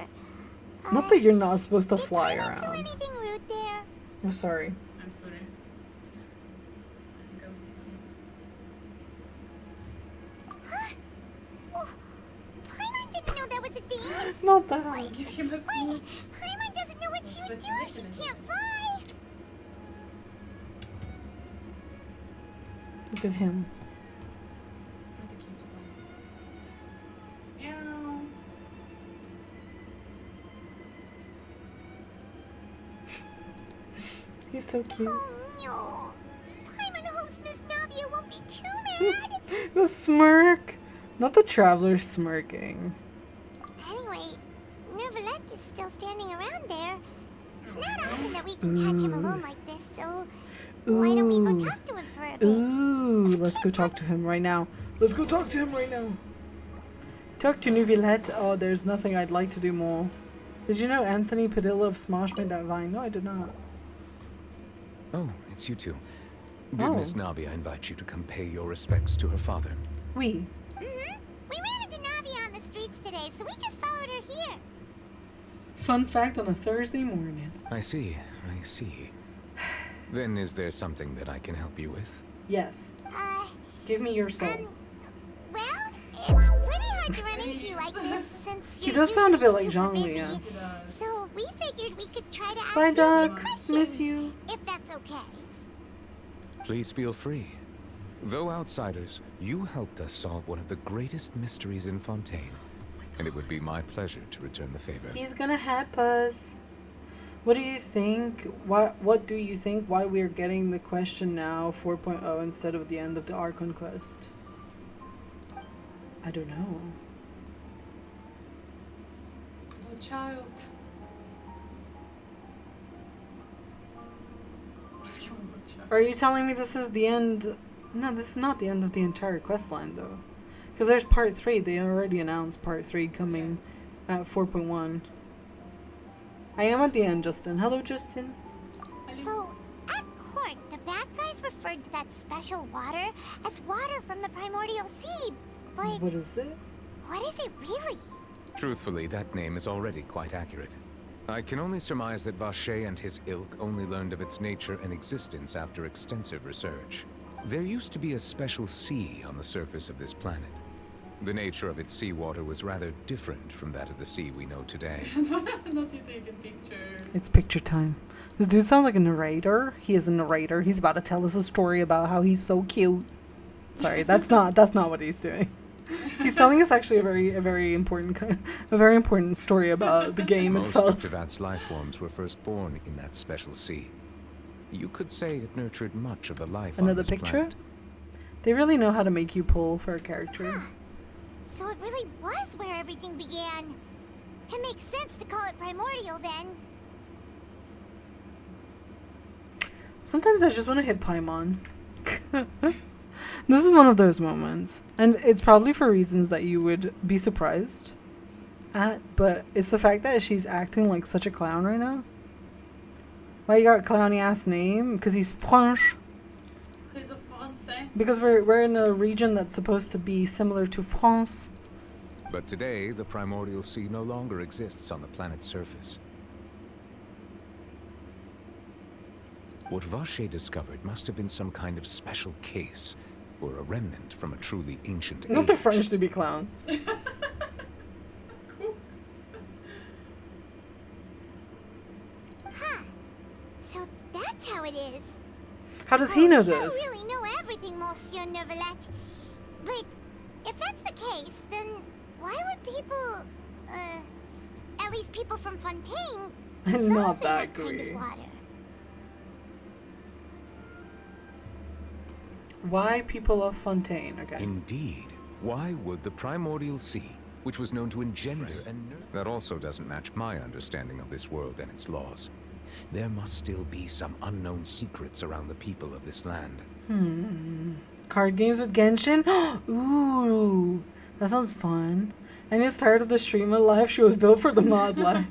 Not that you're not supposed to fly Do around. anything rude there? I'm sorry. I'm sorry. I think I was too Oh, Paimon didn't know that was a thing. Not that. Give him a smooch. Paimon doesn't know what she would do if she can't fly. Look at him. Meow. He's so cute. Oh no. Paimon hopes Miss Navia won't be too mad. The smirk. Not the traveler smirking. Anyway, Neuvillette is still standing around there. It's not often that we can catch him alone like this, so why don't we go talk to him for a bit? Ooh, let's go talk to him right now. Let's go talk to him right now. Talk to Neuvillette. Oh, there's nothing I'd like to do more. Did you know Anthony Padilla of Smosh made that vine? No, I did not. Oh, it's you two. Did Miss Navia invite you to come pay your respects to her father? Oui. We ran into Navia on the streets today, so we just followed her here. Fun fact on a Thursday morning. I see, I see. Then is there something that I can help you with? Yes. Give me your soul. Well, it's pretty hard to run into you like this since He does sound a bit like Zhongli, yeah. So we figured we could try to ask Bye, you a Doug. few questions, Miss you. if that's okay. Please feel free. Though outsiders, you helped us solve one of the greatest mysteries in Fontaine. And it would be my pleasure to return the favor. He's gonna help us. What do you think? What do you think? Why we are getting the question now 4.0 instead of the end of the Archon quest? I don't know. The child. Are you telling me this is the end? No, this is not the end of the entire quest line though. Because there's part 3. They already announced part 3 coming at 4.1. I am at the end, Justin. Hello, Justin. So, at court, the bad guys referred to that special water as water from the primordial sea, but What is it? what is it really? Truthfully, that name is already quite accurate. I can only surmise that Vacher and his ilk only learned of its nature and existence after extensive research. There used to be a special sea on the surface of this planet. The nature of its seawater was rather different from that of the sea we know today. Not you taking pictures. It's picture time. This dude sounds like a narrator. He is a narrator. He's about to tell us a story about how he's so cute. Sorry, that's not what he's doing. He's telling us actually a very important story about the game itself. Most of Tivat's life forms were first born in that special sea. You could say it nurtured much of the life on Another this picture? planet. They really know how to make you pull for a character. So it really was where everything began. It makes sense to call it primordial then. Sometimes I just want to hit Paimon. This is one of those moments. And it's probably for reasons that you would be surprised at. But it's the fact that she's acting like such a clown right now. Why you got a clowny ass name? Because he's French. He's a Français. Because we're in a region that's supposed to be similar to France. But today, the primordial sea no longer exists on the planet's surface. What Vacher discovered must have been some kind of special case, or a remnant from a truly ancient Not the age. French to be clowns. Huh. So that's how it is. How does he know You this? don't really know everything, Monsieur Neuvillette. But if that's the case, then why would people, at least people from Fontaine, Not kind that of greedy. water? Why people of Fontaine? Okay. Indeed. Why would the primordial sea, which was known to engender and that also doesn't match my understanding of this world and its laws. There must still be some unknown secrets around the people of this land. Card games with Genshin? Ooh, that sounds fun. I need to start the stream of life. She was built for the mod life.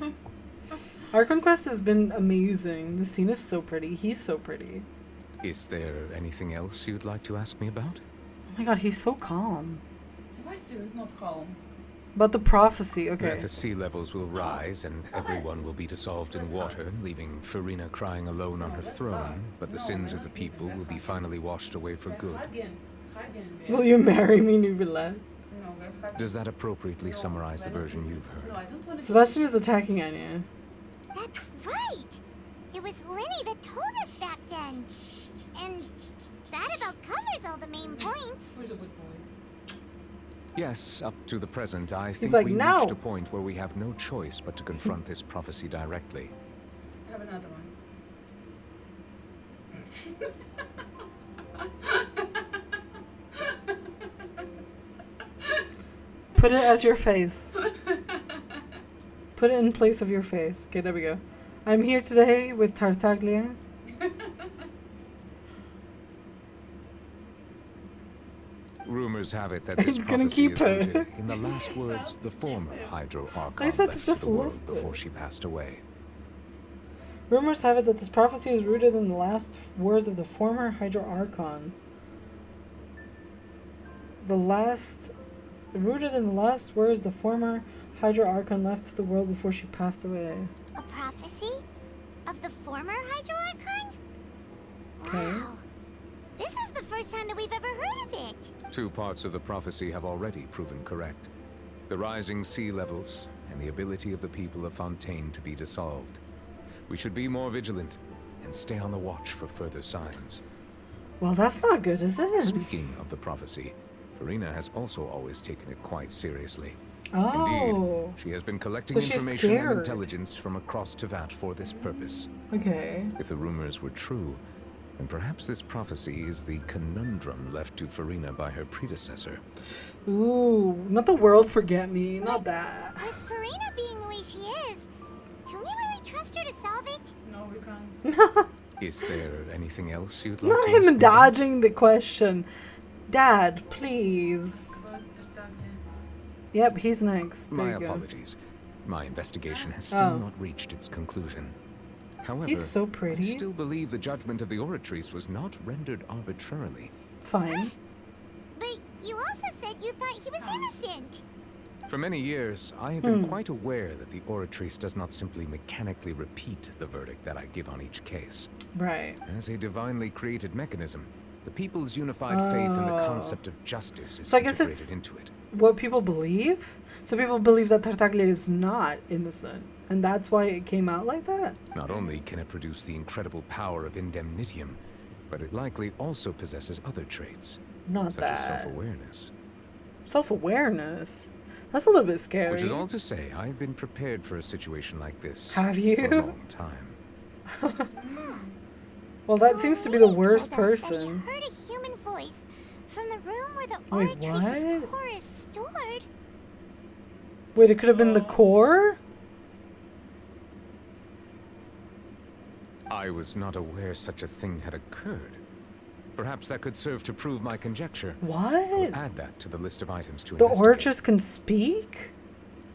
Our conquest has been amazing. The scene is so pretty. He's so pretty. Is there anything else you'd like to ask me about? Oh my god, he's so calm. Sebastian is not calm. About the prophecy, okay. That the sea levels will rise and everyone will be dissolved in water, leaving Farina crying alone on her throne, but the sins of the people will be finally washed away for good. Will you marry me, Nuvilla? Does that appropriately summarize the version you've heard? Sebastian is attacking Anya. That's right! It was Lenny that told us back then. And that about covers all the main points. Yes, up to the present, I think like, we "No." reached a point where we have no choice but to confront this prophecy directly. I have another one. Put it as your face. Put it in place of your face. Okay, there we go. I'm here today with Tartaglia. Rumors have it that this He's gonna prophecy keep is her. rooted in the last words the former Hydro Archon I said left to just to the world lift before it. she passed away. Rumors have it that this prophecy is rooted in the last words of the former Hydro Archon. Rooted in the last words the former Hydro Archon left to the world before she passed away. A prophecy? Of the former Hydro Archon? Okay. Wow. This is the first time that we've ever heard of it. Two parts of the prophecy have already proven correct. The rising sea levels and the ability of the people of Fontaine to be dissolved. We should be more vigilant and stay on the watch for further signs. Well, that's not good, is it? Speaking of the prophecy, Farina has also always taken it quite seriously. Oh. Indeed, she has been collecting So she's information and scared. intelligence from across Tevat for this purpose. Okay. If the rumors were true, then perhaps this prophecy is the conundrum left to Farina by her predecessor. Ooh, not the world forget me, not that. With Farina being the way she is, can we really trust her to solve it? No, we can't. Is there anything else you'd like Not to ask him me? dodging the question. Dad, please. Yep, he's next. There My you go. apologies. My investigation has still Oh. not reached its conclusion. However, He's so pretty. I still believe the judgment of the Oratrice was not rendered arbitrarily. Fine. But you also said you thought he was innocent. For many years, I have been quite aware that the Oratrice does not simply mechanically repeat the verdict that I give on each case. Right. As a divinely created mechanism, the people's unified faith in the Oh. concept of justice is So I guess integrated it's into it. what people believe. So people believe that Tartaglia is not innocent, and that's why it came out like that. Not only can it produce the incredible power of indemnitium, but it likely also possesses other traits, Not such as that. self-awareness. Self-awareness. That's a little bit scary. Which is all to say, I've been prepared for a situation like this Have for you? a long time. Well, that seems to be the worst Told us that he person. heard a human voice from the room where the Wait, Oratrice's what? core is stored. Wait, it could have been the core? I was not aware such a thing had occurred. Perhaps that could serve to prove my conjecture. What? I'll add that to the list of items to The investigate. Oratrice can speak?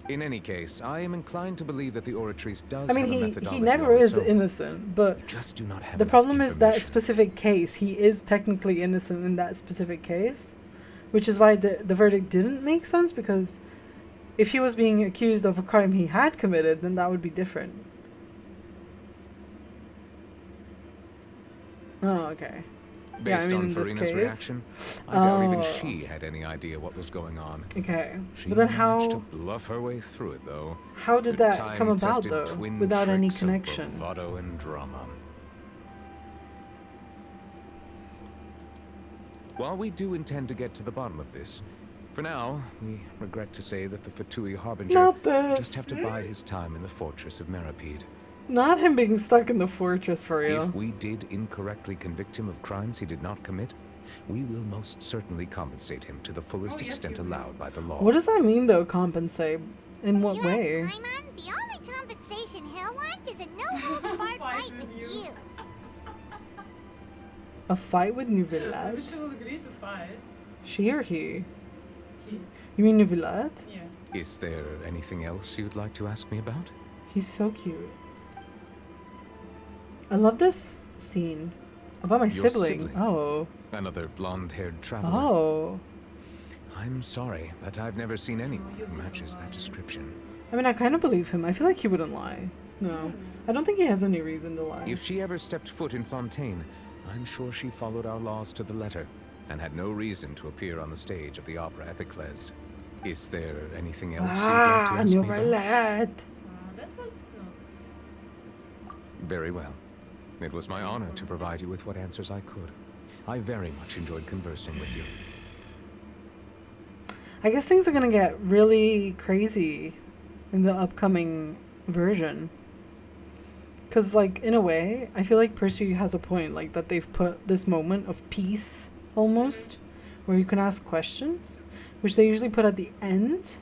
In any case, I am inclined to believe that the Oratrice does I mean, have a he methodology never of its is own. innocent, but Just do not have the enough problem is that information. specific case. He is technically innocent in that specific case, which is why the verdict didn't make sense, because if he was being accused of a crime he had committed, then that would be different. Oh, okay. Based yeah, I mean, on in this Farina's case. reaction, I doubt even Oh. she had any idea what was going on. Okay, She but then managed to how? bluff her way through it, though. How did with that come about, time-tested though, twin without any tricks of connection? bravado and drama. While we do intend to get to the bottom of this, for now, we regret to say that the Fatui Harbinger Not this. just have to bide his time in the fortress of Meripede. Not him being stuck in the fortress for real. If we did incorrectly convict him of crimes he did not commit, we will most certainly compensate him to the fullest extent allowed by the law. What does that mean, though? Compensate? In what way? Paimon, the only compensation he'll want is a no-holds-barred fight with you. A fight with Maybe Nuvillat? she will agree to fight. She or he? He. You mean Nuvillat? Yeah. Is there anything else you'd like to ask me about? He's so cute. I love this scene about my Your sibling. Oh. Another blonde-haired traveler. Oh. I'm sorry, but I've never seen anyone who matches that description. I mean, I kind of believe him. I feel like he wouldn't lie. No. I don't think he has any reason to lie. If she ever stepped foot in Fontaine, I'm sure she followed our laws to the letter and had no reason to appear on the stage of the opera Epicles. Is there anything else you'd like to ask me about? That was not... Very well. It was my honor to provide you with what answers I could. I very much enjoyed conversing with you. I guess things are gonna get really crazy in the upcoming version. Cause like, in a way, I feel like Percy has a point, like that they've put this moment of peace, almost, where you can ask questions, which they usually put at the end.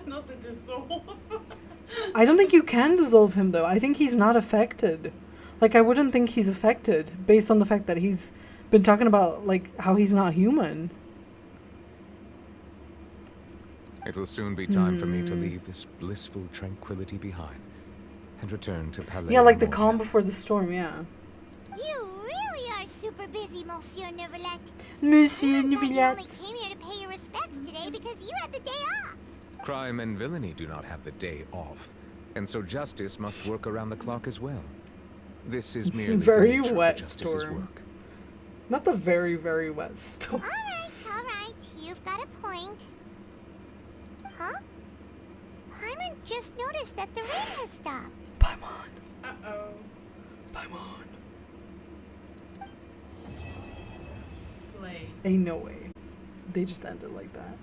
Not to dissolve. I don't think you can dissolve him though. I think he's not affected. Like, I wouldn't think he's affected based on the fact that he's been talking about like how he's not human. It will soon be time for me to leave this blissful tranquility behind and return to Palais. Yeah, like the calm before the storm, yeah. You really are super busy, Monsieur Neuvillette. Monsieur You Neuvillette. only came here to pay your respects today because you had the day off. Crime and villainy do not have the day off, and so justice must work around the clock as well. This is merely Very the nature wet of justice's storm. work. Not the very, very wet storm. All right, you've got a point. Huh? Paimon just noticed that the rain has stopped. Paimon. Uh-oh. Paimon. Slay. Ain't no way. They just ended like that.